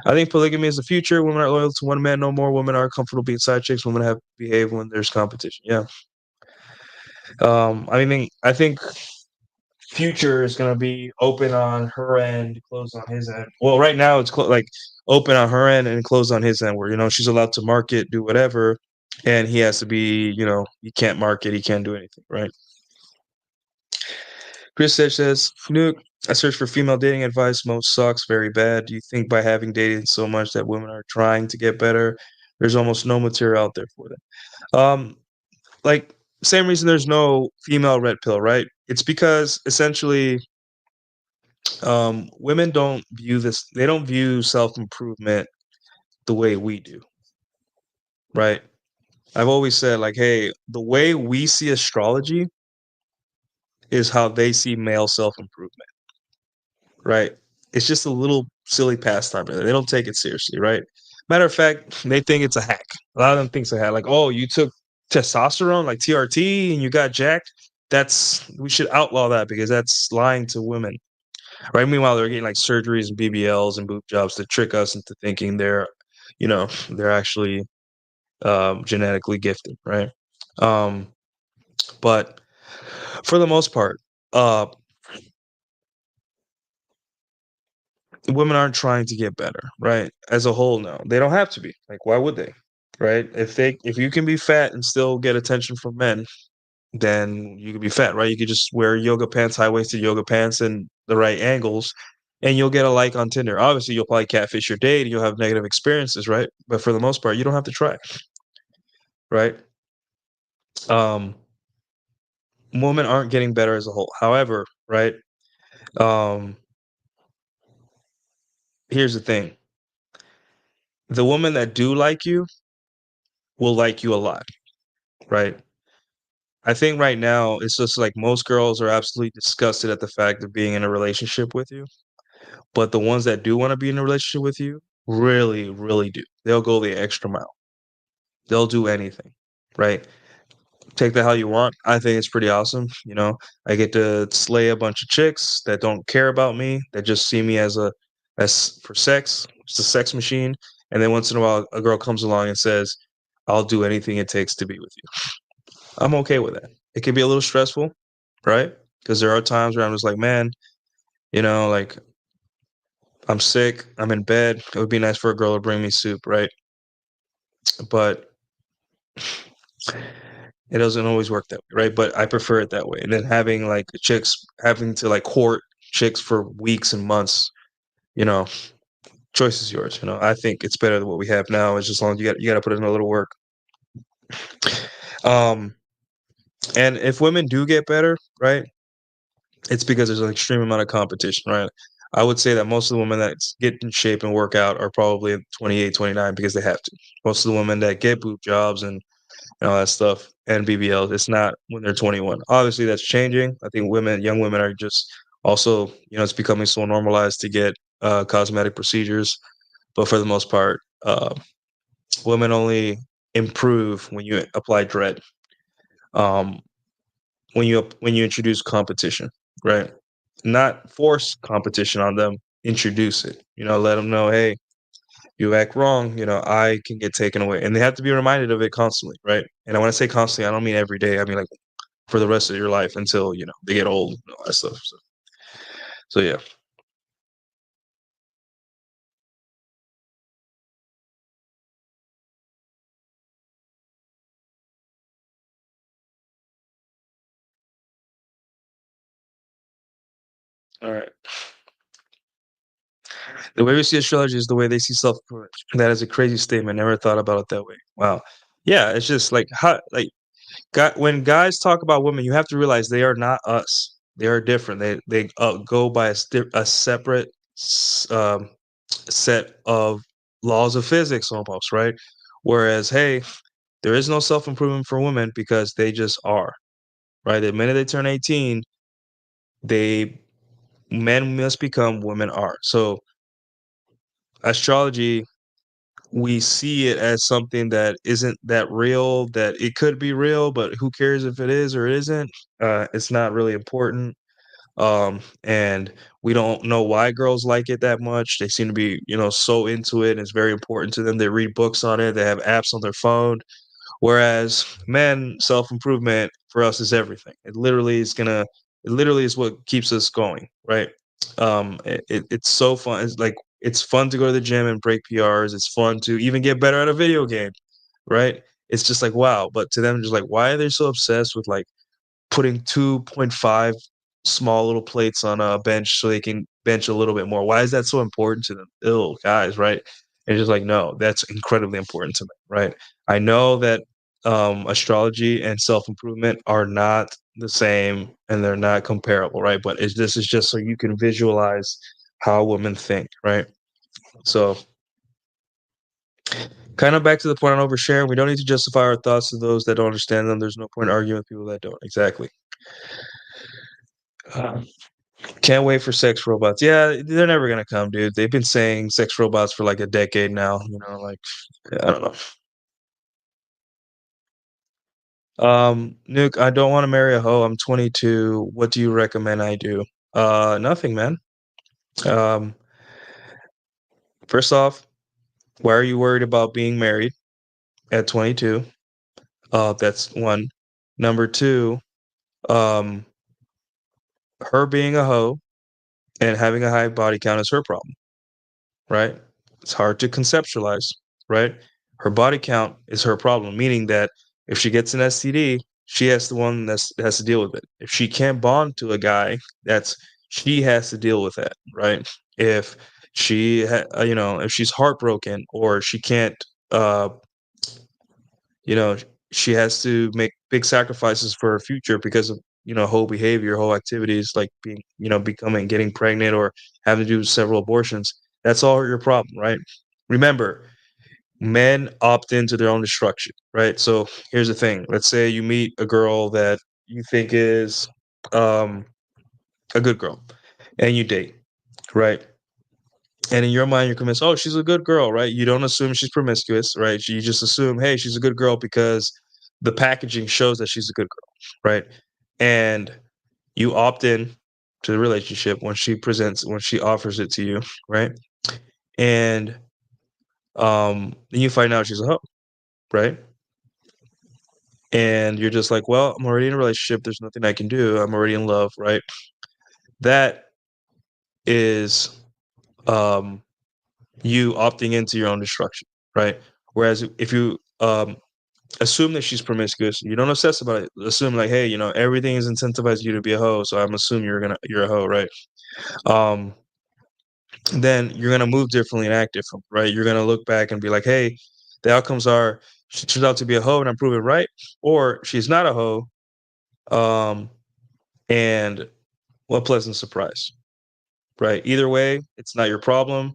I think polygamy is the future. Women are loyal to one man no more. Women are comfortable being side chicks. Women have behave when there's competition. Yeah. I think future is going to be open on her end, closed on his end. Well, right now it's like open on her end and closed on his end, where she's allowed to market, do whatever, and he has to be, he can't market, he can't do anything, right? Chris says, Nuke, I search for female dating advice. Most sucks, very bad. Do you think by having dated so much that women are trying to get better? There's almost no material out there for that. Like same reason there's no female red pill, right? It's because essentially women don't view this. They don't view self improvement the way we do, right? I've always said like, hey, the way we see astrology is how they see male self improvement, right? It's just a little silly pastime. They don't take it seriously, right? Matter of fact, they think it's a hack. A lot of them think it's a hack. Like, oh, you took testosterone, like TRT, and you got jacked. We should outlaw that because that's lying to women, right? Meanwhile, they're getting like surgeries and BBLs and boob jobs to trick us into thinking they're actually genetically gifted, right? But for the most part, uh, women aren't trying to get better, right? As a whole, no, they don't have to be. Like, why would they? Right? If you can be fat and still get attention from men, then you can be fat, right? You could just wear yoga pants, high waisted yoga pants, and the right angles, and you'll get a like on Tinder. Obviously, you'll probably catfish your date, and you'll have negative experiences, right? But for the most part, you don't have to try, right? Um, Women aren't getting better as a whole. However, right? Um, Here's the thing: the women that do like you will like you a lot, right? I think right now it's just like most girls are absolutely disgusted at the fact of being in a relationship with you. But the ones that do want to be in a relationship with you really, really do. They'll go the extra mile. They'll do anything, right? Take that how you want. I think it's pretty awesome. I get to slay a bunch of chicks that don't care about me, that just see me as for sex. It's a sex machine. And then once in a while, a girl comes along and says, "I'll do anything it takes to be with you." I'm okay with that. It can be a little stressful, right? Because there are times where I'm just like, man, like I'm sick, I'm in bed. It would be nice for a girl to bring me soup, right? But it doesn't always work that way, right? But I prefer it that way. And then having to like court chicks for weeks and months, you know, choice is yours. I think it's better than what we have now. It's just long as you got to put in a little work. Um, and if women do get better, right? It's because there's an extreme amount of competition, right? I would say that most of the women that get in shape and work out are probably 28, 29 because they have to. Most of the women that get boob jobs and all that stuff and BBLs, it's not when they're 21. Obviously, that's changing. I think young women are just also, it's becoming so normalized to get cosmetic procedures. But for the most part, women only improve when you apply dread. Um, when you introduce competition, right? Not force competition on them, introduce it. Let them know, hey, you act wrong, I can get taken away, and they have to be reminded of it constantly, right? And when I say constantly, I don't mean every day. I mean like for the rest of your life until they get old and all that stuff. So yeah. All right. The way we see astrology is the way they see self-improvement. That is a crazy statement. Never thought about it that way. Wow. Yeah, it's just like how when guys talk about women, you have to realize they are not us. They are different. They go by a separate set of laws of physics almost, right? Whereas, hey, there is no self improvement for women because they just are, right? The minute they turn 18, they men must become, women are. So astrology, we see it as something that isn't that real, that it could be real, but who cares if it is or isn't? It's not really important. And we don't know why girls like it that much. They seem to be, so into it. And it's very important to them. They read books on it. They have apps on their phone. Whereas men, self-improvement for us is everything. It literally is what keeps us going, right? It's so fun. It's fun to go to the gym and break PRs. It's fun to even get better at a video game, right? It's just like wow. But to them, just like why are they so obsessed with like putting 2.5 small little plates on a bench so they can bench a little bit more? Why is that so important to them? Ill guys, right? And it's just like, no, that's incredibly important to me, right? I know that astrology and self-improvement are not the same and they're not comparable, right? But this is just so you can visualize how women think, right? So kind of back to the point on oversharing, we don't need to justify our thoughts to those that don't understand them. There's no point arguing with people that don't. Exactly. Can't wait for sex robots. Yeah, they're never gonna come, dude. They've been saying sex robots for like a decade now. Like I don't know. Nuke, I don't want to marry a hoe. I'm 22. What do you recommend I do? Nothing, man. Um, First off, why are you worried about being married at 22? That's one. Number two, um, her being a hoe and having a high body count is her problem, right? It's hard to conceptualize, right? Her body count is her problem, meaning that if she gets an STD, she has the one that has to deal with it. If she can't bond to a guy, she has to deal with that, right? If if she's heartbroken or she can't, uh, you know, she has to make big sacrifices for her future because of whole behavior, whole activities like getting pregnant or having to do several abortions. That's all your problem, right? Remember, men opt into their own destruction, right? So here's the thing. Let's say you meet a girl that you think is a good girl and you date, right? And in your mind, you're convinced, oh, she's a good girl, right? You don't assume she's promiscuous, right? You just assume, hey, she's a good girl because the packaging shows that she's a good girl, right? And you opt in to the relationship when she offers it to you, right? And then you find out she's a hoe, right? And you're just like, well, I'm already in a relationship. There's nothing I can do. I'm already in love, right? That is you opting into your own destruction, right? Whereas if you assume that she's promiscuous, you don't obsess about it. Assume like, hey, everything is incentivized you to be a hoe, so I'm assuming you're a hoe, right? Then you're gonna move differently and act different, right? You're gonna look back and be like, hey, the outcomes are she turns out to be a hoe and I'm proven right, or she's not a hoe, and what pleasant surprise, right? Either way, it's not your problem.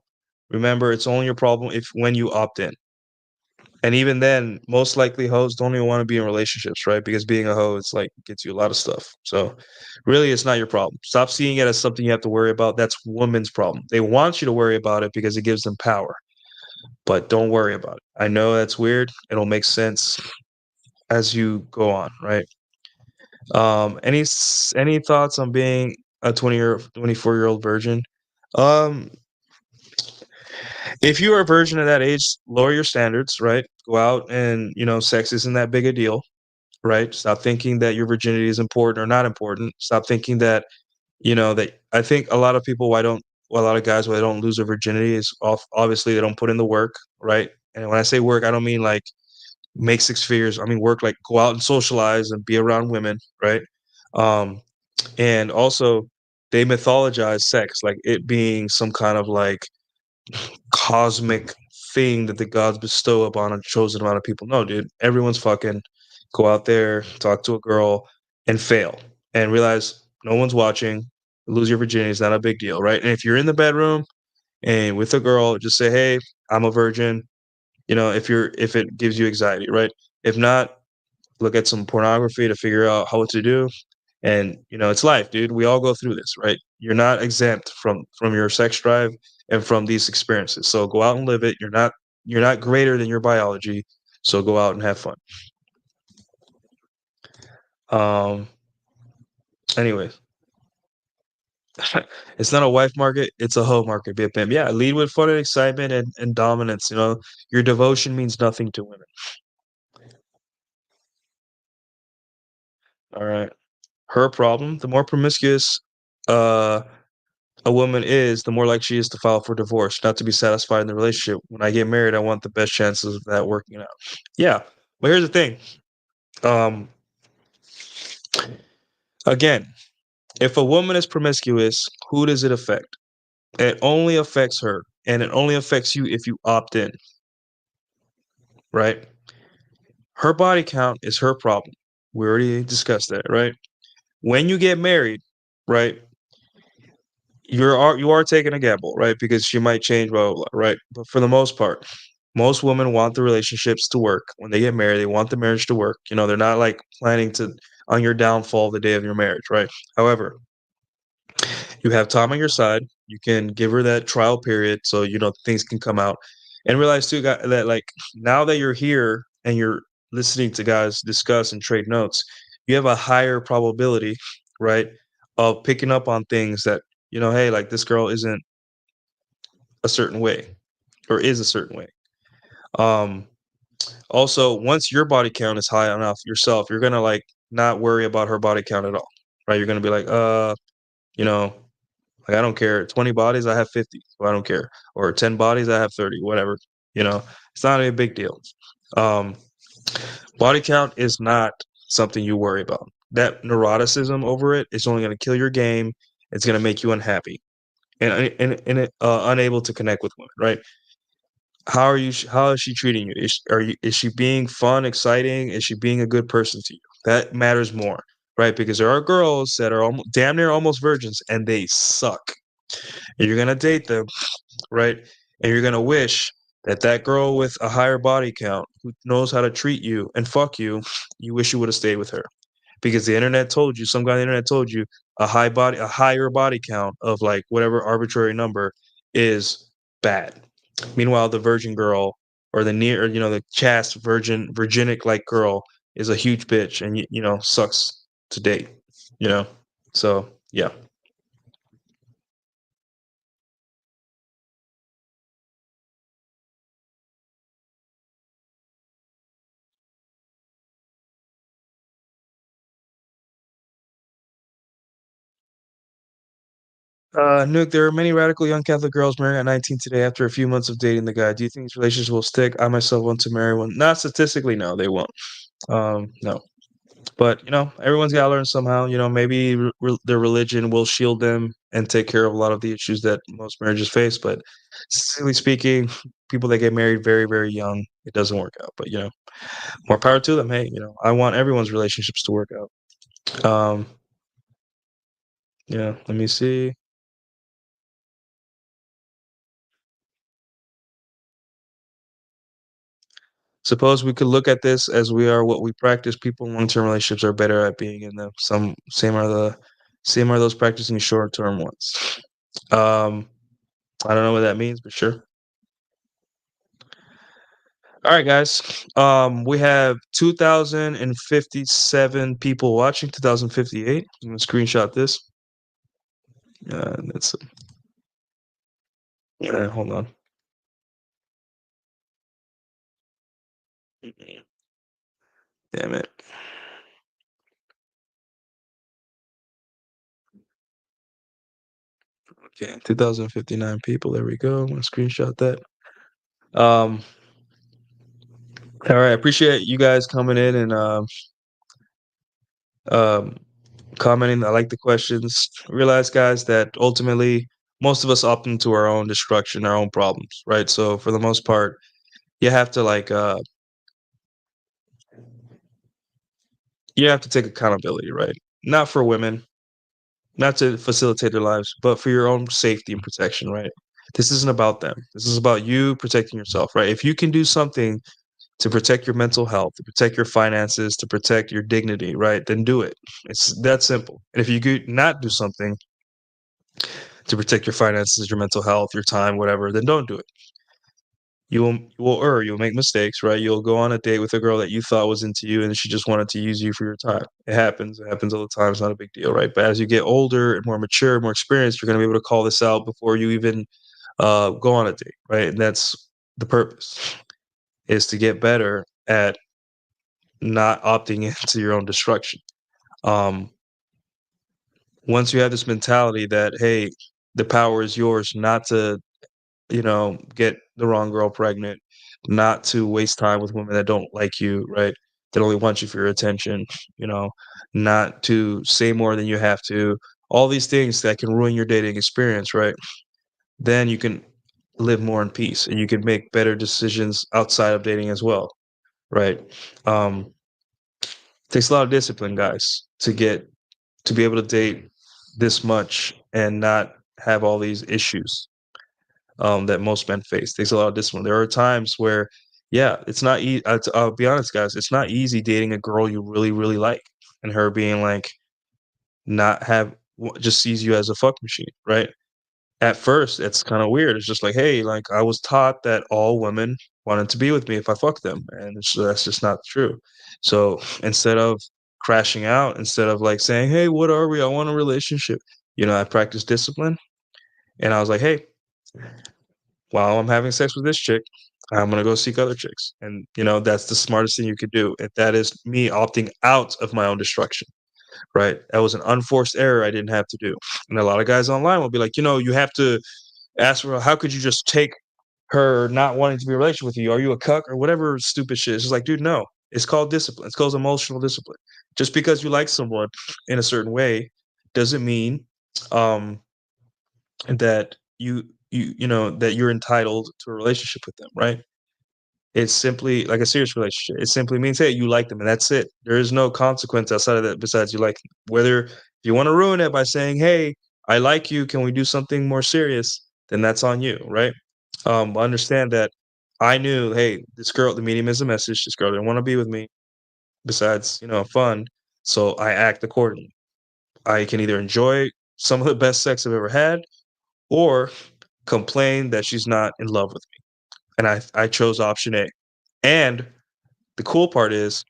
Remember, it's only your problem when you opt in. And even then, most likely hoes don't even want to be in relationships, right? Because being a hoe, it's like gets you a lot of stuff. So really it's not your problem. Stop seeing it as something you have to worry about. That's women's problem. They want you to worry about it because it gives them power. But don't worry about it. I know that's weird. It'll make sense as you go on, right? Any thoughts on being a 24-year-old virgin? Um, if you are a virgin at that age, lower your standards, right? Go out and, sex isn't that big a deal, right? Stop thinking that your virginity is important or not important. Stop thinking that, that I think a lot of people, a lot of guys, why they don't lose their virginity is obviously they don't put in the work, right? And when I say work, I don't mean like make six figures. I mean work like go out and socialize and be around women, right? Um, and also they mythologize sex like it being some kind of like cosmic thing that the gods bestow upon a chosen amount of people. No, dude, everyone's fucking. Go out there, talk to a girl, and fail, and realize no one's watching. Lose your virginity is not a big deal, right? And if you're in the bedroom and with a girl, just say, "Hey, I'm a virgin." If it gives you anxiety, right? If not, look at some pornography to figure out what to do. And it's life, dude. We all go through this, right? You're not exempt from your sex drive and from these experiences. So go out and live it. You're not greater than your biology. So go out and have fun. Anyways, it's not a wife market, it's a hoe market, be a pimp. Yeah, lead with fun and excitement and dominance. Your devotion means nothing to women. All right. Her problem, the more promiscuous a woman is, the more likely she is to file for divorce, not to be satisfied in the relationship. When I get married, I want the best chances of that working out. Yeah. But here's the thing. Again, if a woman is promiscuous, who does it affect? It only affects her. and it only affects you if you opt in, right? Her body count is her problem. We already discussed that, right? When you get married, right, you are taking a gamble, right? Because she might change, blah, blah, blah, right? But for the most part, most women want the relationships to work. When they get married, they want the marriage to work. You know, they're not like planning to on your downfall the day of your marriage, right? However, you have Tom on your side. You can give her that trial period so you know things can come out. And realize too that like now that you're here and you're listening to guys discuss and trade notes, you have a higher probability, right, of picking up on things that, you know, hey, like this girl isn't a certain way or is a certain way. Um Also, once your body count is high enough yourself, you're gonna like not worry about her body count at all, right? You're gonna be like, you know, like I don't care. 20 bodies, I have 50, so I don't care. Or 10 bodies, I have 30, whatever. You know, it's not a big deal. Um, Body count is not something you worry about. That neuroticism over it is only gonna kill your game. It's gonna make you unhappy and unable to connect with women, right? How is she treating you? Is she being fun, exciting? Is she being a good person to you? That matters more, right? Because there are girls that are damn near almost virgins and they suck. And you're gonna date them, right? And you're gonna wish that that girl with a higher body count who knows how to treat you and fuck you, you wish you would have stayed with her. Because the internet told you, some guy on the internet told you a higher body count of like whatever arbitrary number is bad. Meanwhile, the virgin girl or the chaste virginic like girl is a huge bitch and you know sucks to date. You know, so yeah. Nuke, there are many radical young Catholic girls marrying at 19 today after a few months of dating the guy. Do you think these relationships will stick? I myself want to marry one. Not statistically, no, they won't. No. But, you know, everyone's got to learn somehow. You know, maybe their religion will shield them and take care of a lot of the issues that most marriages face. But statistically speaking, people that get married very, very young, it doesn't work out. But, you know, more power to them. Hey, you know, I want everyone's relationships to work out. Yeah, let me see. Suppose we could look at this as we are what we practice. People in long-term relationships are better at being in them. Same are those practicing short-term ones. I don't know what that means, but sure. All right, guys. We have 2,057 people watching. 2,058. I'm gonna screenshot this. That's hold on. Damn it. Okay, 2,059 people. There we go. I'm gonna screenshot that. All right. I appreciate you guys coming in and um, commenting. I like the questions. Realize, guys, that ultimately most of us opt into our own destruction, our own problems, right? So for the most part, you have to you have to take accountability, right? Not for women, not to facilitate their lives, but for your own safety and protection, right? This isn't about them. This is about you protecting yourself, right? If you can do something to protect your mental health, to protect your finances, to protect your dignity, right? Then do it. It's that simple. And if you could not do something to protect your finances, your mental health, your time, whatever, then don't do it. You will err, you'll make mistakes, right? You'll go on a date with a girl that you thought was into you and she just wanted to use you for your time. It happens. It happens all the time. It's not a big deal, right? But as you get older and more mature, more experienced, you're going to be able to call this out before you even go on a date, right? And that's the purpose, is to get better at not opting into your own destruction. Um, Once you have this mentality that, hey, the power is yours, not to, you know, get the wrong girl pregnant, not to waste time with women that don't like you, right? That only want you for your attention, you know, not to say more than you have to, all these things that can ruin your dating experience, right? Then you can live more in peace, and you can make better decisions outside of dating as well, right? Takes a lot of discipline, guys, to be able to date this much and not have all these issues that most men face. Takes a lot of discipline. There are times where, yeah, it's not easy. I'll be honest, guys, it's not easy dating a girl you really, really like, and her being like, not have just sees you as a fuck machine, right? At first, it's kind of weird. It's just like, hey, like I was taught that all women wanted to be with me if I fucked them, and that's just not true. So instead of crashing out, instead of like saying, hey, what are we? I want a relationship. I practiced discipline, and I was like, hey, while I'm having sex with this chick, I'm gonna go seek other chicks, and that's the smartest thing you could do. And that is me opting out of my own destruction. Right? That was an unforced error I didn't have to do. And a lot of guys online will be like, you have to ask her, how could you just take her not wanting to be in a relationship with you? Are you a cuck or whatever stupid shit? It's just like, dude, no. It's called discipline. It's called emotional discipline. Just because you like someone in a certain way doesn't mean that that you're entitled to a relationship with them, right? It's simply like a serious relationship. It simply means, hey, you like them, and that's it. There is no consequence outside of that besides you like them. Whether you want to ruin it by saying, hey, I like you, can we do something more serious? Then that's on you, right? Understand that I knew, hey, this girl, the medium is a message. This girl didn't want to be with me besides, fun. So I act accordingly. I can either enjoy some of the best sex I've ever had or complain that she's not in love with me. And I chose option A. And the cool part is,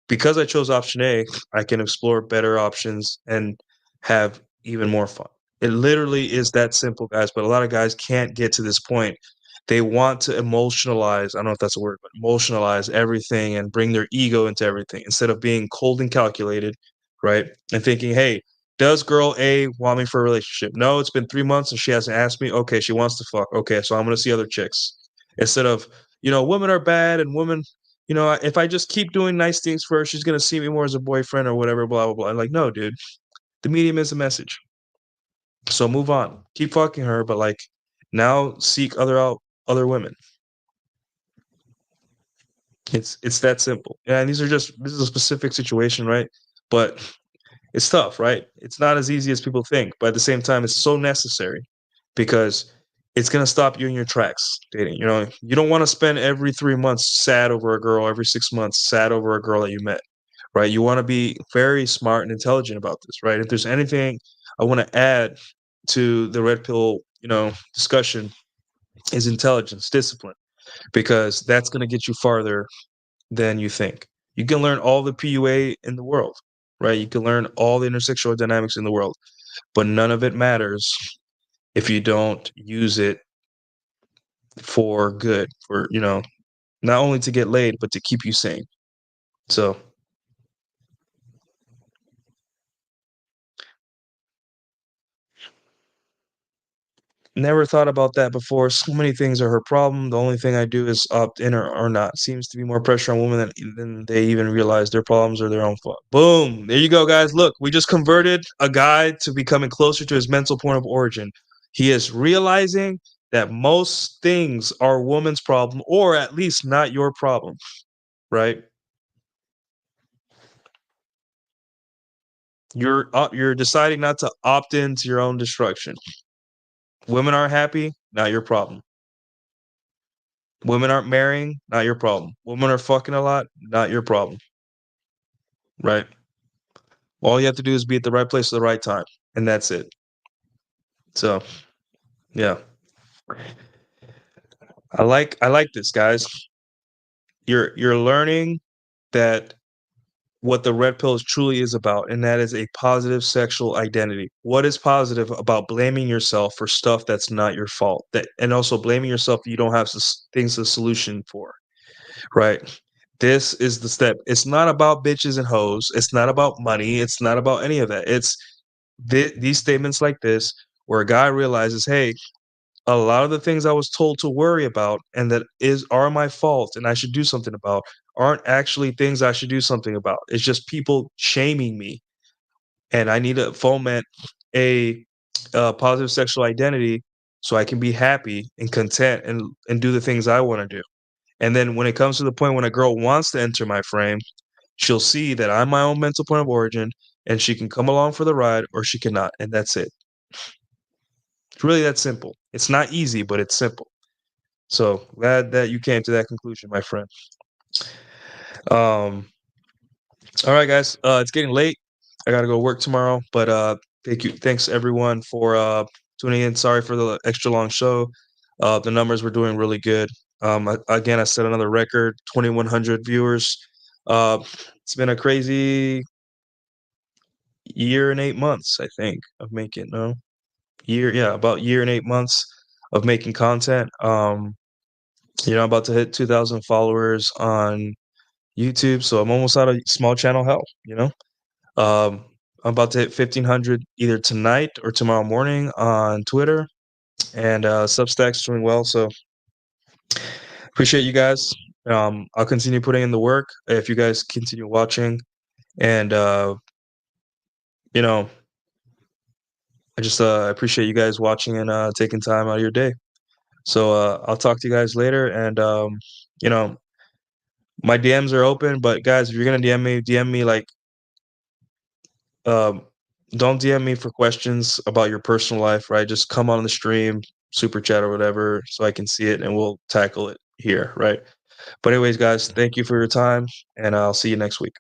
because I chose option A, I can explore better options and have even more fun. It literally is that simple, guys, but a lot of guys can't get to this point. They want to emotionalize, I don't know if that's a word, but emotionalize everything and bring their ego into everything instead of being cold and calculated, right? And thinking, hey, does girl A want me for a relationship? No, it's been 3 months and she hasn't asked me. Okay, she wants to fuck. Okay, so I'm going to see other chicks. Instead of, women are bad and women, if I just keep doing nice things for her, she's going to see me more as a boyfriend or whatever, blah, blah, blah. I'm like, no, dude, the medium is a message. So move on. Keep fucking her, but like now seek other women. It's that simple. Yeah, and this is a specific situation, right? But it's tough, right? It's not as easy as people think, but at the same time, it's so necessary because it's gonna stop you in your tracks dating. You don't want to spend every 3 months sad over a girl, every 6 months sad over a girl that you met, right? You want to be very smart and intelligent about this, right? If there's anything I want to add to the red pill, discussion, is intelligence, discipline, because that's gonna get you farther than you think. You can learn all the PUA in the world, right? You can learn all the intersexual dynamics in the world, but none of it matters if you don't use it for good, for, not only to get laid, but to keep you sane. So never thought about that before. So many things are her problem. The only thing I do is opt in or not. Seems to be more pressure on women than they even realize their problems are their own fault. Boom. There you go, guys. Look, we just converted a guy to becoming closer to his mental point of origin. He is realizing that most things are a woman's problem, or at least not your problem, right? You're deciding not to opt into your own destruction. Women aren't happy, not your problem. Women aren't marrying, not your problem. Women are fucking a lot, not your problem. Right? All you have to do is be at the right place at the right time, and that's it. So, yeah. I like this, guys. You're learning that what the red pill truly is about, and that is a positive sexual identity. What is positive about blaming yourself for stuff that's not your fault? And also blaming yourself you don't have things to solution for, right? This is the step. It's not about bitches and hoes. It's not about money. It's not about any of that. It's these statements like this, where a guy realizes, hey, a lot of the things I was told to worry about and that are my fault and I should do something about aren't actually things I should do something about. It's just people shaming me, and I need to foment a positive sexual identity so I can be happy and content and do the things I want to do. And then when it comes to the point when a girl wants to enter my frame, she'll see that I'm my own mental point of origin, and she can come along for the ride or she cannot, and that's it. It's really that simple. It's not easy, but it's simple. So glad that you came to that conclusion, my friend. All right, guys. It's getting late. I gotta go work tomorrow, but thanks everyone for tuning in. Sorry for the extra long show. The numbers were doing really good. Again, I set another record, 2,100 viewers. It's been a crazy year and 8 months, I think, of making about year and 8 months of making content. I'm about to hit 2,000 followers on YouTube, so I'm almost out of small channel hell. I'm about to hit 1,500 either tonight or tomorrow morning on Twitter, and Substack's doing well. So appreciate you guys. I'll continue putting in the work if you guys continue watching, and I just appreciate you guys watching and taking time out of your day. So I'll talk to you guys later, and my DMs are open. But guys, if you're gonna DM me like, don't DM me for questions about your personal life, right? Just come on the stream, super chat or whatever, so I can see it and we'll tackle it here, right? But anyways, guys, thank you for your time, and I'll see you next week.